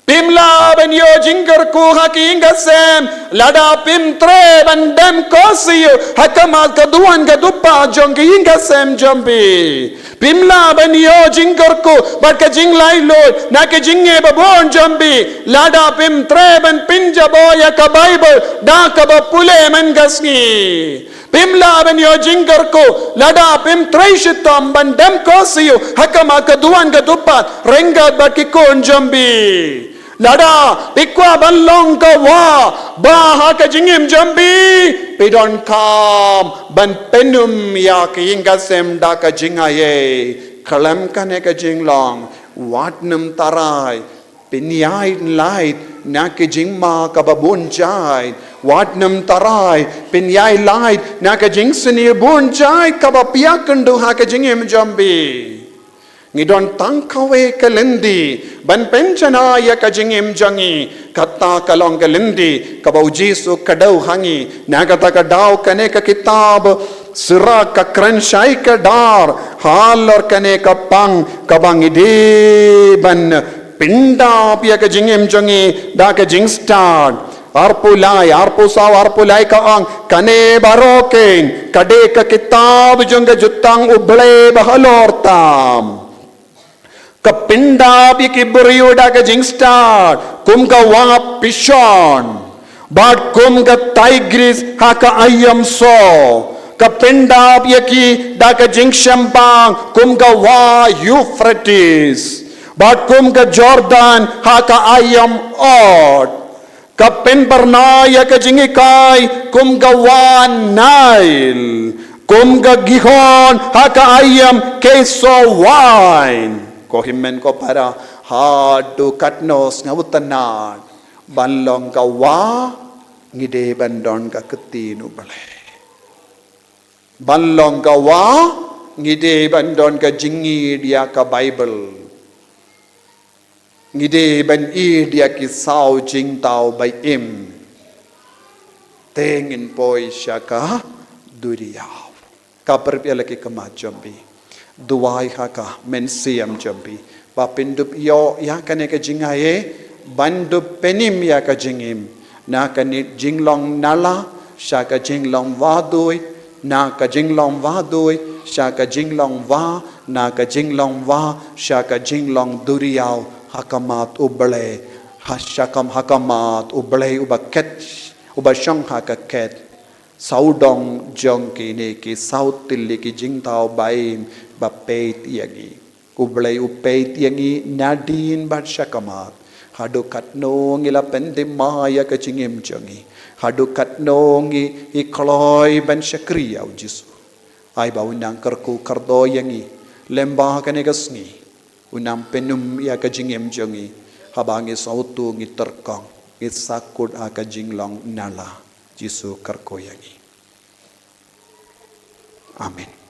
pimla ban yo jingger ko haki ingasem lada pim tre ban dem kosiyo hakama kaduan gadupa jongki ingasem jombi pimla ban yo jingger ko bat ka jinglai lo na ke jinge babon jombi lada pim tre ban pinja boya ka bible da ka ba pule man gasni pimla ban yo jingger ko lada pim tre shitam ban dem kosiyo hakama kaduan gadupa renga bat ki kon jombi lada pikwa balong ka wa baha ka jingim jambi pidon kam ban penum ya ki ingasem da ka jingaye kalam kane ka jinglong watnum tarai pinyai light na ki jingma ka babun jai watnum tarai pinyai light na ka jingsni bun jai ka ba piakandu ha ka jingim jambi ngidon tangkawe kalendi ban penchana ya kajingim jangi kata kalong kalendi kabau jisu kadau hangi na kata kadau kane ka kitab sira ka kranshai ka dar hal or kane ka pang kabang ide ban pinda pia kajingim jangi da ka jing start arpulai ka ang kane baroken kade ka kitab jong jutang uble bahalortam kapinda pi kibriuda ka jing start kum ka wa pishon but kum ka tigris ha ka ayam so kapinda pi ki da ka jing shampang kum ka wa Euphrates but kum ka Jordan ha ka ayam od kapin bernaya ka jing ikai kum ka wa Nile kum ka Gihon ha ka ayam keso wine ko himmen ko para hadu katnos ngawutanan banlong ka wa ngide bandon ka ketinu bale banlong ka wa ngide bandon ka jingi dia ka bible ngide ban i dia ki sao jing tao bai im teng in poi shaka duriyaw ka perpiala ki kama jambi duwai haka men siam jambi ba pindup yo ya kane ka jingaye bandup penim ya ka jingim na ka ni jinglong nala shaka jinglong vadoi na ka jinglong vadoi shaka jinglong va na ka jinglong va shaka jinglong duriyaw hakamat ubale hashakam hakamat ubale ubaket ubashang hakaket saudong jong ki ne ki saut tilli ki jingtao baim ba peit yagi ublei upeit yagi nadin bat shakamat hadu katno ngila pende maya ka chingim changi hadu katno ngi ikloi ban shakriya jisu ai ba unang karku kardo yangi lemba ka ne gasngi unam penum ya ka jingim changi habangi sautu ngi terkong ngi sakut aka jinglong nala jisu karko yangi amin.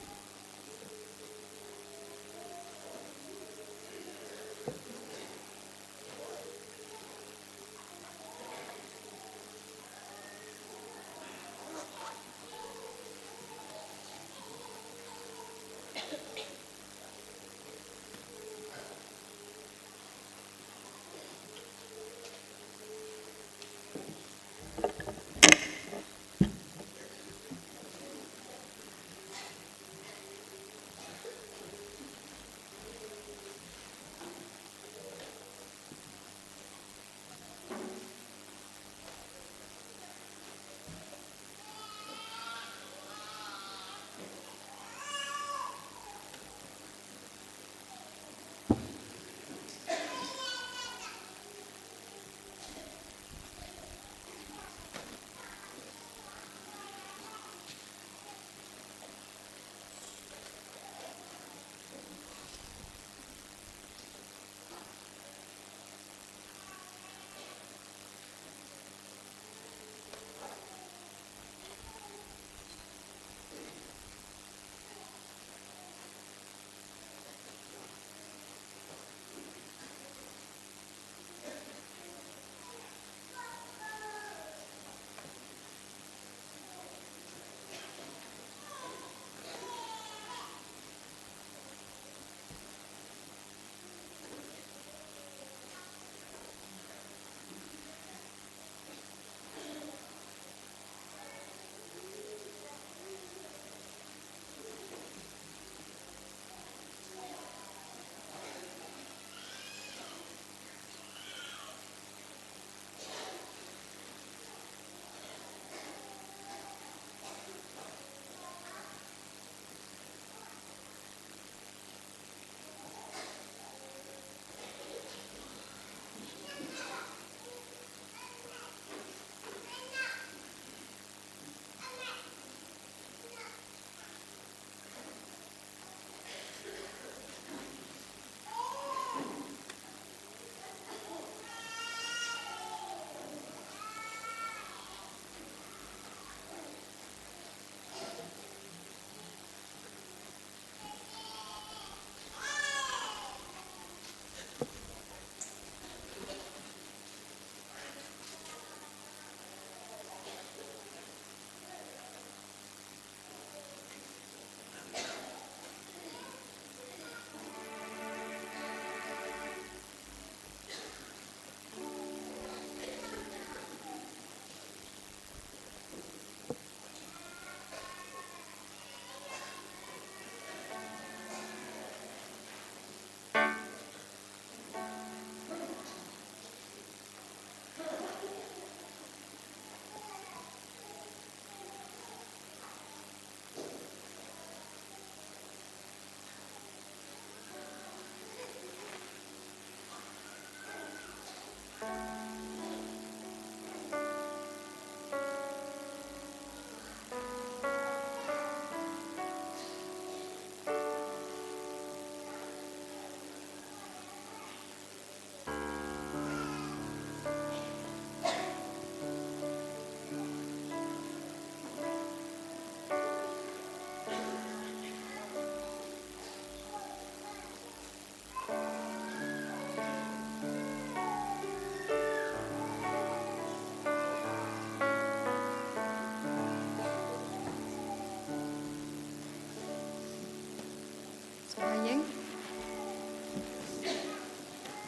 Sayang.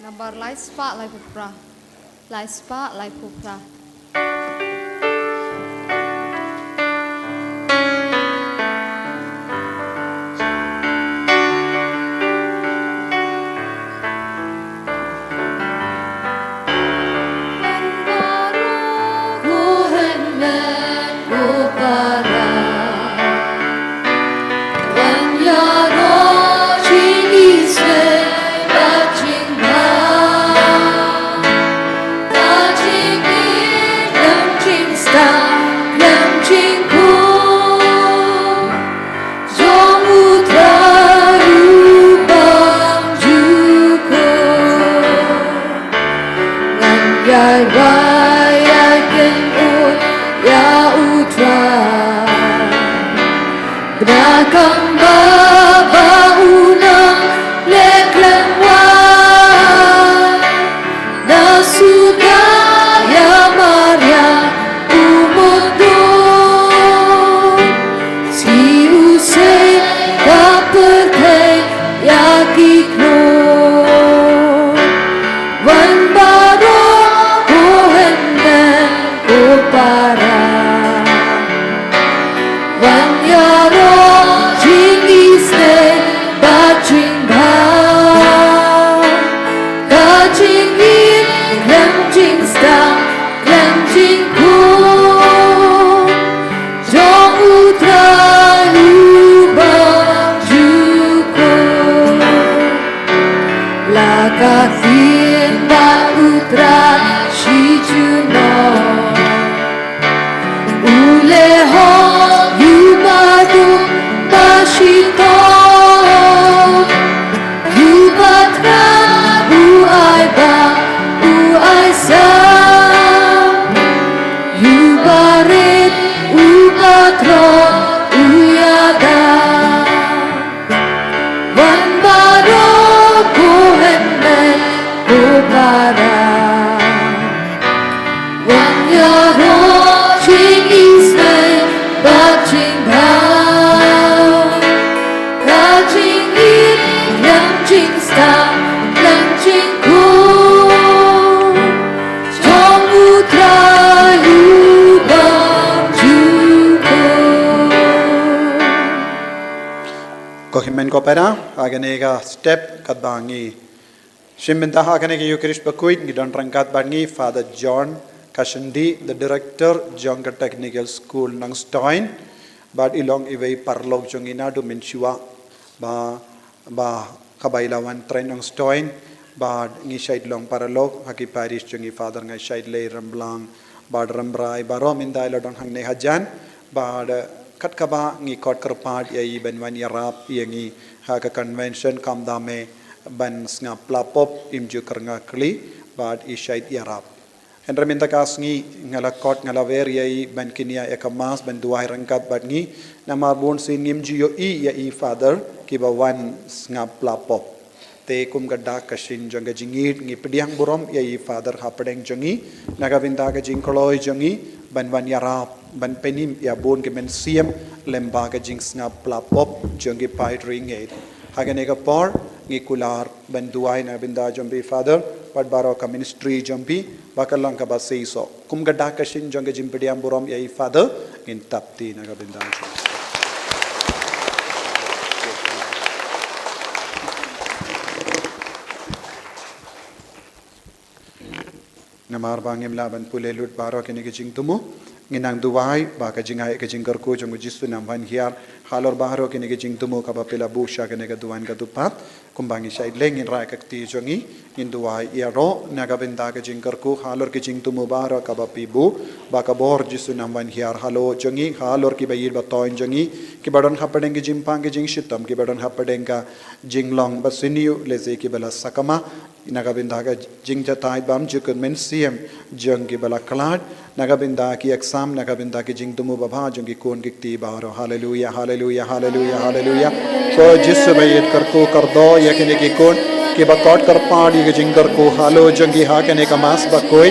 Number light spark like pupra. Light spark like pupra. Kohimen kopera aganega step kadbangi shiminta aganega Eucharist bakuit ngidon rangkat bangi Father John Kashandi, the director Jonga Technical School nang Stoin bad ilong iway parlog jongina do menshua ba kabaylawan train nang Stoin bad ngi side long paralog haki parish jongi Father ngai side lay ramblang bad rambrai barom indai lodon hangne hajan bad kat kaba ngi kot kerpat yai benwan yarap yangi ha ka convention kamdame ban snga plapop imju kernga kli bad ishait yarap hendra minta kas ngi ngala kot ngala ver yai ban kinia ekamas ban duai rangkat bad ngi nama bon sin ngimju yo I yai Father kiba wan snga plapop te kum gadda kashin jonga jingit ngi pediang burom yai Father hapadeng jongi naga vinda ka jingkoloi jongi ban wan yarap ban penim ya bon ke men siam lemba ka jing snga plapop jongi pai ringate haganega por ngi kular ban duai na binda jombi Father pad baro ka ministry jombi bakalang ka baseiso kum gadda kashin jonga jimpediam burom yai Father in tapti na ka binda namar bangem laban pulelut baro kini kecing tumu nginang duwai ba ka jingai ka jingkar ko jong jisu nam van hiar halor baro kini kecing tumu ka bapela busha kene ka duan ka dupat kumbangi sai leng in ra ka ti jongi in duwai iaro naga benda ka jingkar ko halor kecing tumu baro ka bapibu ba ka bor jisu nam van hiar halo jongi halor ki bayir ba toin jongi ki badon hapadeng ki jimpang ki jing shitam ki badon hapadeng ka jinglong ba siniu leze ki bala sakama nagabinda ka jingja tai bam jukun men siem jong ki bala klad nagabinda ki exam nagabinda ki jingdumu baba jong ki kon ki ti baro hallelujah hallelujah hallelujah hallelujah so jisu bayit kar ko kar do yakene ki kon ki bakot kar paadi ki jingar ko halo jong ki ha kene ka mas ba koi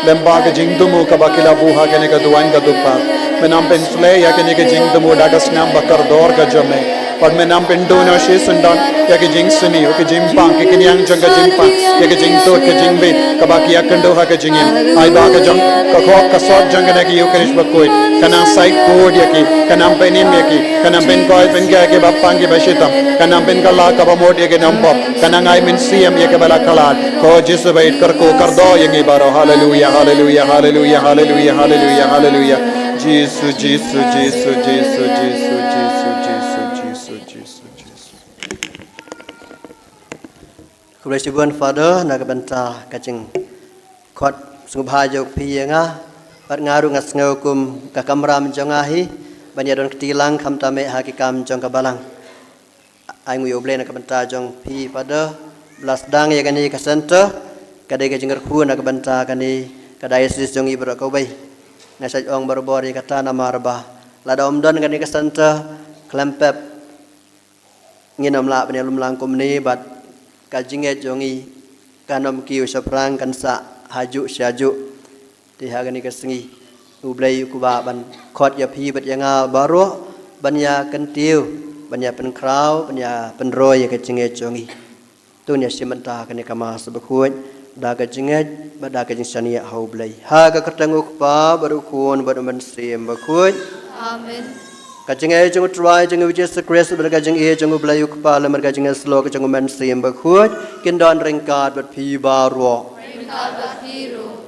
lemba ka jingdumu ka bakila bu ha kene ka duan ka dupa menam pensle yakene ki jingdumu daga snam bakar dor ka jome Or menam pindono she sundon, yakajing suni, okajing pang, kikinyang janga jimpang, yakajing to, kajing bit, kabaki yakando hakajingin. I bagajong, kakok kasot janganaki yukarish bakoy, kanang site code yaki, kanang penim yaki, kanang pen koi pen gaki bapangi bashitam, kanang pen kala kabamod yaki nampop, kanang I min siyam yaki balakalat, ko jisu bait karko kardo yangi baro, hallelujah, hallelujah, hallelujah, hallelujah, hallelujah, hallelujah. Jesus, Jesus, Jesus, Jesus, Jesus, Jesus, Jesus, Jesus, Jesus. Kublai Father, nagabanta kacing kot sungbahajo piyenga, pat ngaru ngasngau kum kakamram jongahi, banyadon ketilang kamtame hakikam jong kabalang. Ai nguyo ble nagabanta jong pi Father, belas dang ya kani ka center, kadai kacing ngerku nagabanta kani kadai sis jong ibro kaubai. Ngasaj ong barbori kata nama arba. Lada omdon kani ka center, klempep nginam la penelum langkum ni bat kajinget jongi kanom kiu saprang kansa haju syaju ti hagani kasengi ublai kuba ban khot ya phi bat yanga baro banya kentiu banya penkrau banya penroy ya kajinget jongi tu nya simenta kani kama sebekhuj da kajinget bada kajing sania haublai ha ka kertangu pa baru kun baru mensim bekhuj Amen. Kajing jeng try jeng Jesus Christ berkajing jeng belayu kepala berkajing slow kajing mensi yang berkhut kindan ringkat berpi baru. Ringkat berpiru.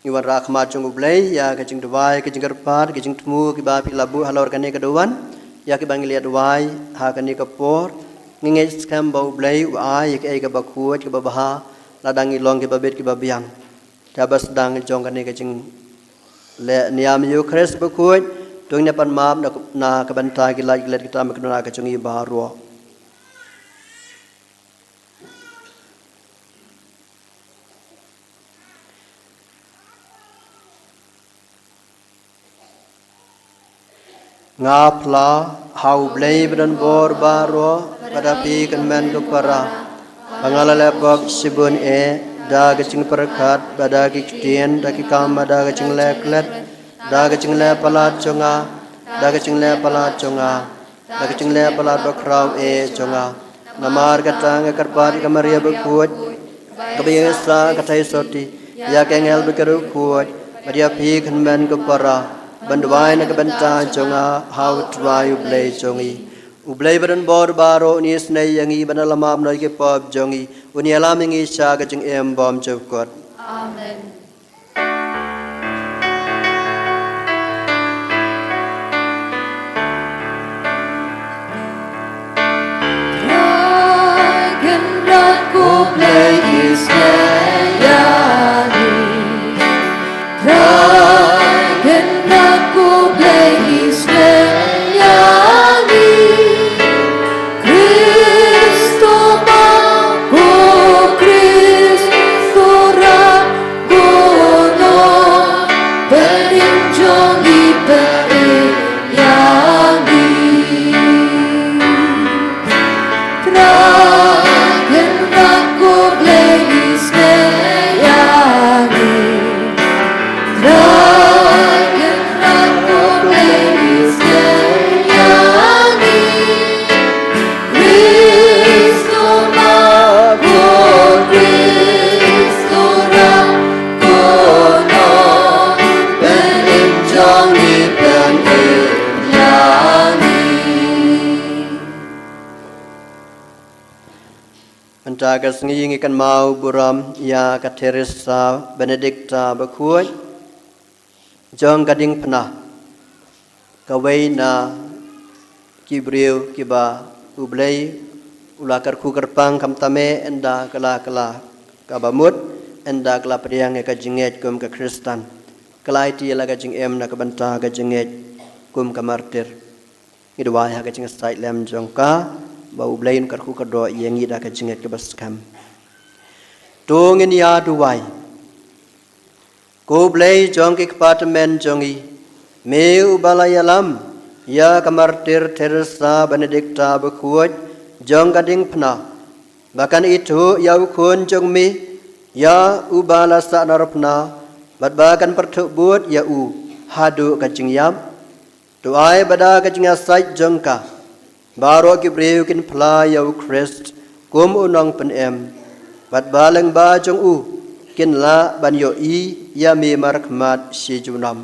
Iwan rahmat jeng belay ya kajing dawai kajing kerpat kajing temu kiba pilabu halor kani keduan ya kibang lihat dawai ha kani kepor ngingai skam bau belay wai ya kiba berkhut kiba baha ladang ilong kiba bet kiba biang. Jabas sedang jong kani kajing le niam yu Christ berkhut Tuing na panmam na kabantay gilat kita maknuna kacungi baru. Ngapla hau blay beran bor baru pada pi kan men kepara. Pangalalapok sibun da kacing perkat pada kiktian da kikam da kacing leklet. Da kacing le palat jonga, da kacing le palat jonga, da kacing le palat bakrau jonga. Namar katang karpat kamaria berkuat, kebiasa katai soti, ya kengel berkeru kuat, maria pi kenben kepara, banduai nak benta jonga, how try ublay jongi. Ublay badan bor baro ni snai yangi banalamam noi ke pop jongi, uni alam yangi sya kacing bom jokot. Amen. Play is Yari Dragon aku play is Yari Kristo maku Kristo ragu no peninjong iperi Yari Jaga sengi ikan mau buram ya Teresa Benedicta berkuat jong kading penah kawai na kibriu kiba ublay ulakar ku kerpang kamtame enda kala kabamut enda kala priang ka jinget kum ka Kristan kala iti la ka jing na kabanta ka jinget kum ka martir idwa ya ka jing sait lem jong ka bau blain karku kado yang ida ka jinget ke baskam tungin ya duwai ko blai jong ke apartment jongi meu balayalam ya kamartir Teresa Benedicta berkuat jong kading pena bahkan itu ya ukun jong mi ya ubala sa narapna bahkan pertubut ya u hadu kajing yam tuai bada kajing asai jongka Baro ki breu kin phla yau Christ kum unong pen em bat baleng ba jong u kin la ban yo I ya mi marakmat si junam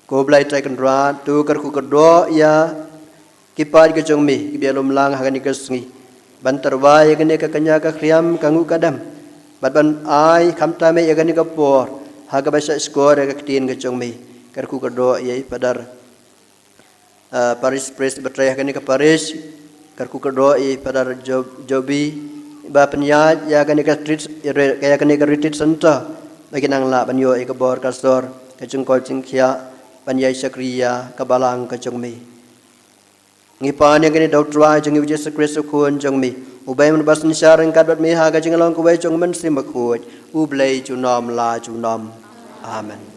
ko blai trai kan ra tu kar ku do ya ki pat ke jong mi ki belum lang ha ni kesngi ban terwai ke ne ka kanya ka kriam kangu kadam bat ban ai kham ta me ya ni ka por ha ka basa skor ka tin ke jong mi kar ku do ya padar Paris Press bertrayah kani ke Paris karku kedua pada Jobi ba penyat ya kani ke street kaya kani ke retreat center bagi nang la banyo ke bor kastor ke jengkol jengkia panyai sakriya ke balang ke jengmi ngipan yang kani dautra jengi Yesus Kristus kun jengmi ubay man bas ni syareng kadot mi ha ke jengalong ku bay jeng men sim bakut ublay junom la junom amen.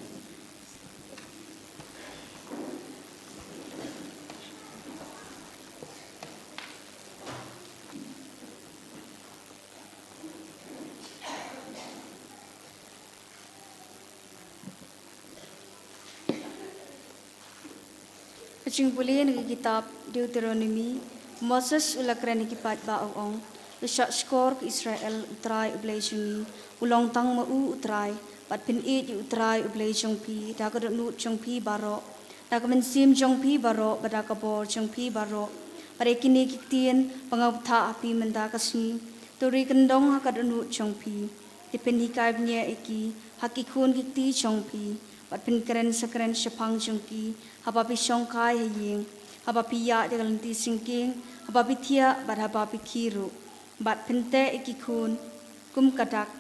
Kacing boleh negi kitab Deuteronomy Moses ulakran kipat ba ong lesak skor ke Israel utrai ublay jungi ulong tang mau utrai pat pin it utrai ublay jongpi dak nut jongpi baro dak mensim jongpi baro pada kabor jongpi baro pada kini kitien pangawta api menda kasni turi kendong hakad nut jongpi dipin hikai nya iki hakikun kiti jongpi pat pin keren sekeren sepang jongpi habapi songkai haying habapi ya dengan ti singking habapi tia bat habapi kiru bat pente ikikun kum kadak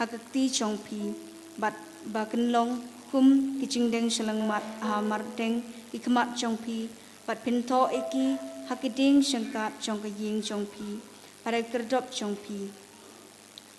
hakakti jongpi bat bakenlong kum kicingdeng selang mat hamar deng ikmat jongpi bat pinto iki hakiding sengkat jongkaying jongpi pada kerdop jongpi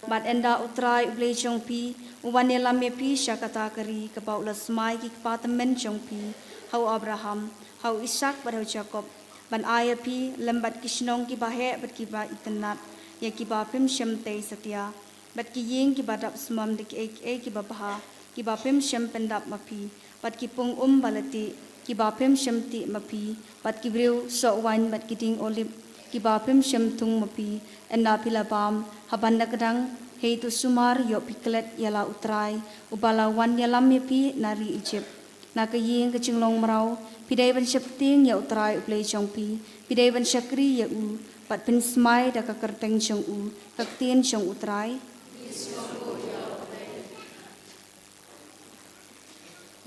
bat enda utrai ublay jongpi uwane lamepi syakata kari kebau lasmai ki kepatemen jongpi hau Abraham hau Ishak pada Jacob ban ayapi lembat kisnong ki bahe bat ki ba itenat ya ki ba pim shem te setia bat ki ying ki badap smam dik ek ki ba baha ki ba pim shem pendap mapi bat ki pung balati ki ba pim shem ti mapi bat ki breu so wan bat ki ding olip ki ba pim shem tung mapi enna pilabam haban nakadang heitu sumar yo piklet yala utrai ubala wan yalam yapi nari Egypt nakaying kecing merau pidai ban syapting ya utrai uplay jongpi pidai ban syakri ya u pat pin smai da kakerteng jong u kaktien jong utrai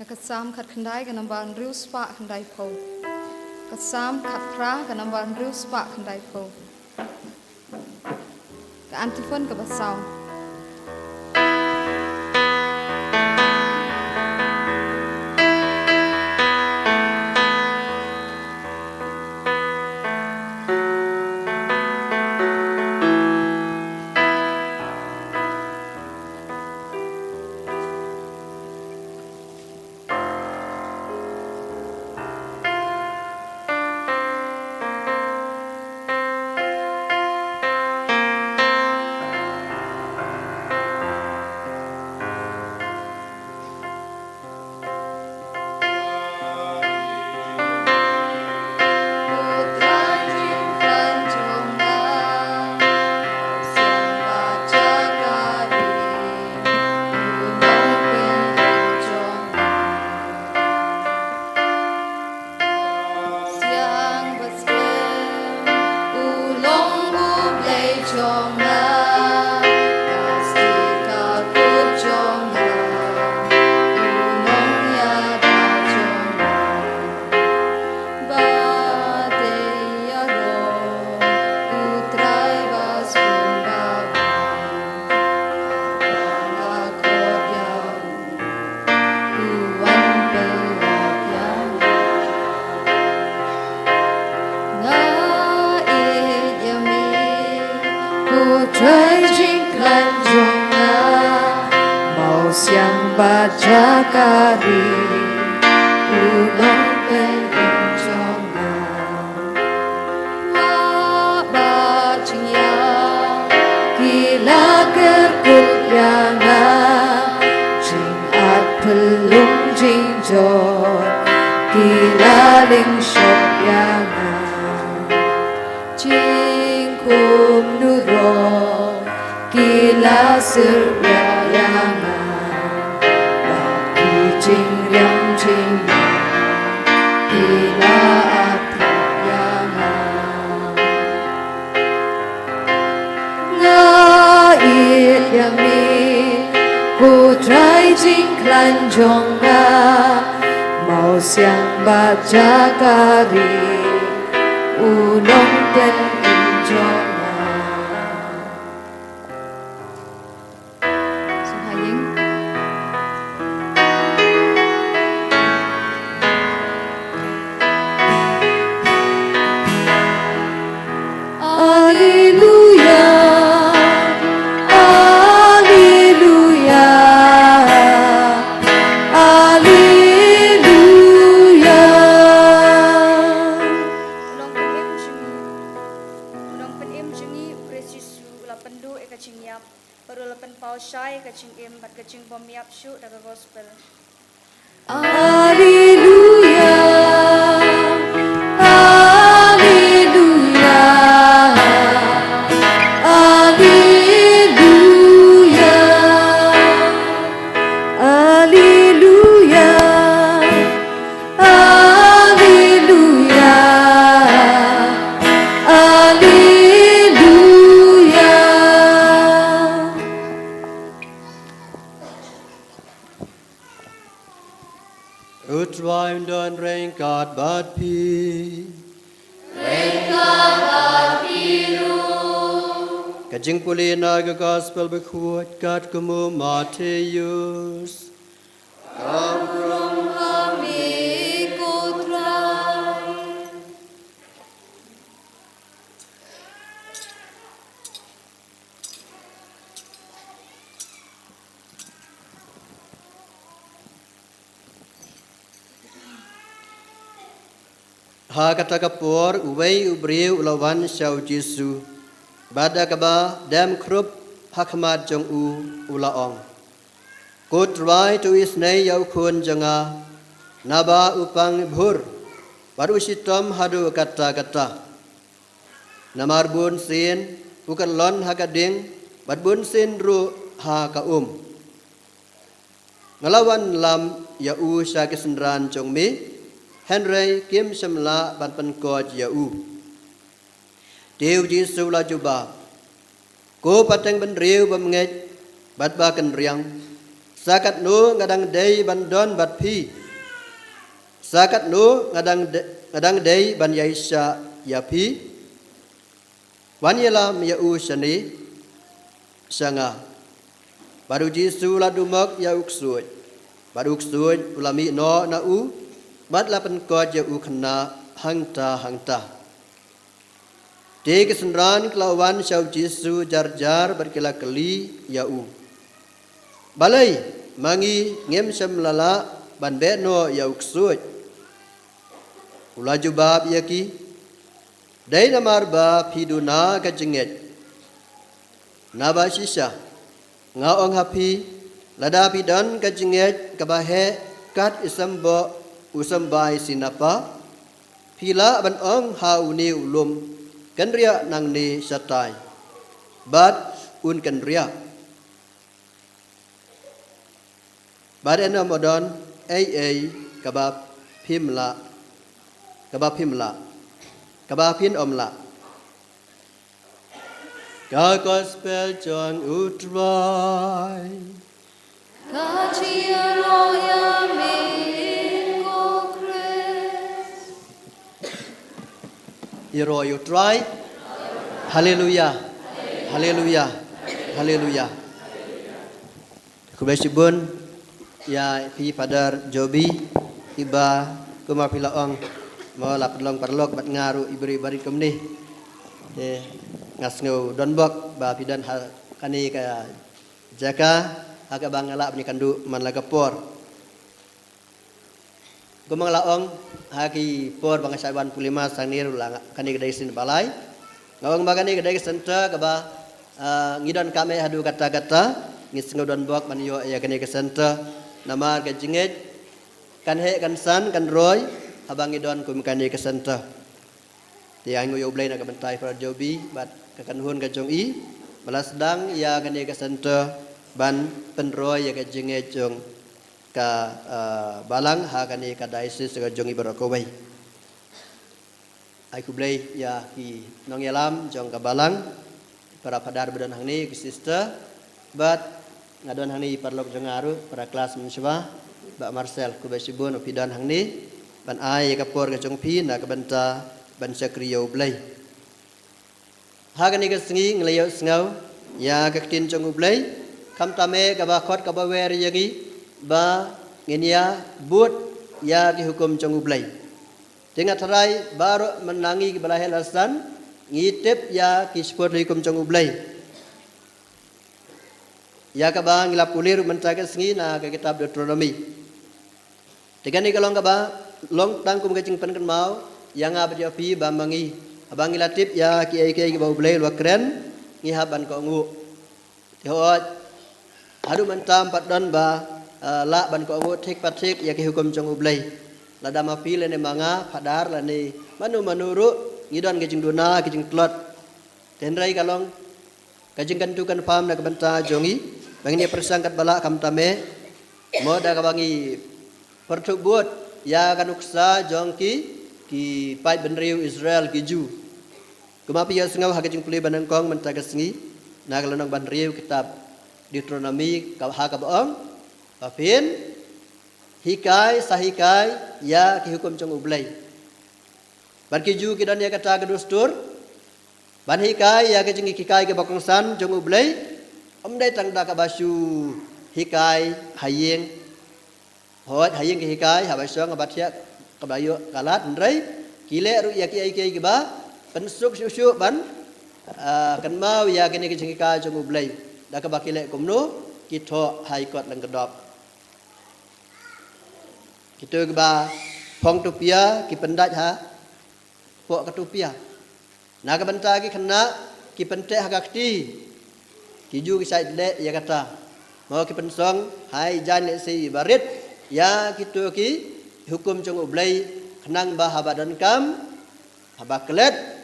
Kasam khat khandai ka namban riu spa khandai pho Kasam khat kra ka namban riu spa khandai pho Ka antifon ka basau Jakari ulong penjonga wa bajnya kila kerkuryanga jingat pelung jinjot kila ling syok yanga surya yang bagi jing yang jing ila api yang ngait yang mi ku trai jing klan jonga mau siang baca kari unong dan injonga Sahaying Alleluia, Alleluia, Alleluia. Unong penim jengi ukres Yesu lapan do e kacing yap baru lapan pau syai kacing em bat kacing bom yap syu daga gospel. Alleluia, Alleluia, Alleluia, Alleluia, Alleluia, Alleluia. Utvai don rain God but pi. Kajing puli naga gospel bekuat kat kemu Mateus. Ha kata kapor uwei ubriu ulawan syau Jesu. Bada kaba dam krup hakmat jong u ulaong. Kut rai tu isnei yau kun janga. Naba upang bhur. Baru sitom hadu kata-kata. Namar bun sin bukan lon hakading. Bad bun sin ru ha kaum. Ngelawan lam yau sya kesendran jong mi. Henry Kim Semla ban pen ko jiu. Tiêu Giêsu la juba. Ko pateng ban riu bam nget bat ba kan riang. Sakat nu ngadang dei ban don bat pi. Sakat nu ngadang dei ban yaisha ya pi. Wan yela ya u shani sanga. Baru Giêsu la dumak ya uksuj. Baru uksuj ulami no na u. Bat lapan ko je u khna hangta. Te kesenran kelawan syau Jesu jar berkila keli ya u. Balai mangi ngem sem lala ban be no ya uksuj. Ulaju bab yaki. Dai namar ba piduna ka jenget. Naba sisa ngaong hapi lada pidan ka jenget ka bahe kat isambo usambai sinapa pila ban ong hauni ulum kanria nang ni satai bad un kanria bad ena modon ai kabab pimla kabab pin omla ka gospel jong utrai Kachia roya me Iro you try. Hallelujah. Hallelujah. Hallelujah. Kubesibun ya pi padar jobi iba kuma pilaong mo lapelong parlok bat ngaru ibri bari kumni. Ngasngau donbok ba pidan kani ka jaka aga bangala bni kandu man lagapor. Gumang laong haki por bang saiban pulima sanir ulang kani kedai sin balai ngawang bagani kedai senta kaba ngidon kame hadu kata-kata ngisngau don bok man yo ya kani kesenta nama ka jinget kan he kan san kan roy habang ngidon kum kani kesenta tiang yo blai na ka bentai para jobi bat ka kan hun ka jong i balas dang ya kan ni ka center ban penroy ya ka jinge jong ka balang ha kan ni ka diocese ka jong ibarakowai ai ku blai ya ki nong yalam jong ka balang para padar badan hang ni ki sister but ngadon hang ni parlok jong aru para kelas menswa ba Marcel ku besibun opidan hang ni ban ai ka por ka jong pi na ka banta ban sakriyo blai hagan ikas sengi ngelayo sengau ya kaktin jong ublay kam tame ka ba khot ka ba wer yagi ba ngenia but ya ki hukum jong ublay tengah terai baru menangi ki balai helasan ngitip ya ki sport hukum jong ublay ya ka ba ngilap kulir mentaka sengi na ka kitab Deuteronomy tegan ni kalong ka ba long tangkum ka jing penkan mau yang abdi api ba mangi abang ilatip ya kiai bau belai luar keren ngihaban ko ngu tihot adu mentam patdon ba la ban ko ngu thik pathik ya ki hukum jong ublai lada mapi le ne manga padar la ni manu manuru ngidon ke jing duna ke jing klot tenrai kalong ka jing kan tu kan pam na ka banta jongi bangni persangkat bala kam tame moda ka bangi pertubut ya kan uksa jongki ki pai benriu Israel ki ju kumapi ya sengau hakajing puli banangkong mentaga sengi na kalonong benriu kitab Deuteronomy ka ha ka baong papin hikai sahikai ya ki hukum jong ublai ban ki ju ki dan ya kata gedustur ban hikai ya ki jing hikai ke bakongsan jong ublai omdai tangda ka basu hikai hayeng hot hayeng ki hikai habasong abatia kabayo kalat ndrai kile ru ya ki ai ba pensuk susu ban kan mau ya kini ki jingika jong ublai da ka bakile kumno ki tho hai kot lang kedop kita ba phong tupia ki pendat ha pok ketupia na ka banta ki khna ki pente hakakti ki ju ki sai le ya kata mau ki pensong hai jan le si barit ya kitu ki hukum jong ublai khnang ba habadan kam habaklet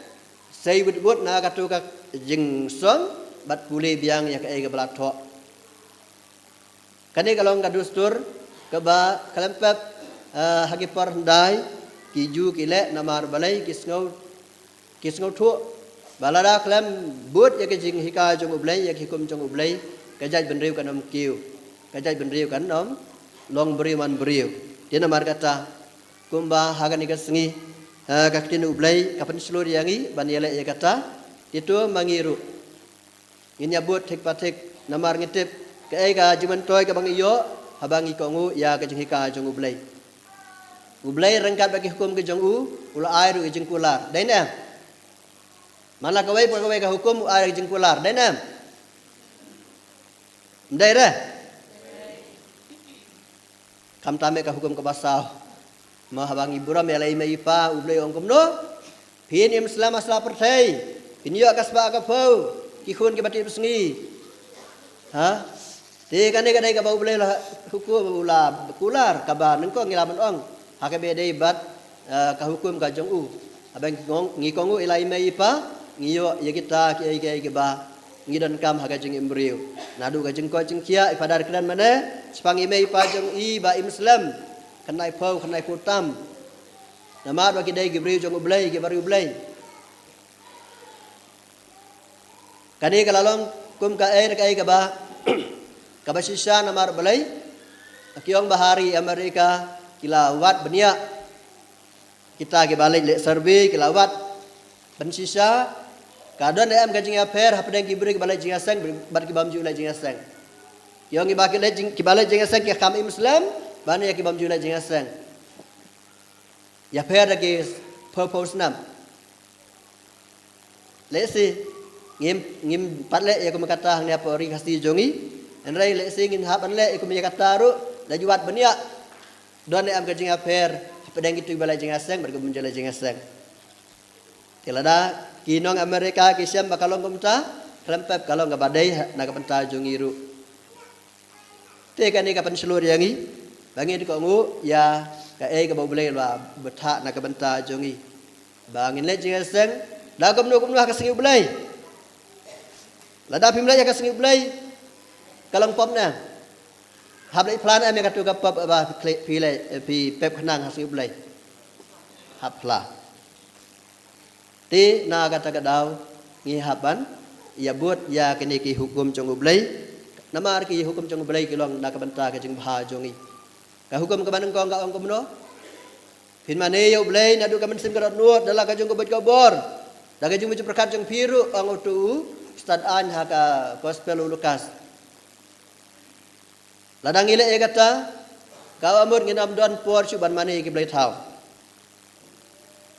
sei but na katu ka jing song bat puli biang ya ka e ga blak tho kane kalong ka dustur ka ba kalempet hagi por ndai ki ju ki le namar balai kisngau thu balada klem but ya ka jing hika jong ublai ya hukum jong ublai ka jaj benriu kanom kiu ka jaj benriu kanom long beriu man beriu dia namar kata kumba hagan ikas sengi kaktin ublai kapan seluruh yangi banyele ya kata itu mangiru ini abut thik pathik namar ngitip ke ga juman toy ka bang iyo habangi kongu ya ka jingika jong ublai rengkat bagi hukum ke jong ula airu jing kular dainam mana kawai pegawai ka hukum air jing kular dainam daerah kam tame ka hukum ke basau mahabangi buram yalai maipa ublai ong kumno pin im selama sela pertai pin yo kasba ka pau ki khun ki bati sengi ha te kane ka dai ka bau ublai la hukum ula kular ka ba nang ko ngilaman ong ha ka be dai bat ka hukum ka jong abang ngong ngi kongu ilai maipa ngiyo ya kita ki ai ki ba ngidon kam ha ka jing imbriu nadu ka jing ko jing kia ipadar kran mana sepangi maipa jong ba Islam kenai pau kenai putam nama bagi dai gibriu jong ublai ge baru ublai kani kalalong kum ka air kai ka ba ka basisha namar balai akiong bahari Amerika kilawat benia kita ge balik le survey kilawat bensisa kadon am ka jing aper hapdeng gibriu ge balai jingasang bar ki bamju la jingasang yong ge bakil le jing ki balai jingasang ki kam Islam bana ya ki bamju la jingasang ya per lagi purpose nam lesi ngim patle ya ko makata hang apa ri khasti jongi enrai lesi ngin haban le ko makata ru la juat benia don am ka jinga per pedang itu balai jingasang berke bamju la jingasang tilada kinong Amerika ki siam bakalong kumta klempep kalong ga badai na ka penta jongi ru te kan ni ka pen seluruh yangi bangi ko ngu ya ka e ka bau boleh la betha na ka benta jongi bangin le jingasang da kom no ka singi boleh Lada pimla ya kasih ublay kalang pop na. Hab lay plan ay katu ka pop ba pi pep khanang kasih ublay. Hab pla. Ti na kata kadaw ngi haban ya buat ya kini ki hukum jong ublay. Namar ki hukum jong ublay kilong na kabanta ka jing bha jongi. Ka hukum ka banang kong ka ong kumno. Pin mane ya ublay na du ka mensim ka nuot dala ka jong ka bor. Da ka jong mu perkat jong piru ang utu stad an ha ka gospel Lukas. Ladang ile e kata ka amur nginam don por chu ban mane ki blay thau.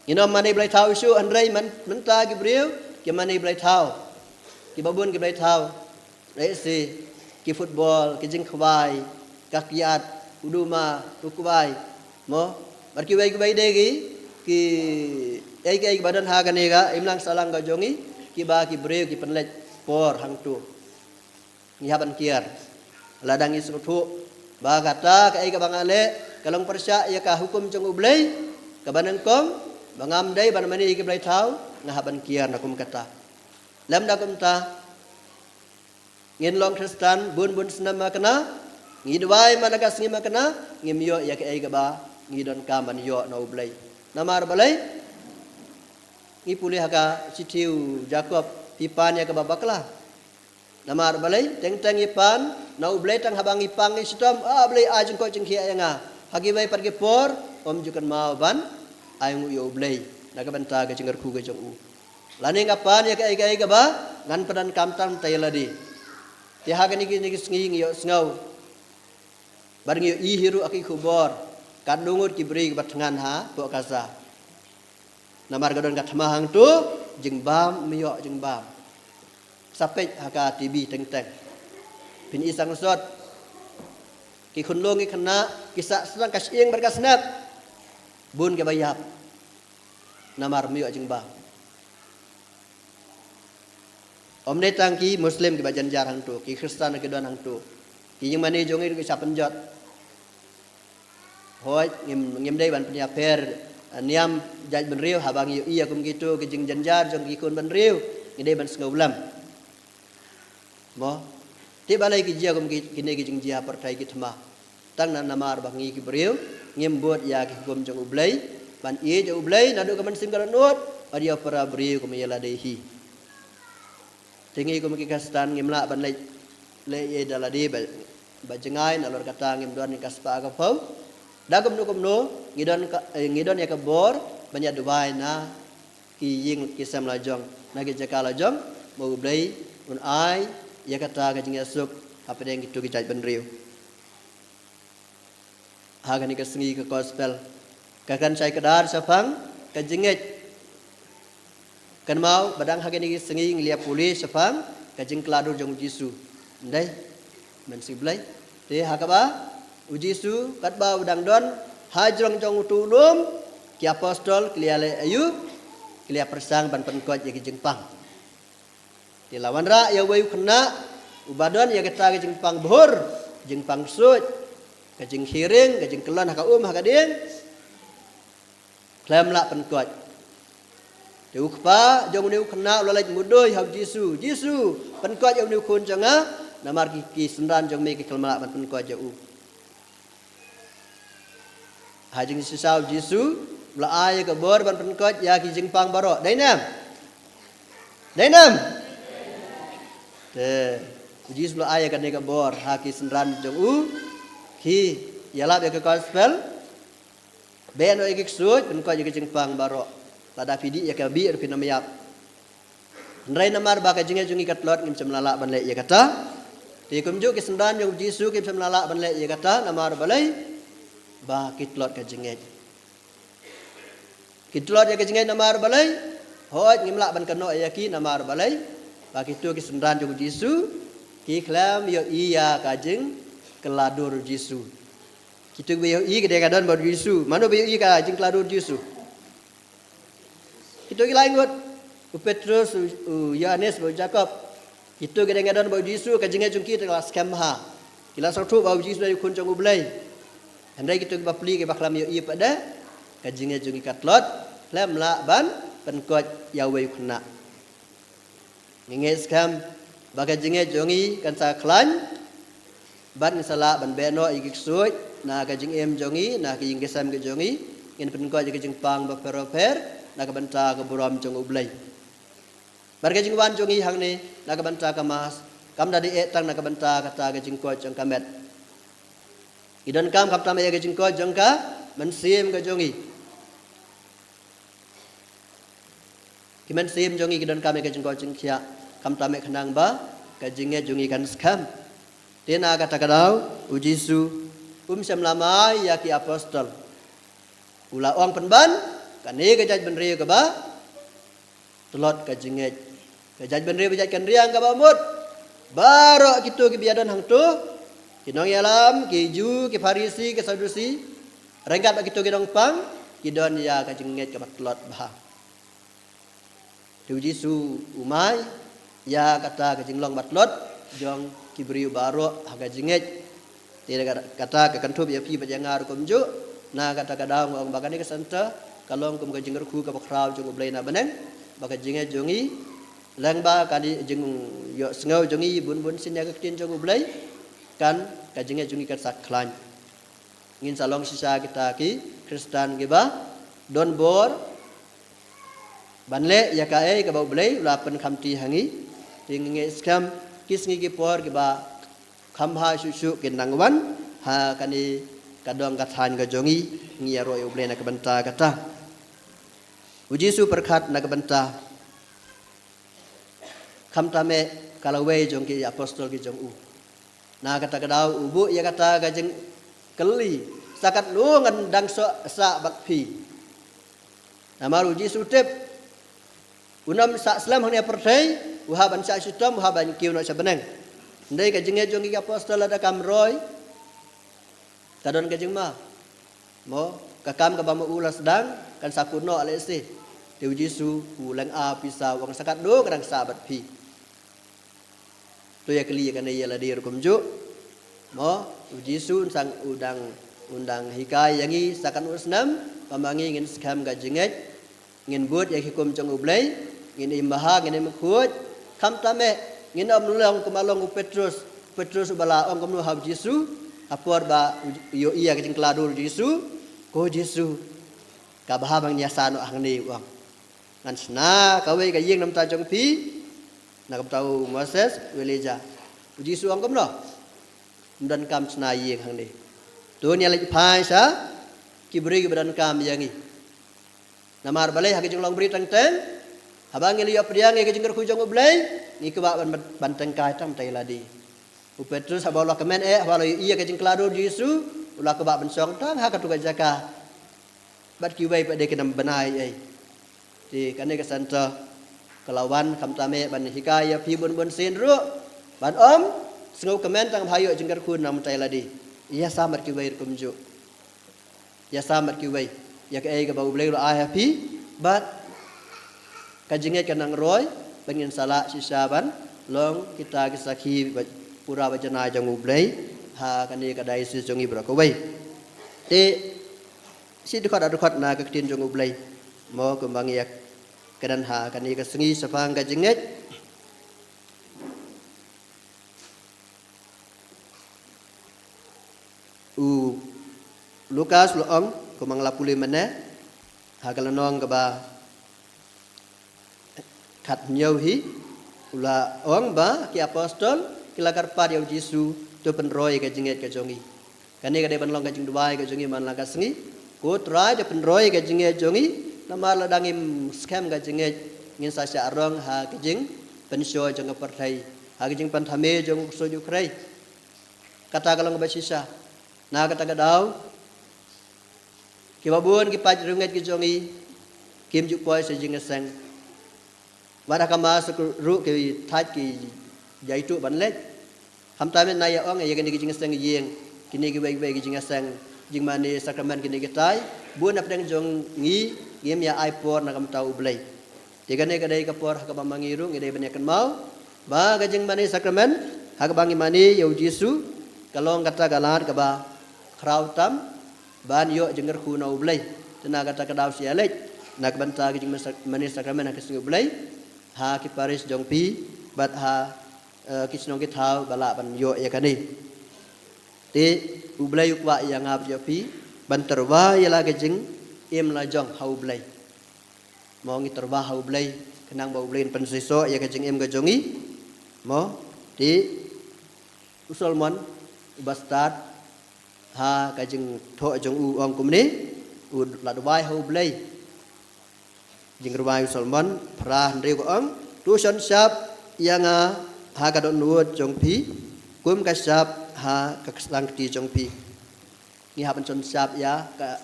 Nginam mane blay thau chu andrai menta ki briu ki mane blay thau. Ki babun ki blay thau. Re si ki football ki jing khwai ka kiat uduma tukwai mo bar ki bai degi ki ai badan ha gane ga imlang salang ga jongi ki ba ki breu ki penlej por hang tu ngi haban kiar ladang isrutu ba kata ka ai ka bangale kalong persya ya ka hukum jong ublay ka banan kom bangam dai ban mani ki blai thau nga haban kiar na kum kata lam da kum ta ngin long Kristen bun senam makna ngi dwai managas ngi makna ngi myo ya ke ai ba ngi don ka man yo no blai namar balai ngi pulih ka sitiu Jacob pipan ya ke babakla namar balai teng ipan no blai tang habang ipang ngi sitom blai ajeng ko jeng khia nga hagi bai pergi por om jukan mau ban ai ngu yo blai naga banta ga jengar ku ga jong u lani ngapan ya ke ai ba ngan padan kamtam tayladi tiha gani ngi ngi yo snau bar ngi i hiru aki khubor kadungut ki beri batangan ha bo kaza namar gadon kat mahang tu jengbam miyo jengbam sampai haka TV teng pin isang sot ki khunlong ki khana kisa sedang kasyeng berkasnat bun ke bayap namar miyo jengbam om ne tangki muslim ki bajan jar hang tu ki Kristen ki don hang tu ki yang mane jongi ki sapenjot hoi ngim dai ban punya per niam jaj ben riu habang yu iya kum gitu ki jing janjar jong ki kun ben riu ngi dai ban sngaulam mo ti balai ki jia kum ki ne ki jing jia pertai ki thma tang na namar bangi ki beriu ngim buat ya ki kum jong ublai ban ie jo ublai na do ka man sim ka nut adia para beriu kum yela dehi tingi ko makikastan ngimla ban le ye daladi ba jengai na lor kata ngim don ni kaspa ka phau dagum no ngidon ya ka bor banya dubai na ki ying ki sam la jong na ki jakala jong mo blai un ai ya kata ka jing asuk apa deng gitu ki jaj ban riu ha gani ka sengi ka gospel ka kan sai kadar sapang ka jinget kan mau badang hage ni sengi nglia polis sapang kajing kladur jong Jisu ndai men siblai te hakaba ujisu katba udang don hajrong jong tulum ki apostol kliale ayu klia persang ban penkot ya ki jengpang ti lawan ra ya wayu kena ubadon ya kata ki jengpang bohor jengpang sut kajing hiring kajing kelon haka haka ding klam la penkot Ukpa jong niu kena lalaj mudoi hau Jisu penkot jong niu kun janga namar ki sendan jong me ki kelma ban penkot jau hajing sisau Jisu la ay ka bor ban penkot ya ki jingpang baro dainam te Jisu la ay ka ne ka bor ha ki sendan jong ki yalap ya ka gospel ben o ki sut penkot ya ki jingpang baro lada fidi ya ka bi erpin namyak ndrai namar ba ka jinge jungi katlot ngim semlala ban le ya kata ti kumju ki sendan jong Jisu ki semlala ban le ya kata namar balai ba kitlot ka jinge kitlot ya ka jinge namar balai hoj ngimla ban kano ya ki namar balai ba kitu ki sendan jong Jisu ki klam yo iya ka jing keladur Jisu kitu be yo i ke ka don ba Jisu mano be yo i ka jing keladur Jisu itu lain buat Petrus Yohanes bau Jacob itu gedeng-gedeng bau Jisu kajinge jungki telas kemha kila satu bau Jisu dari kuncung ublai andai gitu bapli ke baklam yo i pada kajinge jungi katlot lam la ban penkot yawe kena nginges kam bagai jinge jongi kan sa klan ban sala ban beno igik suit na ka jing em jongi na ki gesam ke jongi ngin pen ko jing pang ba peroper na ka banta ka buram jong ublai barga jing wan jongi hang ni na ka banta ka mas kam da di etang na ka banta ka ta ka jing ko jong kamet idon kam kap tam ye ka jing ko jong ka man sim ka jongi ki man sim jongi idon kam ye ka jing ko jing khia kam tam me khanang ba ka jing ye jongi kan skam tena kata kadau ujisu semlamai ya ki apostol ula ong penban kane ka jaj benri ka ba telot ka jinget ka jaj benri bejaj kan riang ka ba mut baro kitu ki biadan hang tu kinong yalam ki ju ki farisi ki sadusi rengkat ba kitu ki dong pang ki don ya ka jinget ka ba telot ba ujisu umai ya kata ka jinglong ba telot jong kiberiu baro haga jinget tidak kata ke kantup ya pi bajangar komju na kata kadang orang bagani ke santa kalong kum ke jingar ku ke bakrau jong blai na beneng baka jinget jongi lang ba kali jing yo sngau jongi bun sin ya ke tin jong blai kan ka jinget jongi ka saklan ngin salong sisa kita ki Kristen ge ba don bor banle ya ka e ka ba blai lapan khamti hangi tinge skam kisngi ki por ki ba khamha susu kin nangwan ha kani kadong kathan ga jongi ngia ro yo blena ka banta kata uji su perkhat na ka banta kham ta me kalawe jong ki apostol ki jong u na kata kadau ubu ya kata ga jeng keli sakat lu ngan dang so sa bakpi nama uji su tep unam sa islam hanya pertai uhaban sa sitam uhaban kiu no sabeneng ndai ka jinge jongi apostol ada kamroy kadon ka jingma mo ka kam ka bama ulas dang kan sakuno alese teu jisu ulang a pisa wang sakat do kadang sabat pi to ya kali kan ya la dir kumju mo jisu sang undang hikai yangi sakan usnam pamangi ngin skam ka jinge ngin buat ya hikum jong ublai ngin imbaha ngin mkhut kam tame ngin am nulong kumalong Petrus bala ong kumnu hab Yesu apor ba yo iya kajing kladul Yesu ko Yesu ka bahabang nyasano ang ni wang ngan sna kawe ka yeng nam ta jong pi na kam tau Moses Elijah Yesu ang kumno dan kam sna yeng hang ni tu nya lek phai sa kibri ki badan kam yangi namar balai ha kajing long bri tang teng habang eli yo priang ke jingger ku jong ublai ni ke ba banteng kai tam tai ladi Petrus habala kemen habala iya ke jing klado Yesu ulah ke ba bensong tang ha ka tu jaka bat ki wei pa de ke nam banai ai ti kan ne ke santa kelawan kam tame ban hikaya pi bun sin ru ban om sngau kemen tang hayo jingger ku nam tai ladi iya samat ki wei kumju ya samat ki wei ya ke ai ke ba ublai ru ai happy but kajinget kanang roy bangin sala sisaban long kita kisaki pura bajana jang ublai ha kani kadai si jongi brakowai te si dukat na ka tin jong ublai mo kembang yak kadan ha kani ka sengi sapang kajinget Lukas loong kumang lapuli mane ha kalanong ka ba kat nyauhi ula ong ba ki apostol kilakar pa dia Yesu tu penroy ka jinget ka jongi kani ka de ban long ka jing duai ka jongi man la ka sengi ko trai de penroy ka jinget jongi namar la dangim scam ka jinget ngin sa sya arong ha ka jing pensyo jong ka partai ha ka jing pan thame jong so ju krai kata kalong ba sisa na kata ka daw ki babun ki pa runget ki jongi kim ju poi se jing sang Wada kama ru ke thai ki jaitu ban lek ham ta men nay ong ye kini ki jingasang yeng kini ki wei ki jingasang jing mani sakramen kini ki tai bu na pedang jong ngi ngem ya iPod na kam tau blai ti kane ka dai ka por ka mangiru ngi dai ban kan mau ba ka jing mani sakramen ha ka bangi mani yo Yesu kalong kata galar ka ba krau tam ban yo jengar ku na blai tena kata ka daw sia lek nak banta ki jing mani sakramen ha ka sing blai ha ki paris jong pi bat ha kisnong kitau balak ban yo ya kani ti ublay ukwa yang ngap yo pi ban terwa ya la gejing im la jong hau blay mo ngi terwa hau blay kenang bau blay pen siso ya gejing im gajongi mo ti usolmon bastard ha gejing tho jong u ong kumni u la dwai hau blay jing rwai usolmon pra ndri ko ong tu son sap yang ha ka don nuot jong pi kum ka sap ha ka sang ti jong pi ni ha ban son sap ya ka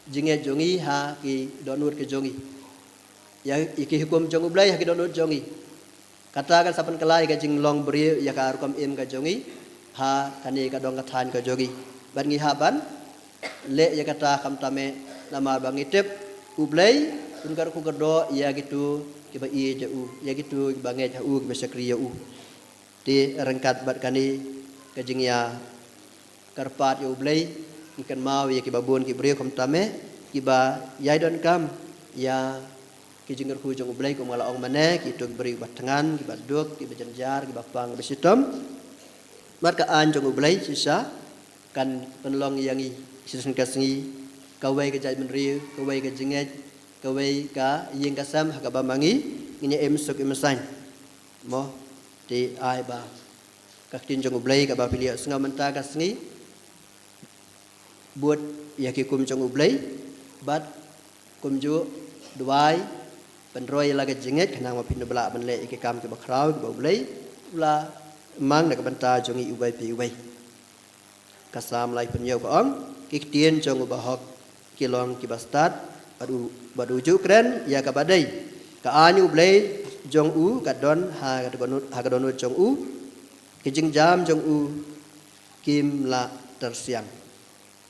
jinge jongi ha ki don nuot ke jongi ya iki hukum jong ublai ha ki don nuot jongi kata kan sapan kelai ka jing long bri ya ka rukom im ka jongi ha kani ka dong ka than ka jongi ban ngi ha ban le ya kata kam tame nama bangi tep ublai kun kar ku do ya gitu kiba i jau ya gitu bangai jau kiba sakri jau ti rangkat bat kani kajing ya karpat ya ublai ikan mau ya kiba bon kibriyo kam tame kiba yai don kam ya kijing ku jong ublai ko mala ong mane kitu beri bat tangan kiba duk kiba janjar kiba pang besitom mat ka an jong ublai sisa kan penlong yang i sisun kasengi kawai ka jai menri kawai ka jinget kawai ka ying kasam ha ka ba mangi ngi em suk em san mo ti ai ba ka tin jong ublai ka ba pilia senga menta ka sengi buat ya ki kum jong ublai bat kum ju duai penroi la ka jinget kana ma pin bla ban le ki kam ki ba krau ki ba ublai la mang na ka banta jong i ubai pi ubai ka sam lai pen yo ka ong ki tien jong ba hok ki long ki ba start badu ju kren ya ka badai ka anyu blai jong u ka don ha ka don jong u ki jing jam jong u kim la tersiang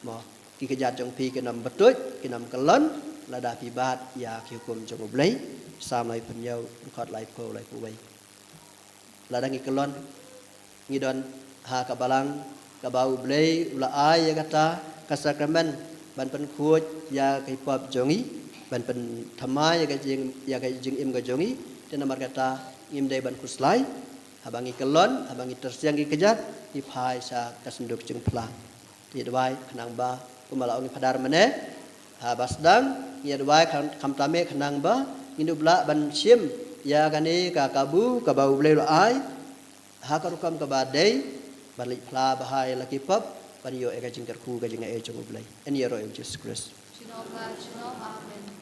mo ki ka jat jong pi ke nam batut ki nam kalon la da pi bat ya ki hukum jong u blai sam lai pen yau khot lai po bai la da ngi kalon ngi don ha ka balang ka bau blai la ai ya kata ka sakramen ban pen khuj ya kai pop jongi ban pen thamai ya kai jing im ga jongi tena mar kata ngim dai ban kuslai habangi kelon habangi tersiang gi kejat i phai sa kasenduk jing plang ti dwai khanang ba kumala ong phadar mane ha basdang ya dwai kham tame khanang ba indu bla ban sim ya kani ka kabu ka bau blai lo ai ha ka rukam ka ba dei balik pla bahai laki pop ban yo eka jingkar ku ka jinga e jong ublai en yero e Jesus Christ Amen.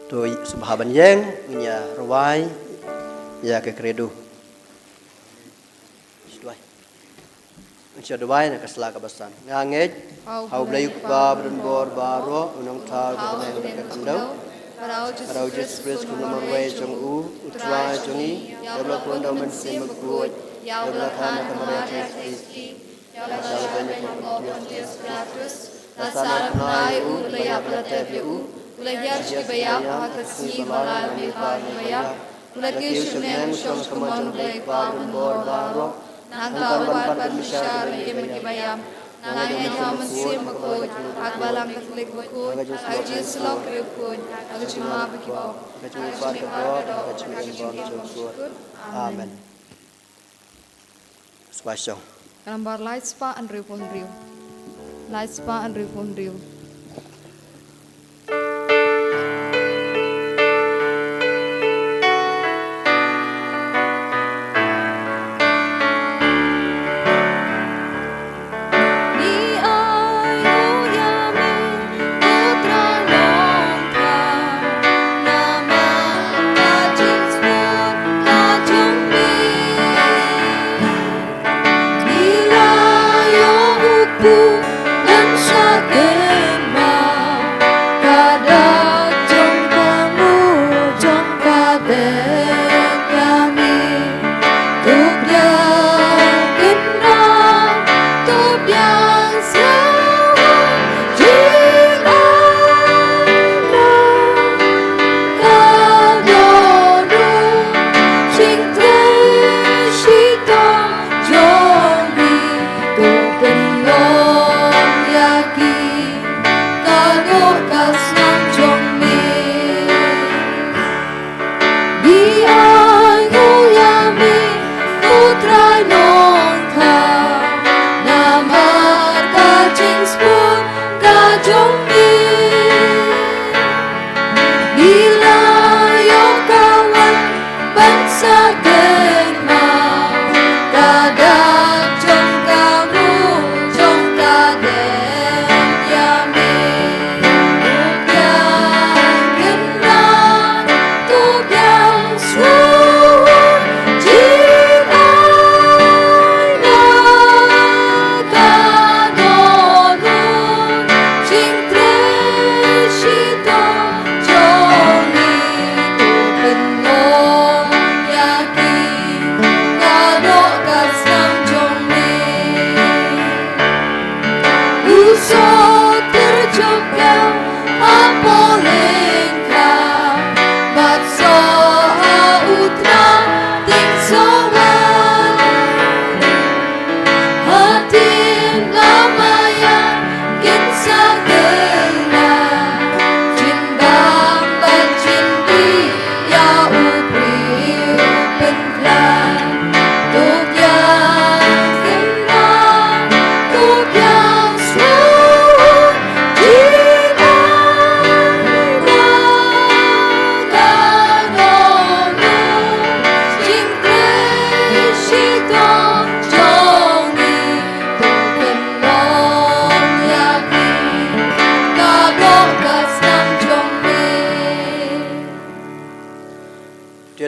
tôi subhaban yang nya rawai ya ke kredo Syadwai nak kesela kebesan. Ngangit, hau belayu kuba berdembor baro, unang tau kebenaran dekat kandau. Parau Jesus Christ kuna marwai jong u, utrai jongi, ya belah kundau mensim mekut, ya belah kana kemaria Kristi, ya belah banyak pengorban Yesus Kristus, lasana kenai u, belah belah tepi u, belah yarsh kibayap, hakasi balai mihar kibayap, belah kishu neng syong keman belah kuba berdembor baro, Nangkau ban misyar bagi bayam, nangay ham sim makut, agbalang katolik makut, agji selok rukun, agcuma bagibo, agcuma kado, agcuma syukur. Amen. Spasial. Gambar light spa and riu pun riu. Light spa and riu pun riu. Dan sakit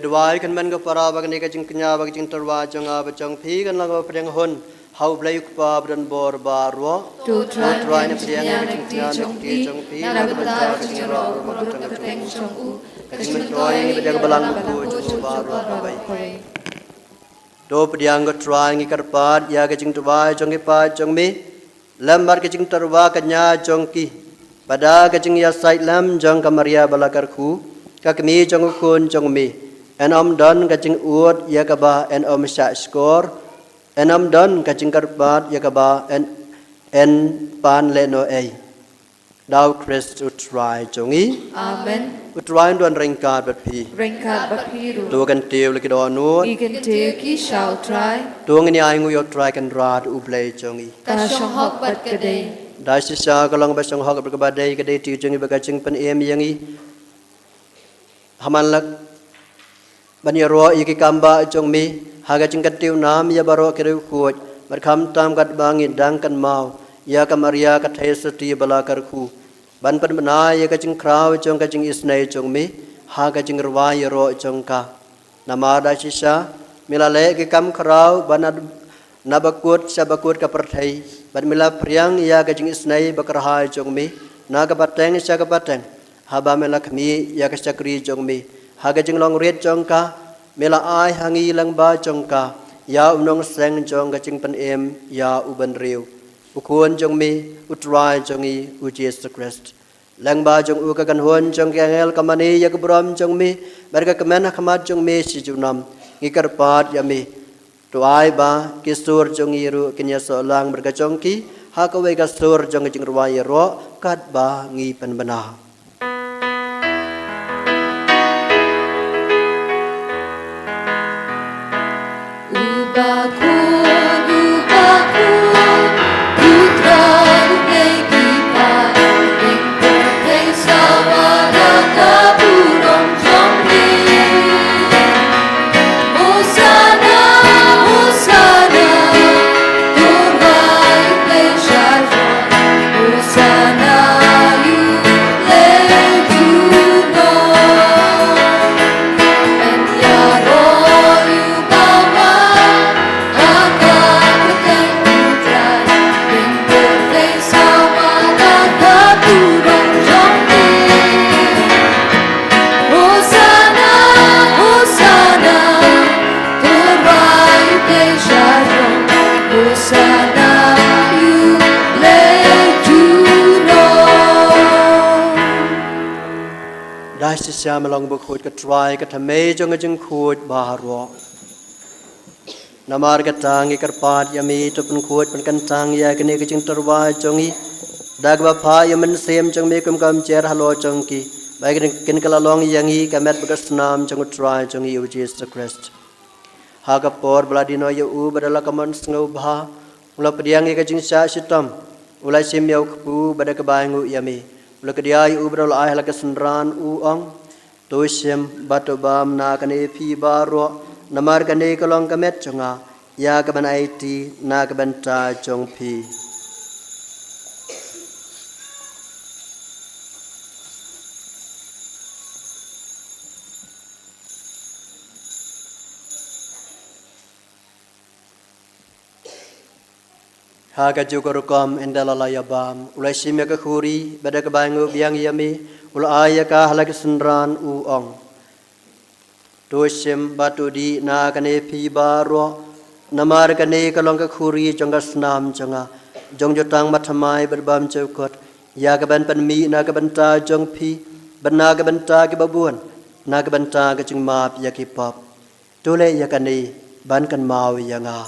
ya dwai kan man ko para bag ni ka jing knya bag jing tarwa jong a ba jong phi kan lang ba preng hon hau blai pa bran bor ba ro Tu try ni priang ni jing knya ni jong phi na na ka ba ta ta ka jing jing ro ro ko ko tang ka teng chong u ka jing man toy ni ba balang ko jong ba ro ba bai do priang ko try ni kar pat ya ka jing twa jong ki pa jong mi lam bar ka jing tarwa ka nya jong ki pada ka jing ya sai lam jong ka maria balakar khu ka kmi jong kun jong mi en om don ka jing uot ya ka ba en om sha score en om don ka jing kar pat ya ka ba en pan le no ei dau Christ utrai jongi Amen. utrai don ring ka bat phi Ringkat bapiru. tu kan teu le ki do nu Ikan te ki shall try. tu ngi ai ngu yo try kan rat u play jongi Ka shong hok bat kadai. dai si sa ka long ba song hok ba ba dai ka dai ti jongi ba ka jing pan em yangi haman lak ban ya ro i ki kamba jong mi ha ka jing ka teu nam ya baro ke ru khuj bar kham tam kat bangi dang kan mau ya ka maria ka thai sati bala kar khu ban pan bana ya ka jing kraw jong ka jing isnai jong mi ha ka jing rwa ya ro jong ka nama da si sa mila le ki kam kraw ban nabakut sabakut ka perthai ban mila priang ya ka jing isnai bakrha jong mi na ka pateng sa ka pateng haba mela khmi ya ka sakri jong mi ha ka jing long ret jong ka mela ai hangi lang ba jong ka ya unong seng jong ka jing pan em ya uban riu ukun jong mi utrai jong i u Jesus Christ lang ba jong u ka kan hon jong ka ngel ka mani ya ka bram jong mi bar ka kamen khamat jong mi si junam ngikar pat ya mi to ai ba ki sur jong i ru kinya so lang bar ka jong ki ha ka we ka sur jong jing ruwa ya ro kat ba ngi pan bana dai si sa malong bu khut ka try ka thame jong jing khut ba ro namar ka tang ikar pat ya mi to pun khut pun kan tang ya ka ne ka jing tarwa jong i dag ba pha ya man sem jong me kum kam cher halo jong ki bai kin kala long yang i ka met ba snam jong try jong i u Jesus Christ ha ka por bladino ya u badala ka man sngo bha ula pdiang ka jing sa sitam ula sim ya ku bada ka bai ngu ya mi ula ka dia u badala ai la ka sunran u ong to sim bato bam na ka ne phi ba ro namar ka ne ka long ka met chonga ya ka ban ai ti na ka ban ta chong phi ha ka ju ko kom endala la ya bam ulai sim ka khuri bada ka bangu biang yami ul aya ka halak sunran u ong to sim batu di na ka ne phi ba ro namar ka ne ka long ka khuri jong ka snam jonga jong jo tang mathamai berbam cheu kot ya ka ban pan mi na ka ban ta jong phi ban na ka ban ta ki babuan na ka ban ta ka jing map ya ki pop to le ya ka ni ban kan mau ya nga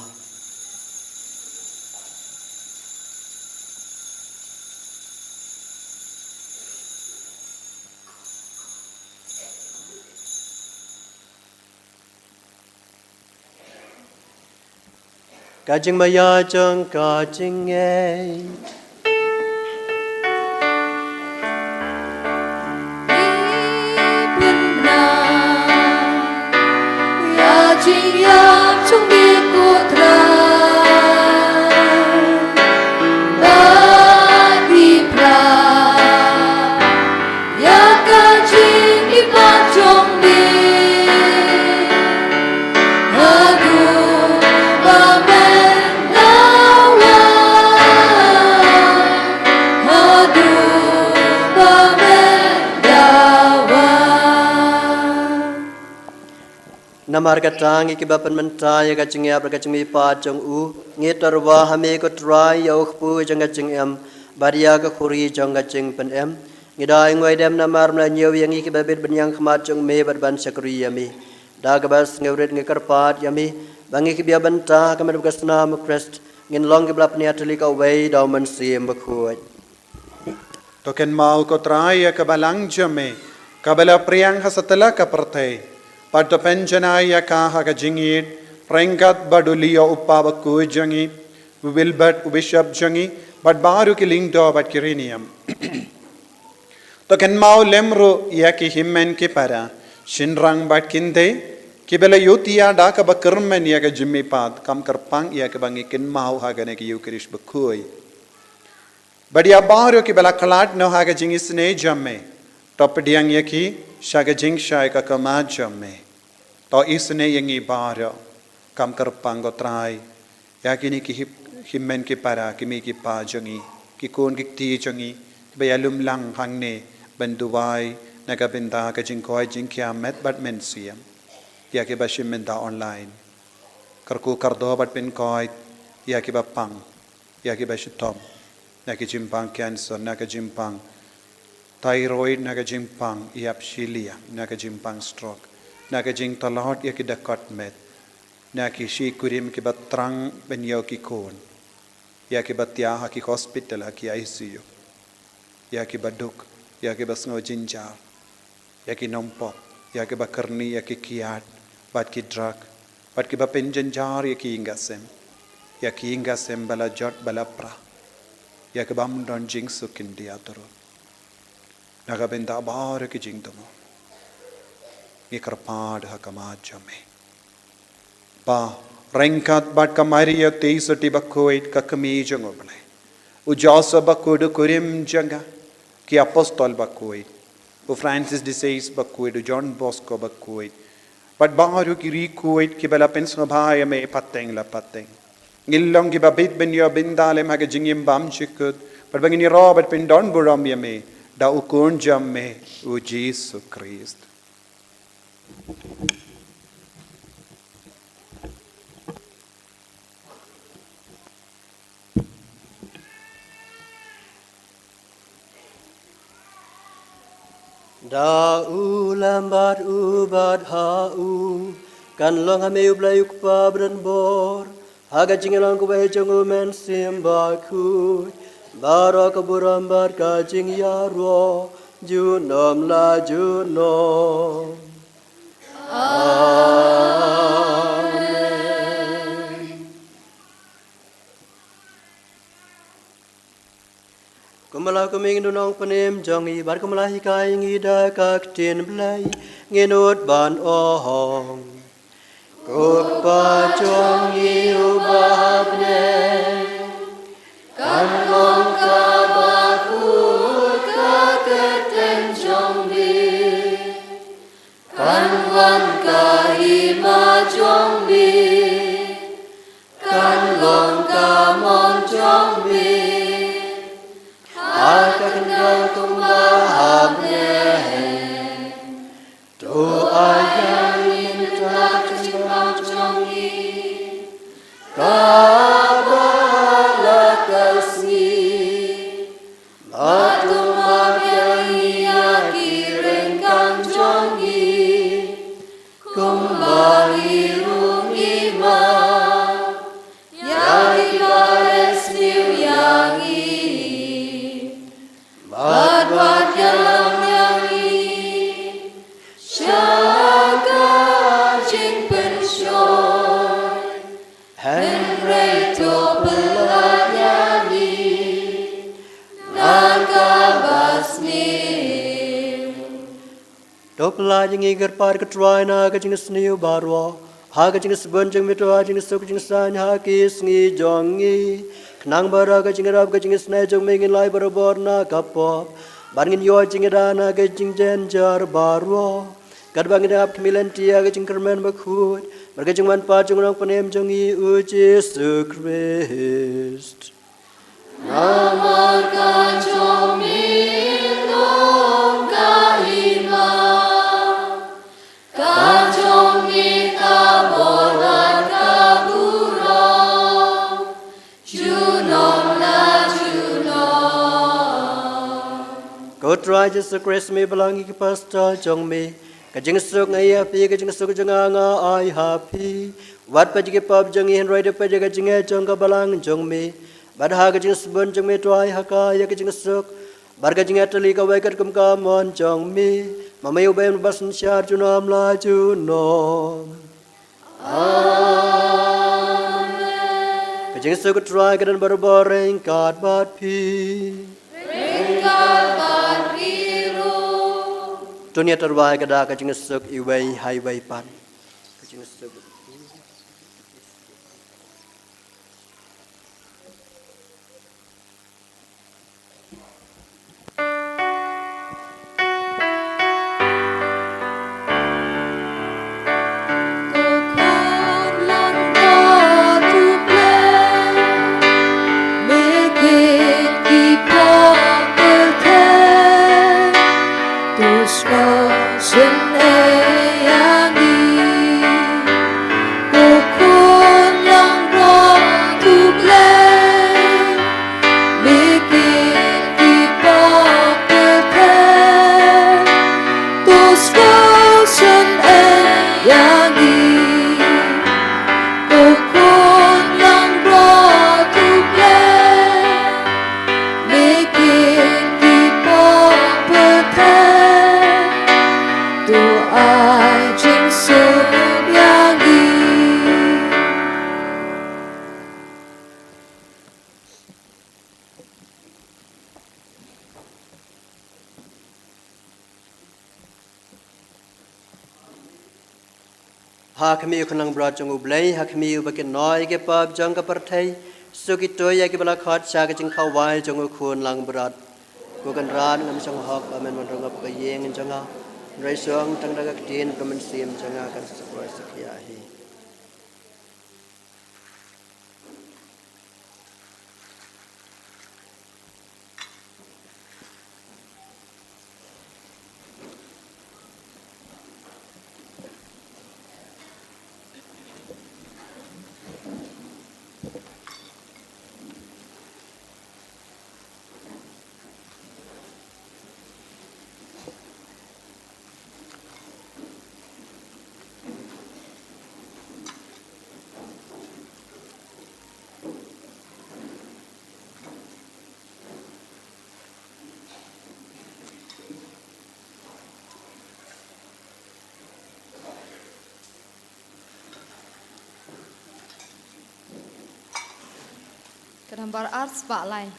ka jing ma ya jong ka jing e Hãy subscribe cho kênh Ghiền Mì Gõ để không bỏ lỡ Namar katang ikibapan mentaya kacing ya berkacing ipa jong u ngitarwa hame ko try yau pu jong kacing em badia ka khuri jong kacing pen em ngidai ngoi dem namar mlanyo yang ikibabit benyang khmat jong me barban sakri yami da gabas ngeurit ngikarpat yami bangi kibia banta kamad bekasna mkrest ngin long kiblap ni atli ka wei daw man sim bakhuat Token mau ko try ya kabalang jame kabala priang hasatala ka perthai Pada penjanaya kaha ka jingit, rengkat badulia upaba ku jangi, wilbat ubishab jangi, but baru ki lingdo but kirinium. To ken mau lemro ya ki himmen ki para, shinrang but kinde, kibela yutia da ka bakermen ya ka jimmi pat, kam kerpang ya ka bangi ken mau hagane ki yukirish bakui. But ya baru ki bela kalat no haga jingis ne jamme, top diang ya ki, shaga jing shai ka kamad jamme. To isne yangi bara kam karpang go try ya kini ki himmen ki para kimi ki pa jangi ki kon ki ti jangi bayalum lang hangne banduwai nagabinda ka jingkoi jingkya met bat men siam ya ki bashim menda online karku kardo bat pin koi ya ki bapang ya ki bashitom na ki jimpang cancer na ka jimpang thyroid na ka jimpang iapshilia na ka jimpang stroke Naga jing talahot ya ki dakot met. Na ki shi kurim ki batrang ben yo ki kon. Ya ki batya ha ki hospital ha ki ICU. Ya ki baduk, ya ki basngo jinjar. Ya ki nompop, ya ki bakarni, ya ki kiat, bat ki drug. Bat ki bapen jinjar ya ki ingasem. Ya ki ingasem bala jot bala pra. Ya ki bam don jing sukin dia toro. Naga benda bar ki jing tomo. Ikarpad hakamad jame. Pa rengkat bat kamari ya teisati bakoit kakami jangobale. Ujasa bakoid kurim janga ki apostol bakoit. U Francis de Sales bakoit, u John Bosco bakoit. Bat baru ki rikoit ki bala pensnobhaya me pateng la pateng. Ngillong ki babit ben yo bindale maga jingim bam chikut. Bat bangini Robert pindon buram ya me da ukun jamme u Jesus Christ. Da lambat ubat hau kan long hame ublay ukpa bran bor haga jingelang ko bay jangu men simba ku baro kaburam bar ka jing yaro junom la junom Amen. Kumala kuming dunong panim jongi bar kumala hikai ngida kak tin blai nginut ban ohong Kukpa jongi ubahne kan long kabakut kaketen jongbi Kan wan ka hima jong bi Kan long ka mon jong bi Aka kendal tumbahab ne Tu ayang minta cimbang jong i Kabala kasih Batu mabiang iyaki rengkang jong i Kumbali rungima Yang ibales niuyangi Bad-bad yang yangi Syaka jing pensyon Henry to pelanyangi Nagabasni Topla jing igar par katrai na ka jing sniu barwa ha ka jing sbon jing mitwa jing sok jing san ha ki sngi jongi knang bara ka jing rab ka jing snai jong mengin lai barabor na ka pop bangin yo jing da na ka jing jen jar barwa kad bangin ap kmilen tia ka jing kermen bakhut bar ka jing man pa jing rong panem jongi u Jesus Christ Namar ka jongi long ka hima Ka jongi ka try just the grace me belong ki pastor jong me. Kajing suk ngai happy kajing suk jong nga I happy. Wat pa jige pop jong hin roi de pa jige jing jong ka balang jong me. Bad ha kajing sbon jong me try ha ka ya kajing suk. Bar kajing atli ka wai kat kum ka mon jong me. Mamai ubay basan syar junam la junom. Kajing suk try kadan barbareng kat bat pi. Dunia terwai kada kajing suk iway highway pan. Kajing suk. Ha kami ukunang berat jong ublay, ha kami ubakin noi ke pab jong ka partai, sukito ya ke bala khat sa ke jing khawai jong ukun lang berat. Bukan ran ngam jong hok amen man rong ka yeng jong a. Rai song tang daga tin kamen sim jong a kan sesuai sekiahi. Kadambar arts pak lai.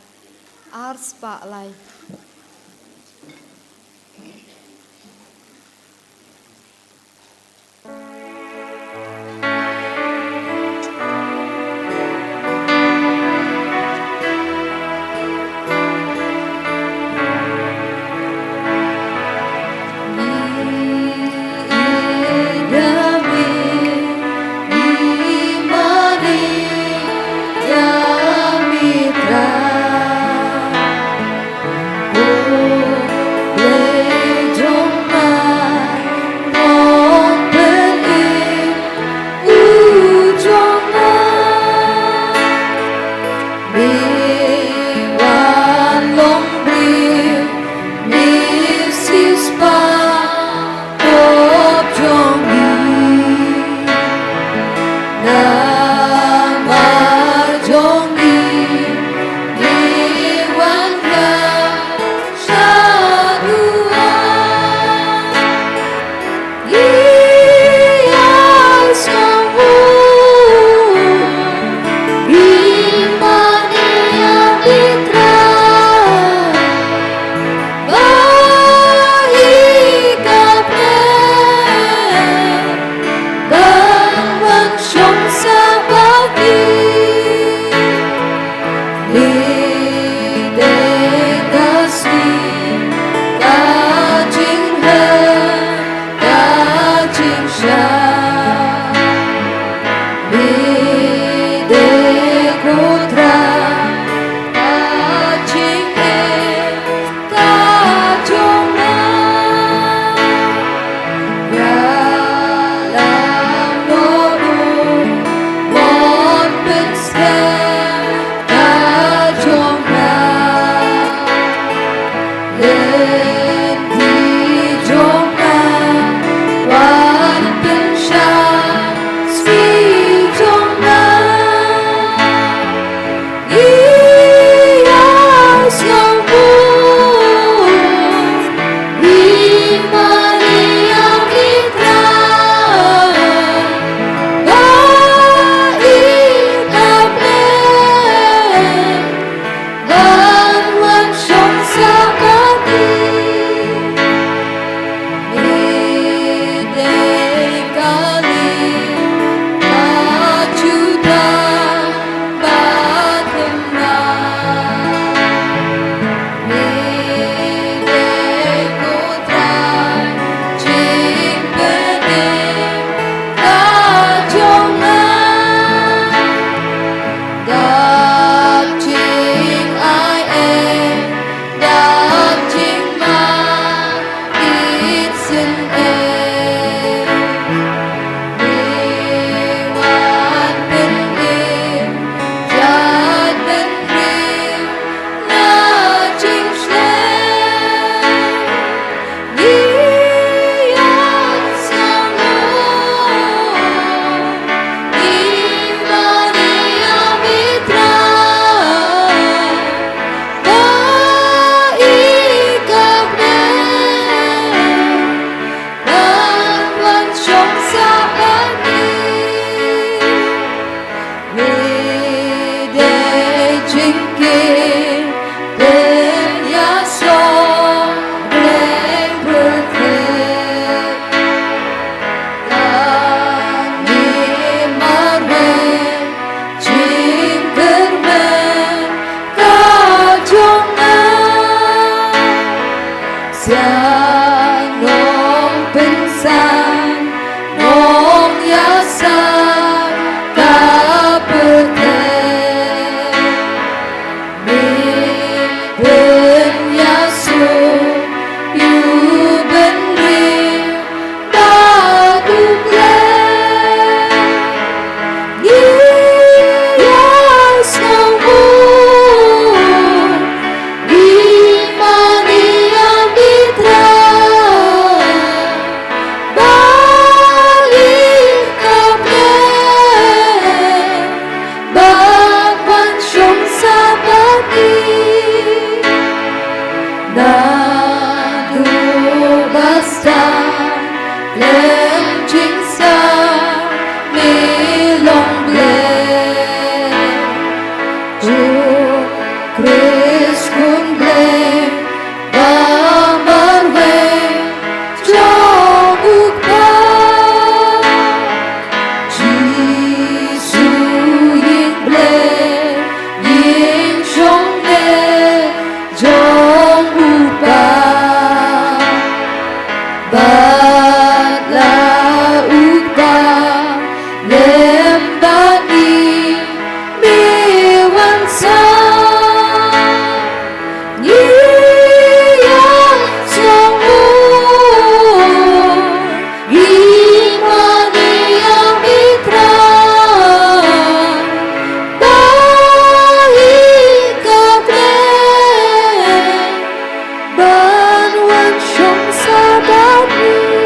Ban wan shong sa ba ni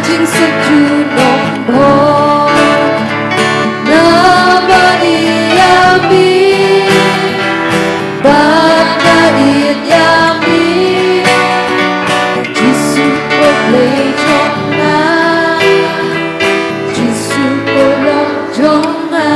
jing seju nong ho Namani yami Bapa it yami Jisu ko play chong na Jisu ko long chong na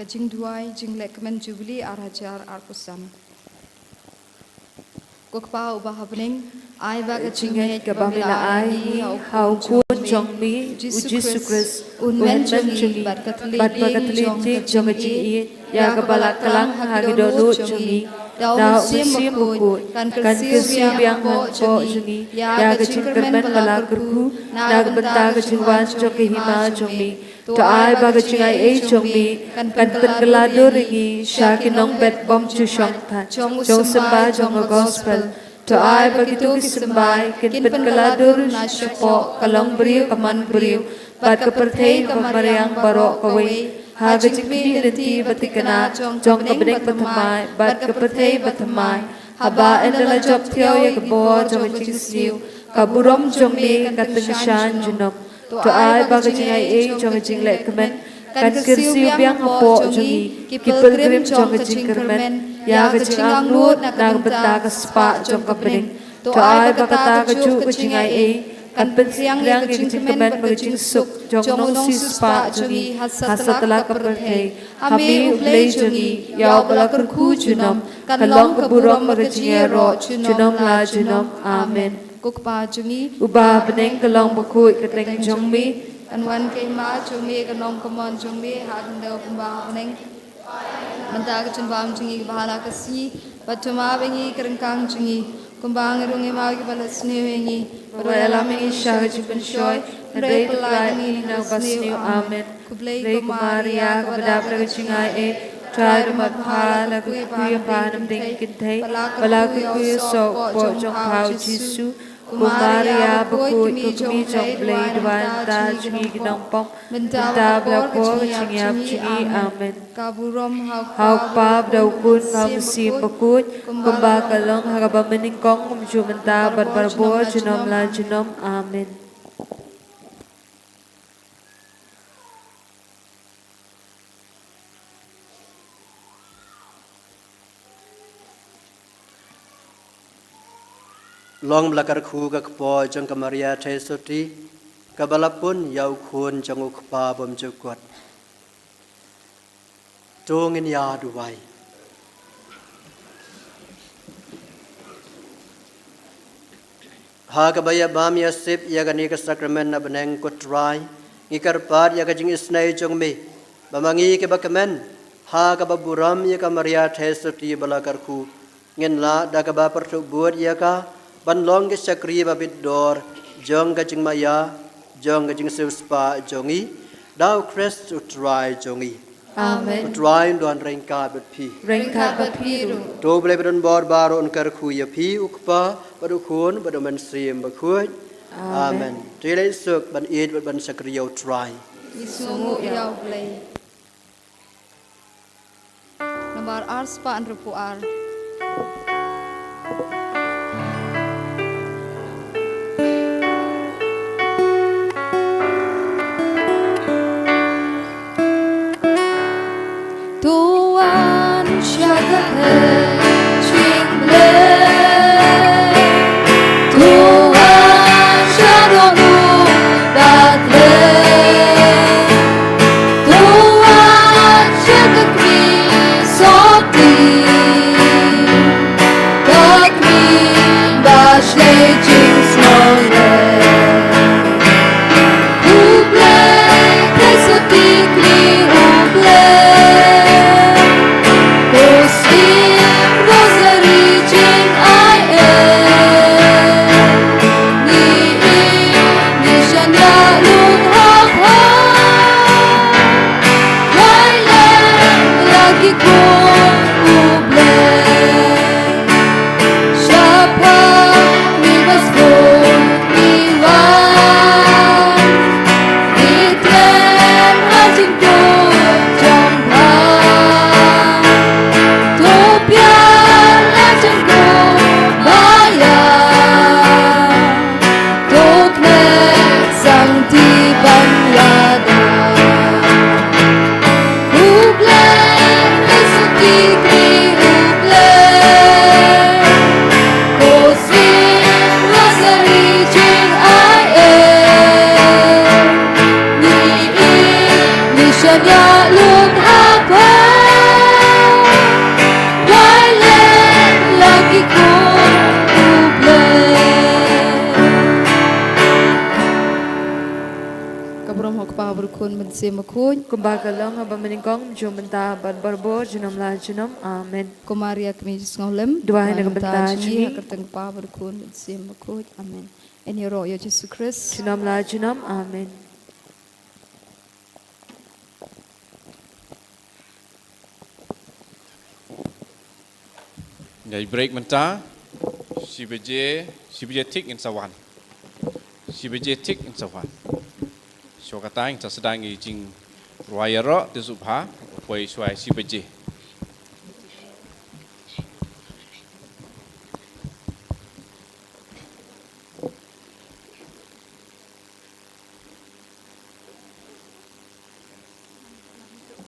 Kajing duai jing lekmen jubli arajar arkusam. Kokpa ubah habning ai ba kajing Chingai kabamila ai hau kun chong mi Jisu Christ unmen chungi bat bakatli jong jing i ya kabala kalang hagido lu chungi dau sim buku kan kersiu yang po chungi ya kajing kermen bala kurku nag benta kajing wan chong hima chungi to ai ba kajing ai chong mi kan pengelado ringi shakinong bet bom chu shong tha chong sembah jong gospel to ai begitu kisembai kin pengelado na syapo kalong beriu kaman beriu bat keperthei kemariang barok kawe ha kajing mi renti batikana jong kabedek batamai bat keperthei batamai haba endala job thiau ye kabo jong jing siu kaburom jong mi katengashan junok to ai ba kajing ai jong jing lek kemen kan kersiu biang hapo jongi ki pilgrim jong kajing kermen ya kajing anglut nang benta kespa jong kabring to ai ba kata kaju kajing ai kan pensiang yang kajing kemen kajing suk jong nong si spa jongi hasatla kaperthei hami ublei jongi ya bala kurku junom kan long keburom kajing ro junom la junom amen kokpa jungi ubah beneng kalong bakui keteng jong mi anwan ke ma jungi kanom kamon jungi hakan deu pembah beneng menta kacun bam jungi bahala kasi patuma bengi kerengkang jungi kumbang rungi ma ki balas ni bengi Berwala mengi syah jumpen syoy Rei pelai ni na basniu amen Rei kumaria kepada perkecingai Trai rumat pahala kuya panam dengkin thei Bala kuya sok po jong pau jisu Kumaria bakut kukmi jong blei duan ta jungi ginong pong Benta belako kecingap jungi amen kaburom Hau pap dau kun ngam si bakut Kumba kalong haraba meningkong kumju menta barbarbo junom la junom amen Long belakar khu ka kpo jong kamaria thai soti kabalapun yau khun jong ukpa bom jukot tongin ya duwai ha kabaya bam ya sip ya gani ka sakramen na beneng kutrai ngikar pat ya ka jing isnai jong me bamangi ke bakamen ha ka baburam ya kamaria thai soti belakar khu ngin la da ka ba pertu buat ya ka ban long ke sakri babit dor jong ka jing maya jong ka jing spa jongi dau crest utrai jongi amen utrai don rengka bet phi rengka bapiru to ble bedon bor baro on kar khu ya phi ukpa badu khun badu man sim ba khu amen tile suk ban eat ban sakri utrai isungu yau play nomor ars pa an rupu ar Tuan syaga ching le Tuan syaga mu dat le Tuan syaga kri soti tak kri kabrom hok pa berkun bensim makun. Kumbagalong aba meningkong jum benta ban barbo junam la junam. Amen. Kumaria kami ngolem. Duahay na kabenta Jungi jungi. hakateng pa berkun bensim makun. Amen. En ya roh ya Yesus Kristus. Junam la junam. Amen. Ngày break menta, si beje tik in sawan, si beje tik in sawan. So kata yang tersedang jing ruaya ro tu subha, poi suai si beje.